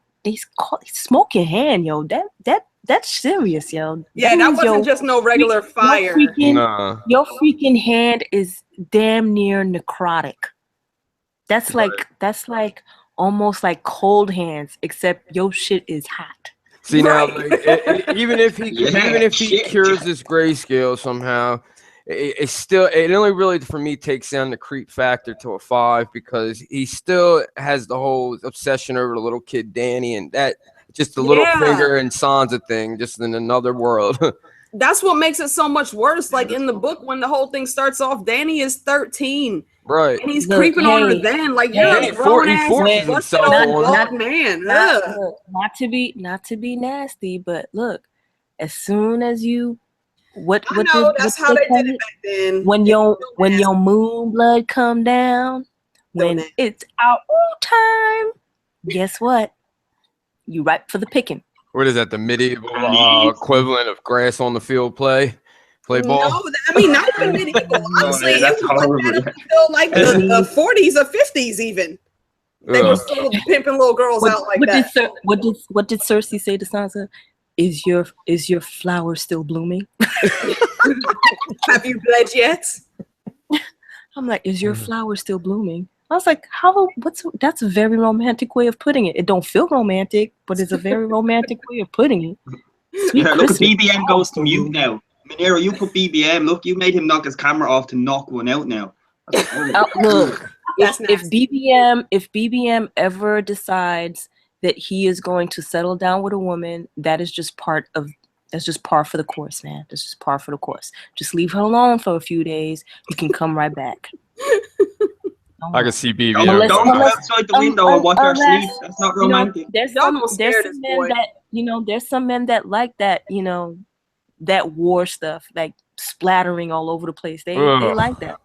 smoking hand, yo. That's serious, yo. Yeah, that wasn't just no regular fire. Your freaking hand is damn near necrotic. That's like almost like cold hands, except your shit is hot. See now, like, even if he cures this grayscale somehow, it only really for me takes down the creep factor to a 5, because he still has the whole obsession over the little kid Danny, and that just the little finger and Sansa thing, just in another world. That's what makes it so much worse. Like in the book, when the whole thing starts off, Danny is 13, right, and he's creeping on her then. Like you're a grown ass, busted old man. Not to be nasty, but look, as soon as you. That's how they did it back then. When your moon blood come down, when it's our time, guess what? You ripe for the picking. What is that? The medieval equivalent of grass on the field play ball? No, I mean not even medieval. Honestly, it was like the 40s or 50s even. They were still pimping little girls out like that. What did Cersei say to Sansa? Is your flower still blooming? Have you bled yet? I'm like, is your flower still blooming? I was like, that's a very romantic way of putting it. It don't feel romantic, but it's a very romantic way of putting it. Look, BBM goes to mute now. Manaro, you put BBM. Look, you made him knock his camera off to knock one out now. Look, if BBM ever decides that he is going to settle down with a woman, that's just par for the course, man. That's just par for the course. Just leave her alone for a few days. You can come right back. I can see BB. Don't go outside the window and watch our sleep. That's not romantic. There's some men that like that, that war stuff, like splattering all over the place. They like that.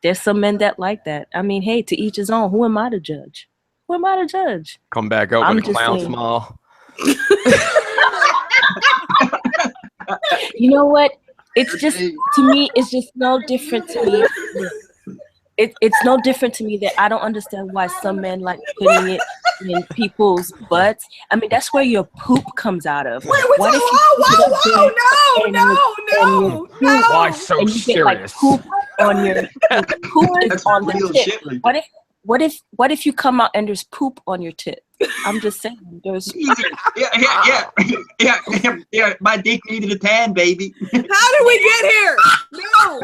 There's some men that like that. I mean, hey, to each his own. Who am I to judge? Who am I to judge? Come back up with a clown smile. You know what? It's just, to me, it's just no different to me. It's no different to me that I don't understand why some men like putting it in people's butts. I mean, that's where your poop comes out of. No. Why so serious? Get, like, poop on your poop is on the tip. What if you come out and there's poop on your tip? I'm just saying, there's. Yeah. My dick needed a tan, baby. How did we get here? No.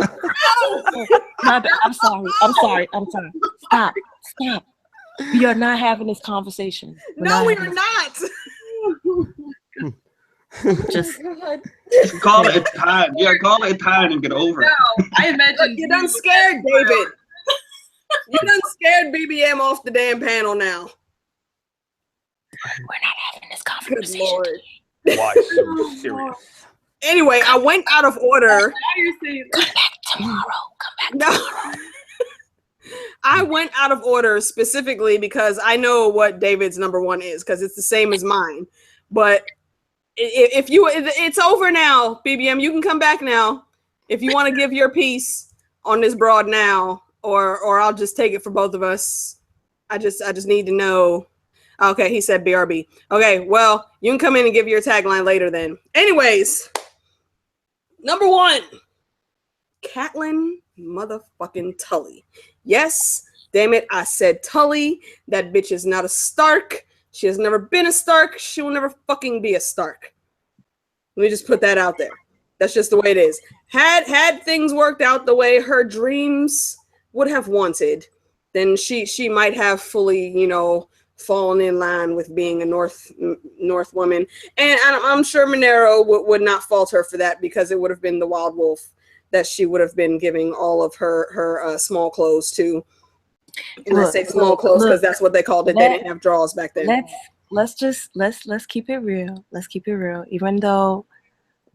I'm sorry. Stop. We are not having this conversation. We are not. Just call it a tan. Yeah, call it a tan and get over it. No, I imagine you're done scared, David. You done scared BBM off the damn panel now. We're not having this conversation. Good Lord. Why so serious? Anyway, I went out of order. Come back tomorrow. I went out of order specifically because I know what David's number 1 is, because it's the same as mine. But it's over now, BBM. You can come back now if you want to give your piece on this broad now. Or I'll just take it for both of us. I just need to know. Okay, he said BRB. Okay, well, you can come in and give your tagline later then. Anyways, number 1, Catelyn motherfucking Tully. Yes, damn it, I said Tully. That bitch is not a Stark. She has never been a Stark. She will never fucking be a Stark. Let me just put that out there. That's just the way it is. Had things worked out the way her dreams would have wanted, then she might have fully, you know, fallen in line with being a North woman. And I'm sure Manaro would not fault her for that, because it would have been the wild wolf that she would have been giving all of her small clothes to. And I say small clothes because that's what they called it. They didn't have drawers back then. Let's keep it real. Let's keep it real. Even though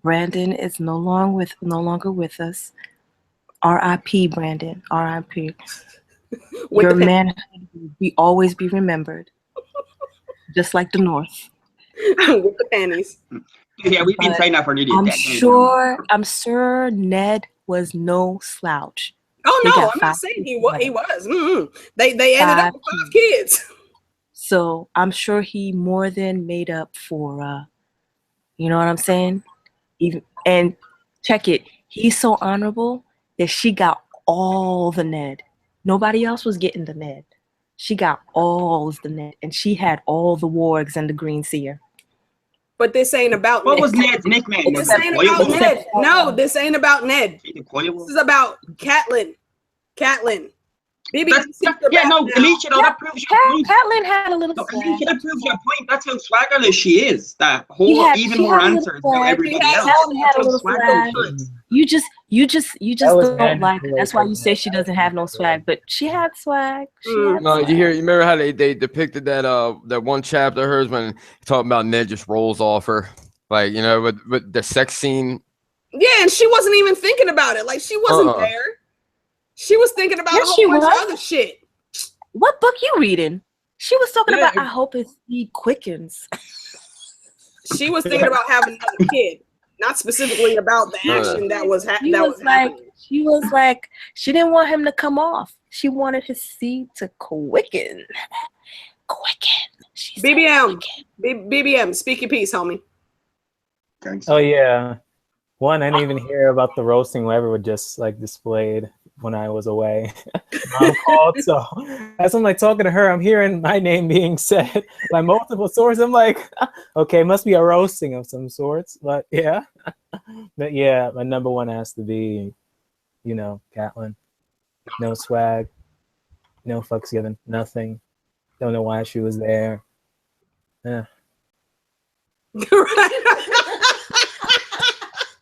Brandon is no longer with us. R.I.P. Brandon. R.I.P. Your man will always be remembered. Just like the North. With the panties. Yeah, we've been saying that for nearly a decade. I'm sure Ned was no slouch. Oh no, I'm not saying he was. They ended up with 5 kids. So I'm sure he more than made up for you know what I'm saying? And check it. He's so honorable that she got all the Ned. Nobody else was getting the Ned. She got all the Ned, and she had all the wargs and the Green Seer. But this ain't about what Ned. was Ned's nickname? This ain't about Ned. No, this ain't about Ned. This is about Catelyn. Alicia, that proves your point. Catelyn had a little swag. Alicia, that proves your point. That's how swaggerless she is. That whole even more answers than everybody else. Catelyn had a little swag. You just don't like it. That's why you say she doesn't have no swag, but she had swag. No, you remember how they depicted that one chapter of hers when talking about Ned just rolls off her, like, you know, with the sex scene. Yeah, and she wasn't even thinking about it. Like, she wasn't there. She was thinking about a whole bunch of other shit. What book you reading? She was talking about, I hope his seed quickens. She was thinking about having another kid, not specifically about the action that was happening. She was like, she didn't want him to come off. She wanted his seed to quicken. BBM, speak your piece, homie. Oh yeah. One, I didn't even hear about the roasting. Whatever was just like displayed when I was away. Mom called, so as I'm like talking to her, I'm hearing my name being said by multiple sources. I'm like, okay, must be a roasting of some sorts. But yeah, my number one has to be, you know, Catelyn. No swag, no fucks given, nothing. Don't know why she was there. Yeah.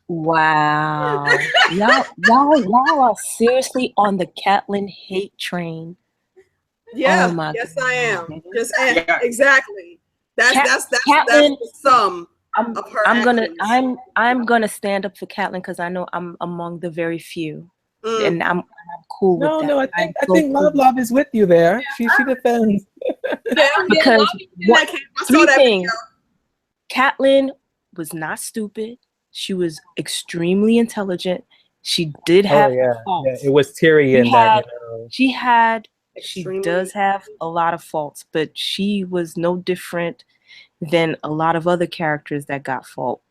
Wow, y'all are seriously on the Catelyn hate train. Yeah, yes, I am. Exactly. That's the sum of her. I'm gonna stand up for Catelyn because I know I'm among the very few, and I'm cool with that. No, I think LavLav is with you there. She defends. Because three things. Catelyn was not stupid. She was extremely intelligent. She did have faults. Yeah, it was Tyrion that, you know. She does have a lot of faults, but she was no different than a lot of other characters that got faults.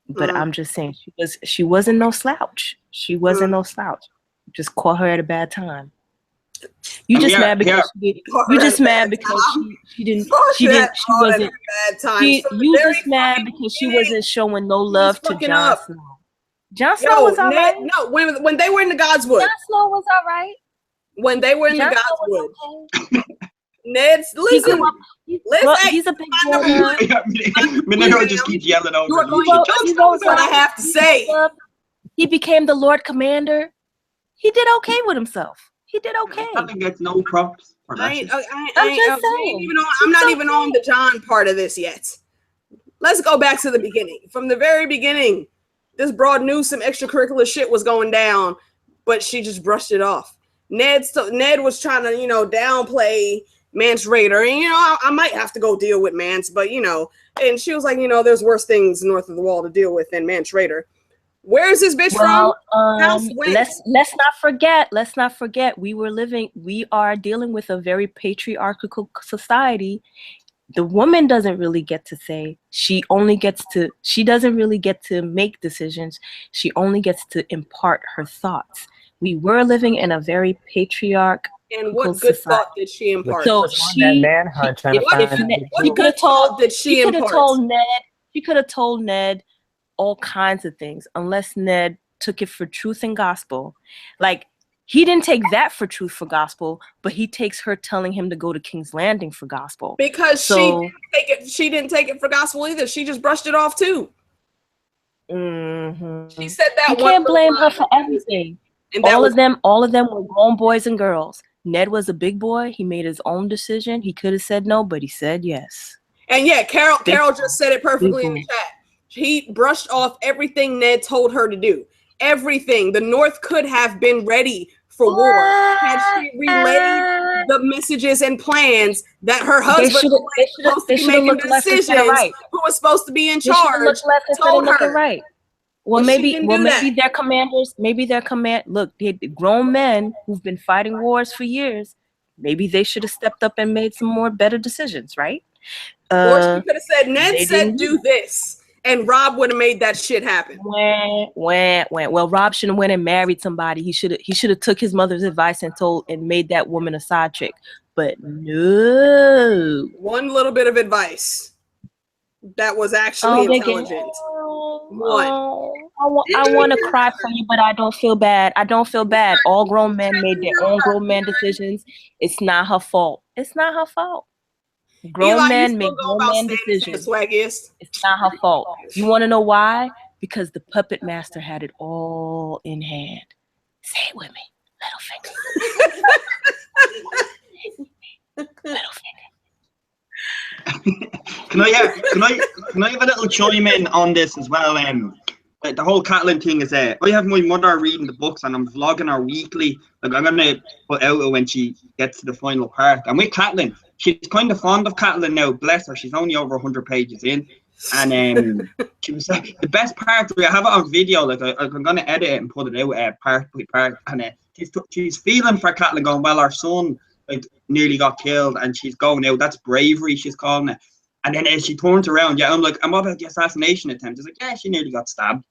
But I'm just saying, she wasn't no slouch. She wasn't no slouch. Just caught her at a bad time. You just mad because she didn't. You just mad because she didn't. She wasn't. You just mad because she wasn't showing no love to Jon Snow. Jon Snow was all right. No, when they were in the Godswood. Jon Snow was all right. When they were in the Godswood. Ned's listen. He's a big boy. Manaro just keeps yelling over. You know what I have to say. He became the Lord Commander. He did okay with himself. He did okay. Nothing gets no props. I'm not even on the John part of this yet. Let's go back to the beginning. From the very beginning, this broad knew some extracurricular shit was going down, but she just brushed it off. Ned was trying to, you know, downplay Mance Rayder, and you know, I might have to go deal with Mance, but you know, and she was like, you know, there's worse things north of the wall to deal with than Mance Rayder. Where is this bitch from? Let's not forget. We are dealing with a very patriarchal society. The woman doesn't really get to say. She doesn't really get to make decisions. She only gets to impart her thoughts. We were living in a very patriarchal And what good society. thought did she impart? So she could have told Ned. She could have told Ned all kinds of things unless Ned took it for truth and gospel. Like, he didn't take that for truth for gospel, but he takes her telling him to go to King's Landing for gospel. Because she didn't take it for gospel either. She just brushed it off too. She said that. You can't blame her for everything. And all of them were grown boys and girls. Ned was a big boy. He made his own decision. He could have said no, but he said yes. And yeah, Carol just said it perfectly in the chat. He brushed off everything Ned told her to do. Everything. The North could have been ready for war had she relayed the messages and plans that her husband was supposed to be making decisions, who was supposed to be in charge, told her. Right. Well, maybe their commanders, look, the grown men who've been fighting wars for years, maybe they should have stepped up and made some more better decisions, right? Or she could have said, Ned said do this, and Rob would have made that shit happen. Well, Rob shouldn't have went and married somebody. He should have took his mother's advice and made that woman a side chick. But no. One little bit of advice that was actually intelligent. I want to cry for you, but I don't feel bad. All grown men made their own grown man decisions. It's not her fault. Grown men make grown man decisions. It's not her fault. You want to know why? Because the puppet master had it all in hand. Say it with me, little finger. Little finger. Can I have a little chime in on this as well? The whole Catelyn thing is I have my mother reading the books and I'm vlogging her weekly. Like, I'm gonna put out when she gets to the final part. And with Catelyn, she's kind of fond of Catelyn now. Bless her, she's only over 100 pages in. And she was like, the best part, I have it on video. Like, I'm gonna edit it and put it out part by part. And she's feeling for Catelyn, going, well, our son nearly got killed, and she's going out. That's bravery, she's calling it. And then as she turns around, I'm like, and what about the assassination attempt? It's like, yeah, she nearly got stabbed.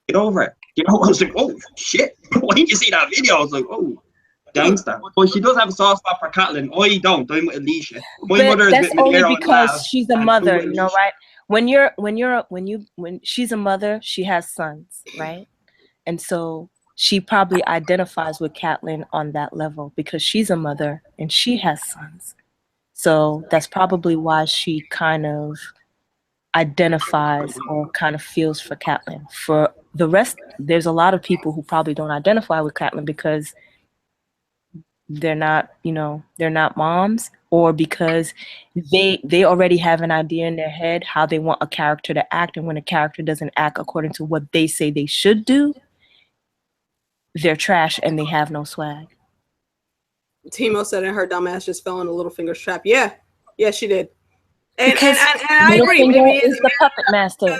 Get over it. I was like, oh shit. Why didn't you see that video? I was like, oh, gangster. But she does have a soft spot for Catelyn. I don't. I'm with Alicia. My mother is that's only because she's a mother, you know, right? When she's a mother, she has sons, right? And so she probably identifies with Catelyn on that level because she's a mother and she has sons. So that's probably why she kind of identifies or kind of feels for Catelyn. For the rest, there's a lot of people who probably don't identify with Catelyn because they're not moms, or because they already have an idea in their head how they want a character to act, and when a character doesn't act according to what they say they should do, they're trash and they have no swag. Timo said, and her dumbass just fell in a Littlefinger's trap. Yeah, she did. And I agree. Maybe is the puppet master.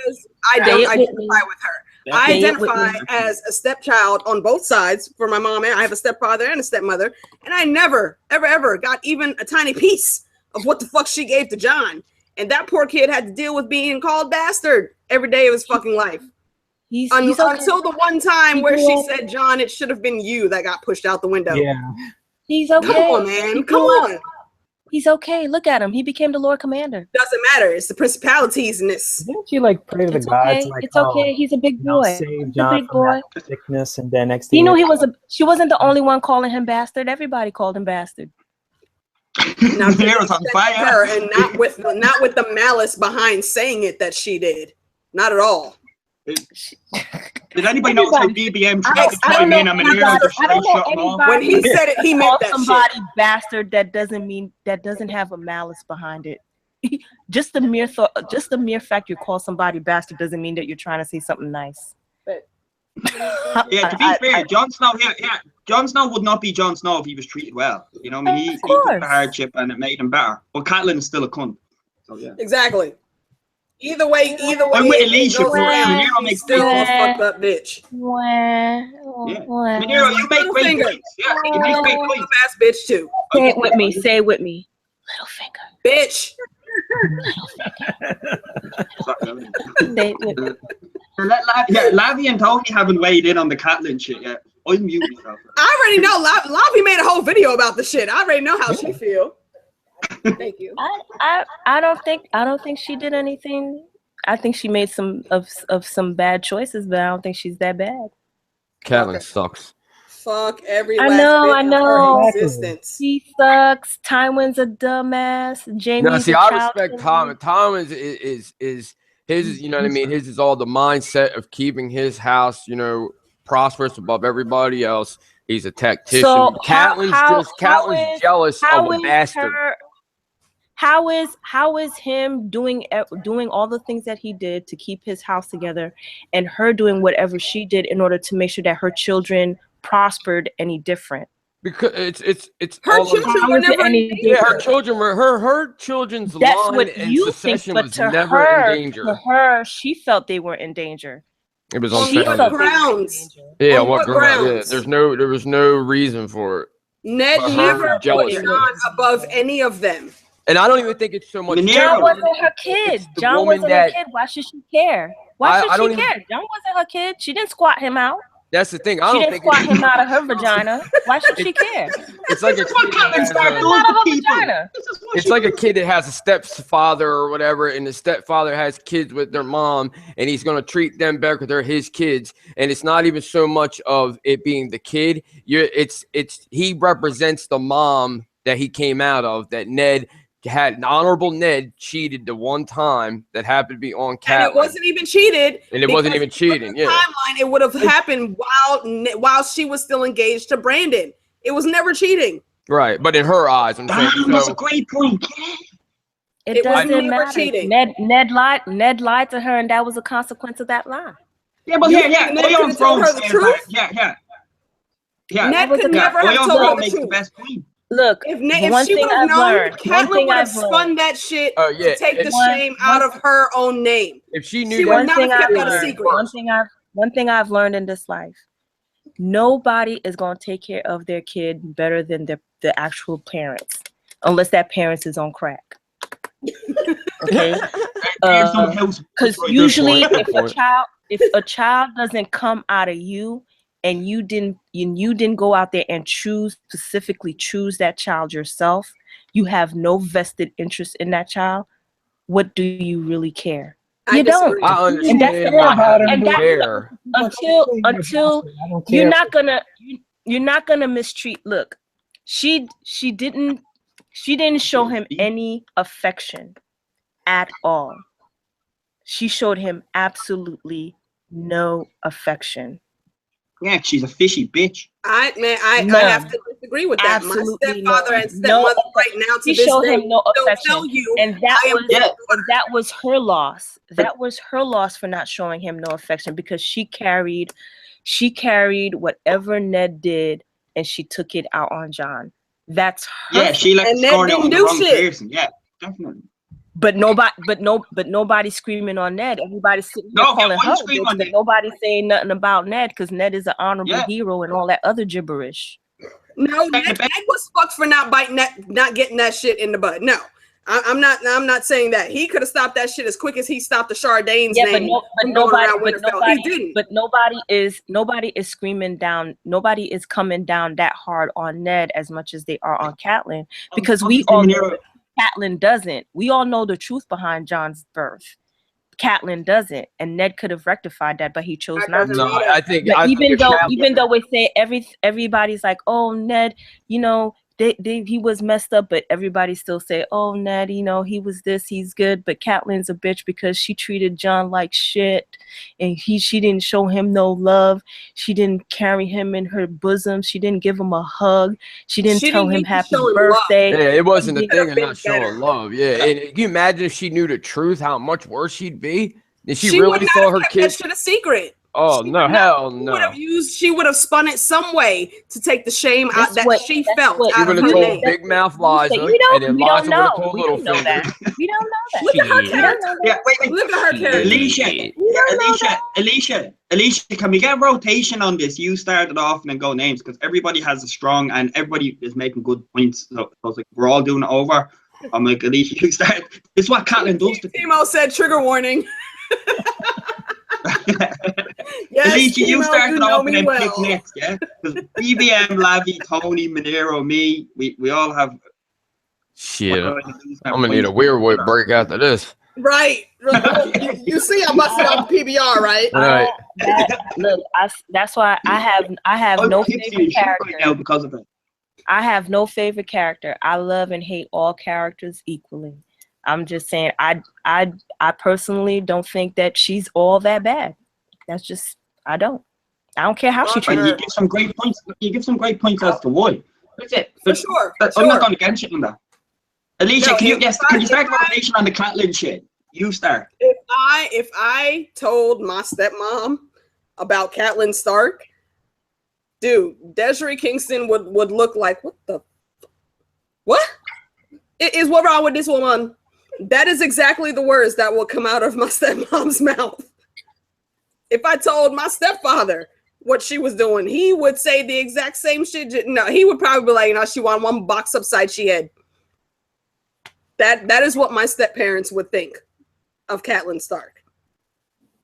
I don't identify with her. I identify as a stepchild on both sides for my mom, and I have a stepfather and a stepmother, and I never, ever got even a tiny piece of what the fuck she gave to John. And that poor kid had to deal with being called bastard every day of his fucking life. Until the one time where she said, John, it should have been you that got pushed out the window. Yeah. He's okay. Come on, man. Come on. He's okay. Look at him. He became the Lord Commander. Doesn't matter. It's the principalities in this. Didn't she pray to the gods? Okay. It's okay. He's a big boy. Save John from that sickness, and then next thing you know, she wasn't the only one calling him bastard. Everybody called him bastard. Now, was on fire. And not with the malice behind saying it that she did. Not at all. Did anybody know how BBM tried to chime in? When he said it, he meant that somebody shit. Bastard. That doesn't have a malice behind it. Just the mere fact you call somebody bastard doesn't mean that you're trying to say something nice. But to be fair, Jon Snow would not be Jon Snow if he was treated well. You know, I mean, he took the hardship and it made him better. But Catelyn is still a cunt. So yeah. Exactly. Either way, I'm with Alicia. Manaro makes still a fucked up bitch. Manaro, you make great points. Yeah, you make great points. Ass bitch too. Say it with me. Say it with me. Littlefinger. Bitch. Lavi and Tony haven't weighed in on the Catelyn shit yet. I'm muting myself. I already know. Lavi made a whole video about the shit. I already know how she feel. Thank you. I don't think she did anything I think she made some bad choices, but I don't think she's that bad. Catelyn sucks. Fuck every I last know, bit of her existence. She sucks. Tywin's a dumbass. Jamie's No, see, a I child respect killer. Tom. Tom is his. You know what I mean. His is all the mindset of keeping his house, you know, prosperous above everybody else. He's a tactician. So Catelyn's jealous of a bastard. How is him doing all the things that he did to keep his house together, and her doing whatever she did in order to make sure that her children prospered any different? Because it's her all children were never in danger. Yeah, her children were her children's That's line what and you think, succession but was to never her, in danger. to her, she felt they were in danger. It was on what grounds? Yeah, on what grounds? Yeah, there was no reason for it. Ned never put John above any of them. And I don't even think it's so much. John wasn't her kid. John wasn't her kid. Why should she care? Why should she care? John wasn't her kid. She didn't squat him out. That's the thing. She didn't squat him out of her vagina. Why should she care? It's like a it's like a kid that has a stepfather or whatever, and the stepfather has kids with their mom, and he's gonna treat them better because they're his kids. And it's not even so much of it being the kid. It's he represents the mom that he came out of. That Ned had an honorable Ned cheated the one time that happened to be on Catelyn. And it wasn't even cheated. And it wasn't even cheating. Yeah. Timeline, it would have happened while she was still engaged to Brandon. It was never cheating. Right, but in her eyes, I'm saying that's a great point. It doesn't matter. Cheating. Ned lied to her, and that was a consequence of that lie. Yeah, but Ned could told her the truth. Yeah. Ned could never have told her the truth. Best queen. Look, if she would have known, Catelyn would have spun that shit to take the shame out of her own name. If she knew, she would not have kept that a secret. One thing I've learned in this life: nobody is going to take care of their kid better than the actual parents, unless that parents is on crack. Okay, because usually if a child doesn't come out of you, and you didn't go out there and specifically choose that child yourself, you have no vested interest in that child, what do you really care? You don't. I understand. And that's until you're not gonna mistreat. Look, she didn't show him any affection at all. She showed him absolutely no affection. Yeah, she's a fishy bitch. I have to disagree with that. Absolutely my stepfather and stepmother right now to this showed day him no affection. Tell you, and that was her loss. That was her loss for not showing him no affection, because she carried whatever Ned did and she took it out on John. That's her. Yeah, she like scored it on the wrong person. Yeah, definitely. But nobody's screaming on Ned. Everybody's sitting there calling her. But nobody's saying nothing about Ned, because Ned is an honorable hero and all that other gibberish. No, Ned was fucked for not getting that shit in the bud. No, I'm not saying that. He could have stopped that shit as quick as he stopped the Chardane's name. But nobody is screaming down. Nobody is coming down that hard on Ned as much as they are on Catelyn, because we all know Catelyn doesn't. We all know the truth behind John's birth. Catelyn doesn't, and Ned could have rectified that, but he chose not to. No, I think even though we say everybody's like, oh, Ned, you know, he was messed up, but everybody still say, oh, Ned, you know, he was this, he's good, but Catelyn's a bitch because she treated John like shit, and she didn't show him no love. She didn't carry him in her bosom. She didn't give him a hug. She didn't tell him happy birthday. Yeah, it wasn't a thing of not showing love. Yeah, and can you imagine if she knew the truth, how much worse she'd be? Did she really saw her kids? That shit a secret. Oh no, hell no! She would have spun it some way to take the shame out that she felt. She would have told big mouth Liza, and then Liza would have told little finger. We don't know that. Look at her character. Yeah, wait. Look at her character. Alicia, can we get rotation on this? You started off and then go names, because everybody has a strong and everybody is making good points. So I was like, we're all doing it over. I'm like, Alicia, you start. This is what Catelyn does to Timo said trigger warning. Yes, Alicia, you started off and then pick next, yeah? Because BBM, Lavi, Tony, Manaro, me, we all have. Shit, I'm gonna need a weird break after this. Right. You see, I busted out the PBR, right? Right. Look, that's why I have no favorite character right now because of it. I have no favorite character. I love and hate all characters equally. I'm just saying, I personally don't think that she's all that bad. That's just, I don't care how she treats. You give some great points. You give some great points as to why. That's it. For sure. I'm not going against you on that. Alicia, can you start a conversation on the Catelyn shit? You start. If I told my stepmom about Catelyn Stark, dude, Desiree Kingston would look like, what is what wrong with this woman? That is exactly the words that will come out of my stepmom's mouth. If I told my stepfather what she was doing, he would say the exact same shit. No, he would probably be like, she want one box upside she head. That is what my step parents would think of Catelyn Stark.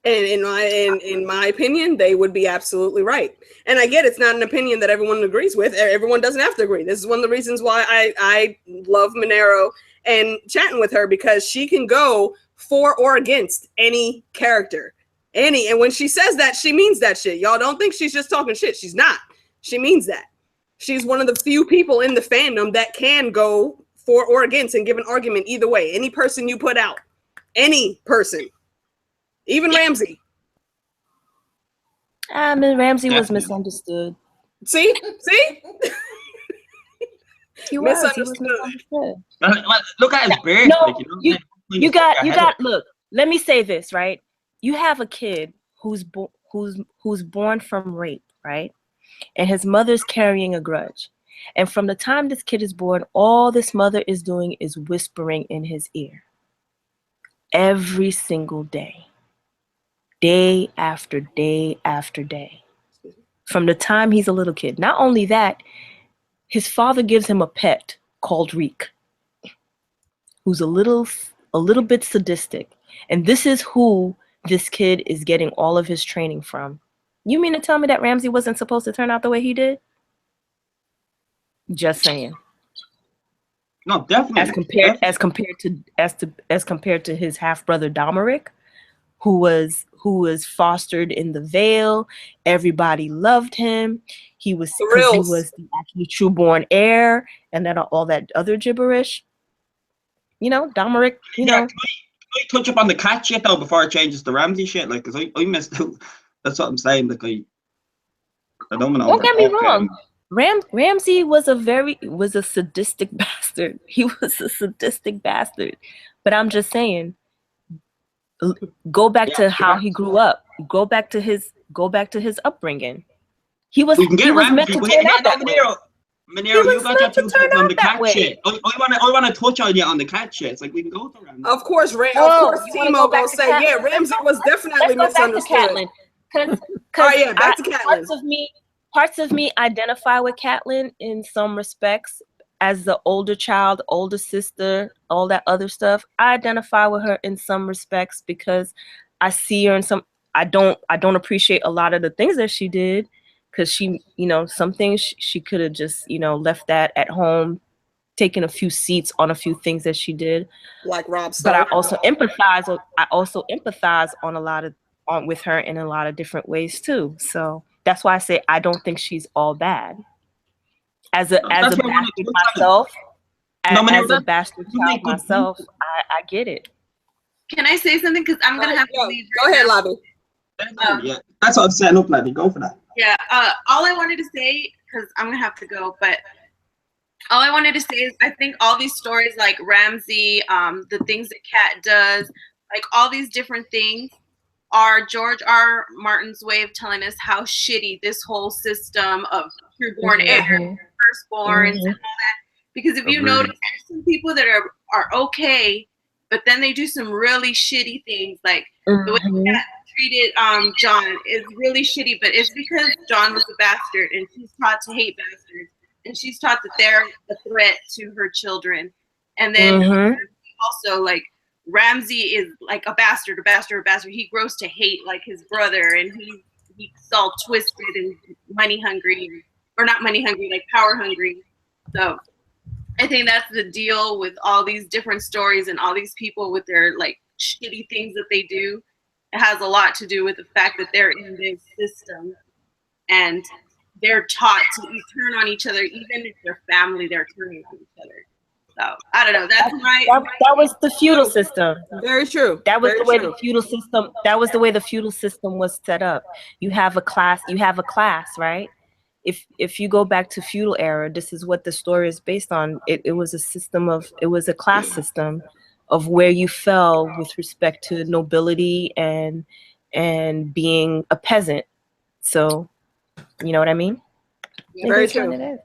And in my opinion, they would be absolutely right. And I get it's not an opinion that everyone agrees with. Everyone doesn't have to agree. This is one of the reasons why I love Manaro and chatting with her, because she can go for or against any character. And when she says that, she means that shit. Y'all don't think she's just talking shit. She's not. She means that. She's one of the few people in the fandom that can go for or against and give an argument either way. Any person you put out. Any person. Even Ramsay. Ramsay was misunderstood. See? He was misunderstood. Look at his beard. No, you got. Look, let me say this, right? You have a kid who's born from rape, right? And his mother's carrying a grudge. And from the time this kid is born, all this mother is doing is whispering in his ear. Every single day. Day after day after day. From the time he's a little kid. Not only that, his father gives him a pet called Reek, who's a little bit sadistic. And this is who this kid is getting all of his training from. You mean to tell me that Ramsay wasn't supposed to turn out the way he did? Just saying. No, definitely. As compared to his half brother Domeric, who was fostered in the Vale. Everybody loved him. He was the actually true-born heir, and then all that other gibberish. Domeric. Can I touch up on the cat shit though before it changes to Ramsay shit? Like, cause I missed out. That's what I'm saying. Like, I don't know. Don't get me wrong. Ramsay was a sadistic bastard. He was a sadistic bastard. But I'm just saying, go back to how he grew up. Go back to his upbringing. He was meant to turn out that way. Manaro, you got your two cents on the cat shit. I want to touch on you on the cat shit. It's like we can go to Ramsay. Of course, Timo gonna say, yeah, Ramsay was definitely misunderstood. Back to Catelyn. Parts of me identify with Catelyn in some respects as the older child, older sister, all that other stuff. I identify with her in some respects because I see her in some. I don't appreciate a lot of the things that she did, because she, some things she could have just, left that at home, taken a few seats on a few things that she did. Like Rob Stark. But I also empathize with her in a lot of different ways too. So that's why I say I don't think she's all bad. As a bastard myself, as a bastard child myself, I get it. Can I say something? Because I'm gonna have to leave. Go ahead, Lavi. Yeah, that's what I'm setting up, Lavi. Go for that. Yeah. All I wanted to say, because I'm gonna have to go, but all I wanted to say is I think all these stories like Ramsay, the things that Kat does, like all these different things, are George R. Martin's way of telling us how shitty this whole system of true-born heirs, firstborns, and all that. Because if you notice, there's some people that are okay, but then they do some really shitty things. Like the way Kat treated John is really shitty, but it's because John was a bastard, and she's taught to hate bastards, and she's taught that they're a threat to her children. And then also, like, Ramsay is like a bastard. He grows to hate like his brother, and he's all twisted and money hungry, or not money hungry, like power hungry. So I think that's the deal with all these different stories and all these people with their like shitty things that they do. It has a lot to do with the fact that they're in this system and they're taught to turn on each other, even if they're family, they're turning on each other. So I don't know. That's that was the feudal system. Very true. That was Very the way true. the feudal system. That was the way the feudal system was set up. You have a class. You have a class, right? If you go back to feudal era, this is what the story is based on. It was a system of. It was a class system of where you fell with respect to nobility and being a peasant. So, you know what I mean? Very true.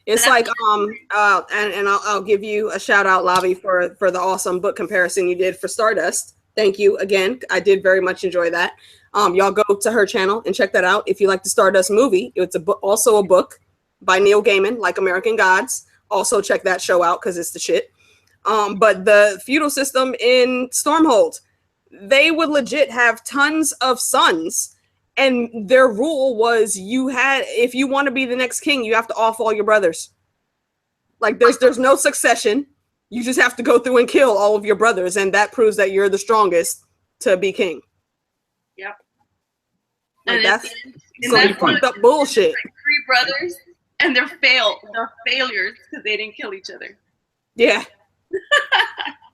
It's like and I'll give you a shout out, Lavi, for the awesome book comparison you did for Stardust. Thank you again. I did very much enjoy that. Y'all go to her channel and check that out. If you like the Stardust movie, it's also a book by Neil Gaiman, like American Gods. Also check that show out because it's the shit. But the feudal system in Stormhold, they would legit have tons of sons. And their rule was if you want to be the next king, you have to off all your brothers. Like there's no succession. You just have to go through and kill all of your brothers. And that proves that you're the strongest to be king. Yep. Like and that's some fucked up bullshit. Like 3 brothers and they're failures because they didn't kill each other. Yeah.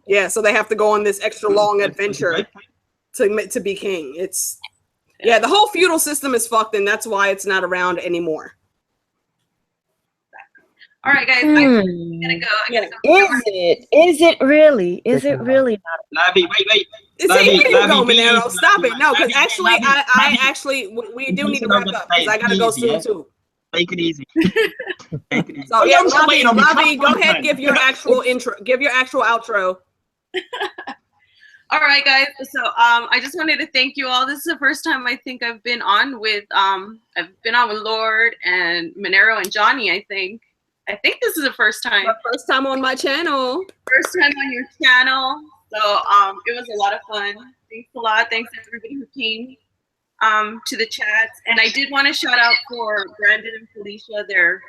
Yeah, so they have to go on this extra long adventure to be king. Yeah, the whole feudal system is fucked, and that's why it's not around anymore. All right, guys, I'm gonna go. Is it really? Is it really not? Lavi, wait. See, here you go, Manaro. Stop it. No, because actually, I actually, we do need to wrap up because I gotta go soon too. Take it easy. Take it easy. So yeah, Lavi, go ahead, give your actual intro. Give your actual outro. All right, guys. So I just wanted to thank you all. This is the first time I think I've been on with Lord and Manaro and Jonnie. I think this is the first time. The first time on my channel. First time on your channel. So it was a lot of fun. Thanks a lot. Thanks to everybody who came to the chats. And I did want to shout out for Brandon and Felicia, their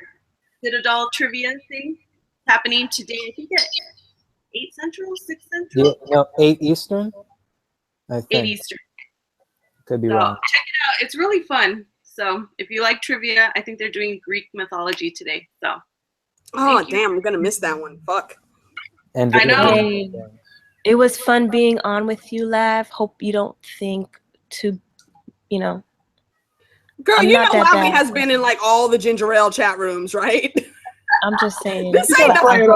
Citadel trivia thing happening today. I think at 8 Central, 6 Central? Yeah, no, 8 Eastern? I think. 8 Eastern. Could be wrong. Check it out. It's really fun. So if you like trivia, I think they're doing Greek mythology today. So. Oh, damn. I'm going to miss that one. Fuck. And I know. Hey, it was fun being on with you, Lav. Hope you don't think to, Girl, I'm you know not that Lavi bad. has been in like all the ginger ale chat rooms, right? I'm just saying. This ain't nothing.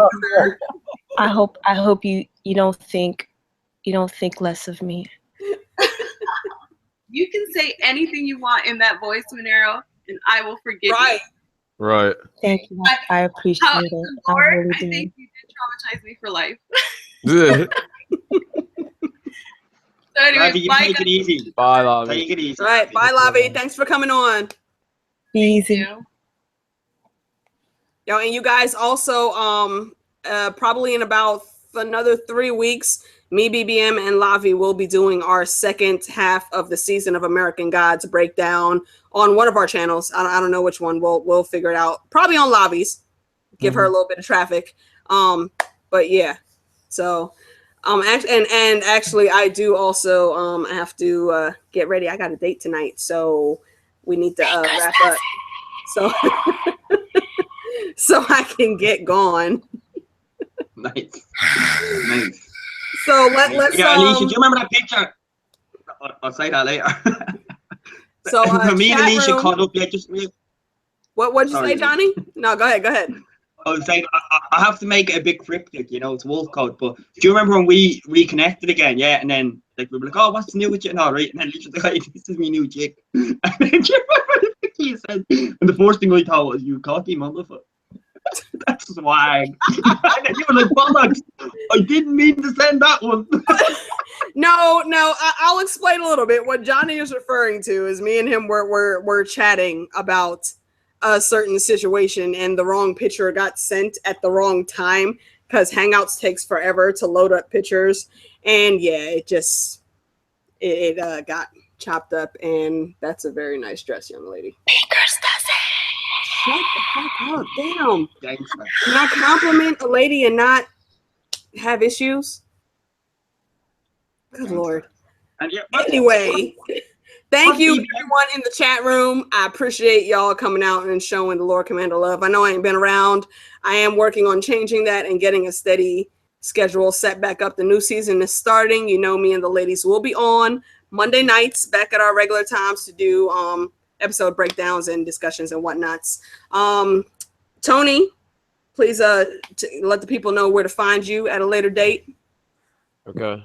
I hope you don't think less of me. You can say anything you want in that voice, Manaro, and I will forgive you. Right. Thank you. I appreciate it. I really I do. think you did traumatize me for life. Yeah. So anyways, Lavi, you bye, take guys. it easy. Bye, Lavi. Take it easy. All right. Bye, Lavi. Thanks for coming on. Easy. Yo, and you guys also, probably in about another 3 weeks, me, BBM, and Lavi will be doing our second half of the season of American Gods breakdown on one of our channels. I don't know which one. We'll figure it out. Probably on Lavi's. Give her a little bit of traffic. But yeah. So, actually, I do also have to get ready. I got a date tonight, so we need to wrap up. So. So I can get gone. Nice. So let's. Yeah, Alicia, do you remember that picture? I'll say that later. So me and Alicia room. caught up. Yeah, just real. What'd you say, Jonnie? No, go ahead. I was saying I have to make it a big cryptic, it's wolf code. But do you remember when we reconnected again? Yeah, and then we were like, oh, what's new with you? No, right? And then Alicia's like, this is my new chick. And then do you remember the picture you said? And the first thing I thought was, you cocky motherfucker. That's swag. And then you were like, bollocks, I didn't mean to send that one. No, I'll explain a little bit. What Jonnie is referring to is me and him were chatting about a certain situation, and the wrong picture got sent at the wrong time because Hangouts takes forever to load up pictures, and yeah, it got chopped up, and that's a very nice dress, young lady. Bakers does it. Shut the fuck up, damn. Thanks, man. Can I compliment a lady and not have issues? Good Lord. And yeah, anyway, thank you everyone in the chat room. I appreciate y'all coming out and showing the Lord Commander love. I know I ain't been around. I am working on changing that and getting a steady schedule set back up. The new season is starting. You know, me and the ladies will be on Monday nights back at our regular times to do episode breakdowns and discussions and whatnots. Tony, please let the people know where to find you at a later date. Okay.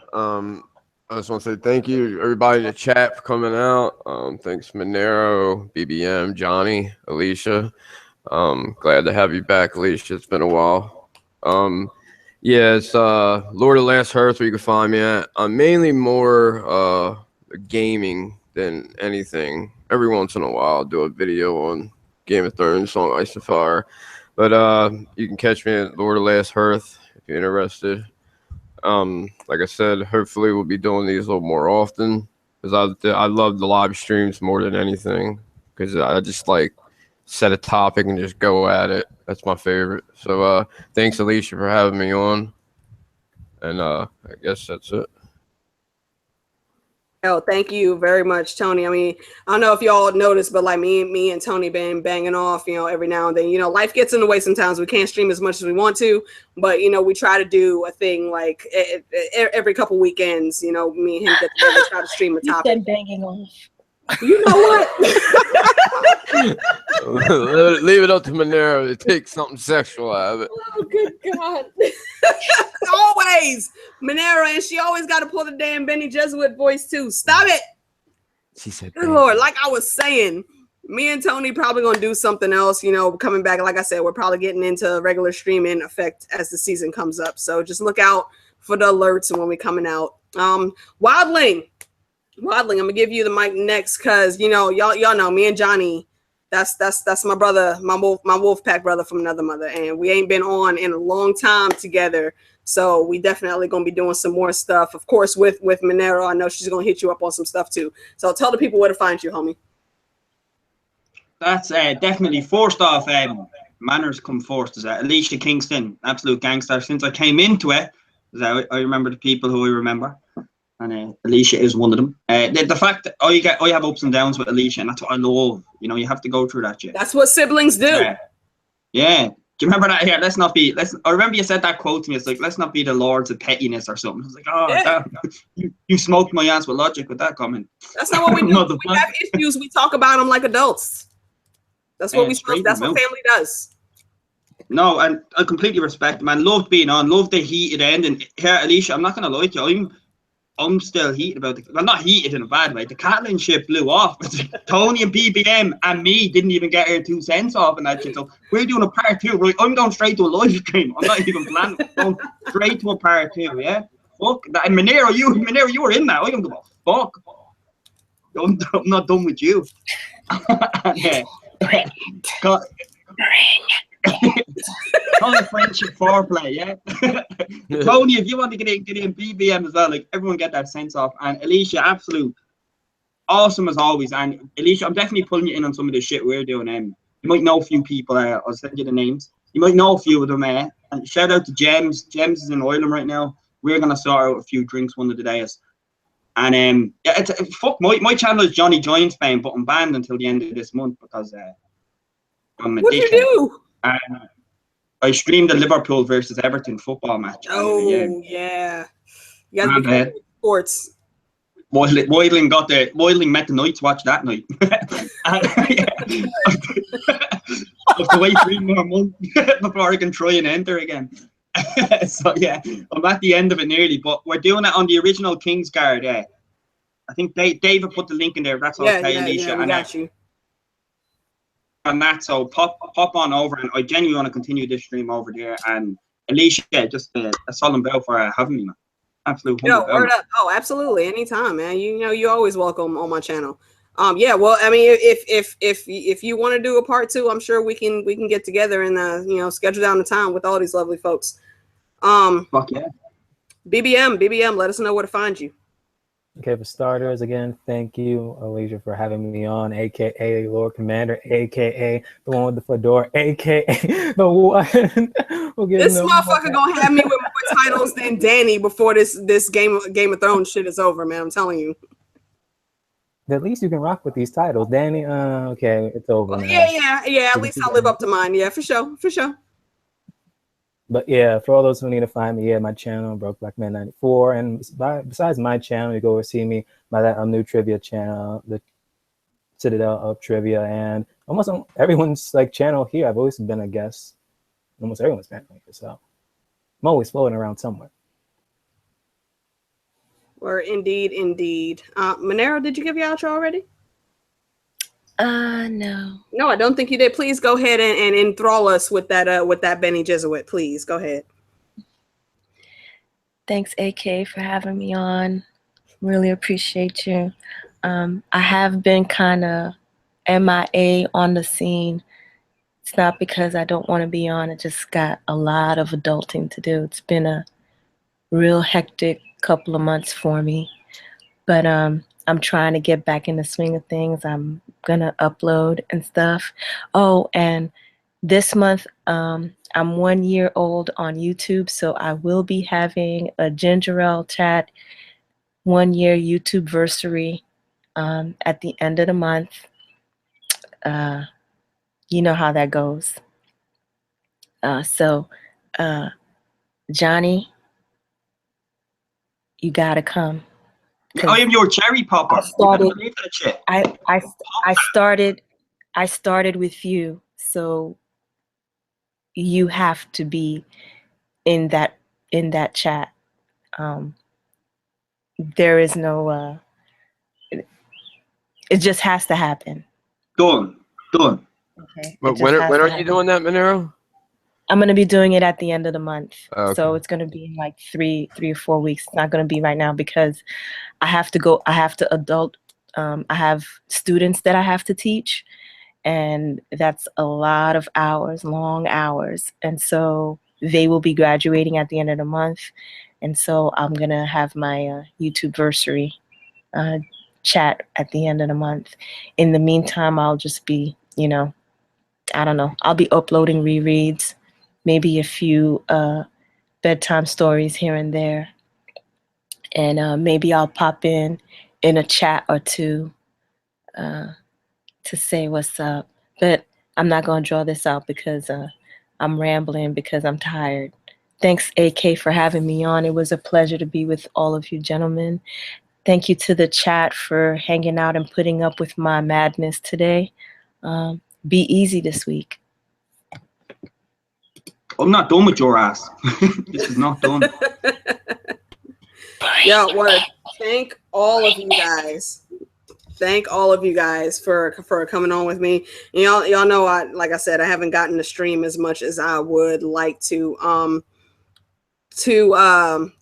I just want to say thank you, everybody in the chat, for coming out. Thanks, Manaro, BBM, Johnny, Alicia. Glad to have you back, Alicia. It's been a while. Yeah, it's Lord of Last Hearth where you can find me at. I'm mainly more gaming than anything. Every once in a while, I'll do a video on Game of Thrones, Song of Ice and Fire. But you can catch me at Lord of Last Hearth if you're interested. Like I said, hopefully we'll be doing these a little more often because I love the live streams more than anything because I just like set a topic and just go at it. That's my favorite. So thanks, Alicia, for having me on. And I guess that's it. Oh, thank you very much, Tony. I mean, I don't know if y'all noticed, but like me and Tony been banging off, you know, every now and then. You know, life gets in the way sometimes. We can't stream as much as we want to, but, you know, we try to do a thing like every couple weekends, you know, me and him get together, try to stream a topic. You said banging off. You know what? Leave it up to Manaro to take something sexual out of it. Oh, good God. Always. Manaro, and she always got to pull the damn Benny Jesuit voice, too. Stop it. She said, good Lord. Like I was saying, me and Tony probably going to do something else, you know, coming back. Like I said, we're probably getting into regular streaming effect as the season comes up. So just look out for the alerts when we're coming out. Wildling, I'm gonna give you the mic next because you know y'all know me and Johnny. That's my brother, my wolf pack brother from another mother, and we ain't been on in a long time together. So we definitely gonna be doing some more stuff, of course, with Manaro. I know she's gonna hit you up on some stuff too. So tell the people where to find you, homie. That's definitely first off. Manners come first. Is Alicia Kingston, absolute gangster. Since I came into it, I remember the people who I remember. And Alicia is one of them. The fact that I have ups and downs with Alicia, and that's what I love. You know, you have to go through that shit. That's what siblings do. Yeah. Do you remember that? Here, I remember you said that quote to me. It's like, let's not be the lords of pettiness or something. I was like, oh, yeah. You smoked my ass with logic with that comment. That's not what we do. We have issues. We talk about them like adults. That's what that's what family does. No, and I completely respect, man. Loved being on. Loved the heated end. And here, Alicia, I'm not gonna lie to you. I'm still heated about it. Well, not heated in a bad way. The Catalan shit blew off. Tony and BBM and me didn't even get our 2 cents off in that shit. So we're doing a part 2, right? I'm going straight to a live stream. I'm not even planning. I'm going straight to a part 2, yeah? Fuck that. And Manaro, you were in that. I don't give a fuck. I'm not done with you. Call it friendship foreplay, yeah. Tony, if you want to get in BBM as well, like everyone get that sense off. And Alicia, absolute awesome as always. And Alicia, I'm definitely pulling you in on some of the shit we're doing. You might know a few people. I'll send you the names. You might know a few of them. And shout out to Gems. Gems is in Ireland right now. We're gonna sort out a few drinks one of the days. And yeah, fuck my channel is Jonnie Giantsbane, but I'm banned until the end of this month because I'm a what dickhead. Did you do? And I streamed the Liverpool versus Everton football match. Oh, yeah. You guys be sports. Moidling met the Knights watch that night. I have to wait 3 more months before I can try and enter again. So, yeah, I'm at the end of it nearly. But we're doing it on the original Kingsguard. I think David put the link in there. That's okay, Alicia. Yeah, we got you. On that, so pop on over, and I genuinely want to continue this stream over there. And Alicia, just a solemn bell for having me, man. Absolutely. Word up. Oh, absolutely. Anytime, man. You know, you're always welcome on my channel. Yeah. Well, I mean, if you want to do a part 2, I'm sure we can get together and schedule down the time with all these lovely folks. Fuck yeah. BBM, let us know where to find you. Okay, for starters, again, thank you, Alicia, for having me on, aka Lord Commander, aka the one with the fedora, aka the one who gives This no motherfucker gonna have me with more titles than Danny before this Game of Thrones shit is over, man. I'm telling you. At least you can rock with these titles, Danny. Okay, it's over Well, now. yeah. At least I'll live up to mine. Yeah, for sure. But yeah, for all those who need to find me, yeah, my channel, Broke Black Man 94, and besides my channel, you go see me by that new trivia channel, the Citadel of Trivia, and almost on everyone's like channel here. I've always been a guest, almost everyone's channel here, so I'm always floating around somewhere. Or indeed. Manaro, did you give your outro already? No. No, I don't think you did. Please go ahead and enthrall us with that Benny Jesuit. Please go ahead. Thanks, AK, for having me on. Really appreciate you. I have been kind of MIA on the scene. It's not because I don't want to be on. I just got a lot of adulting to do. It's been a real hectic couple of months for me. But I'm trying to get back in the swing of things. I'm going to upload and stuff. Oh, and this month, I'm 1 year old on YouTube, so I will be having a Ginger Ale Chat 1 year YouTube versary at the end of the month. You know how that goes. So, Johnny, you gotta come. I am your cherry popper. I started with you, so you have to be in that chat. There is no it just has to happen. Done. Okay. But when are you doing that, Manaro? I'm gonna be doing it at the end of the month. Okay. So it's gonna be in like three or 4 weeks. It's not gonna be right now because I have to adult. I have students that I have to teach, and that's a lot of hours, long hours. And so they will be graduating at the end of the month. And so I'm gonna have my YouTube versary chat at the end of the month. In the meantime, I'll just be, I don't know, I'll be uploading rereads, maybe a few bedtime stories here and there. And maybe I'll pop in a chat or two to say what's up. But I'm not going to draw this out because I'm rambling because I'm tired. Thanks, AK, for having me on. It was a pleasure to be with all of you gentlemen. Thank you to the chat for hanging out and putting up with my madness today. Be easy this week. I'm not done with your ass. This is not done. Yeah, word. Thank all of you guys. Thank all of you guys for coming on with me. And y'all know, like I said, I haven't gotten to stream as much as I would like to.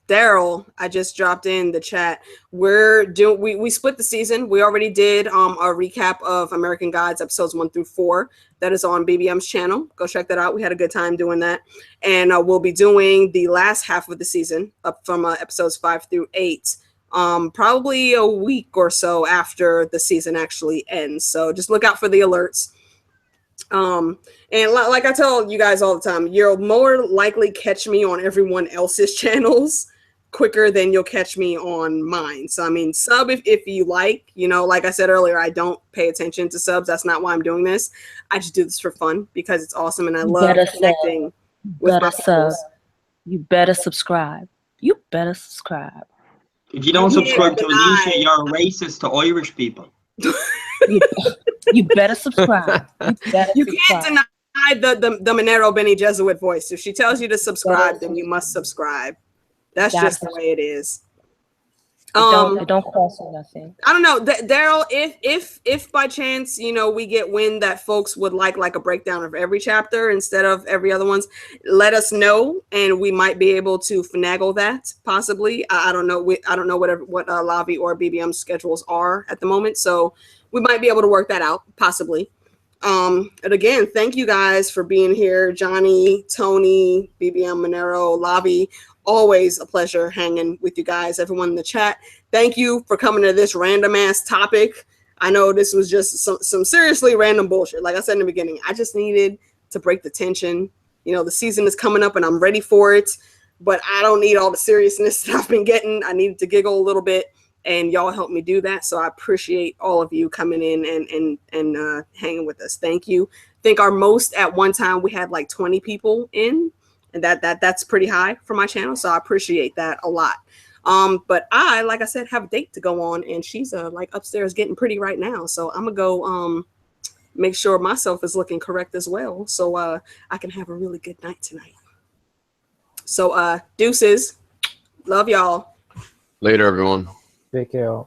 Daryl, I just dropped in the chat. We split the season. We already did a recap of American Gods episodes 1 through 4. That is on BBM's channel. Go check that out. We had a good time doing that. And we'll be doing the last half of the season up from episodes 5 through 8. Probably a week or so after the season actually ends. So just look out for the alerts. And like I tell you guys all the time, you'll more likely catch me on everyone else's channels quicker than you'll catch me on mine. So I mean, sub if you like, like I said earlier, I don't pay attention to subs. That's not why I'm doing this. I just do this for fun because it's awesome and I love connecting with my followers. You better subscribe. You better subscribe. If you don't subscribe to Alicia, you're a racist to Irish people. You better subscribe. You can't deny the Manaro Benny Jesuit voice. If she tells you to subscribe, then you must subscribe. That's just the way it is. It don't cost you nothing. I don't know, Daryl. If by chance we get wind that folks would like a breakdown of every chapter instead of every other ones, let us know, and we might be able to finagle that possibly. I don't know. I don't know what Lavi or BBM schedules are at the moment, so we might be able to work that out possibly. And again, thank you guys for being here, Johnny, Tony, BBM, Manaro, Lavi. always a pleasure hanging with you guys. Everyone in the chat, thank you for coming to this random ass topic. I know this was just some seriously random bullshit. Like I said in the beginning, I just needed to break the tension. You know, the season is coming up and I'm ready for it, but I don't need all the seriousness that I've been getting. I needed to giggle a little bit, and y'all helped me do that. So I appreciate all of you coming in and hanging with us. Thank you. I think our most at one time we had like 20 people in, and that's pretty high for my channel. So I appreciate that a lot. But I, like I said, have a date to go on, and she's like upstairs getting pretty right now. So I'm gonna go make sure myself is looking correct as well, so I can have a really good night tonight. So deuces, love y'all. Later, everyone. Take care.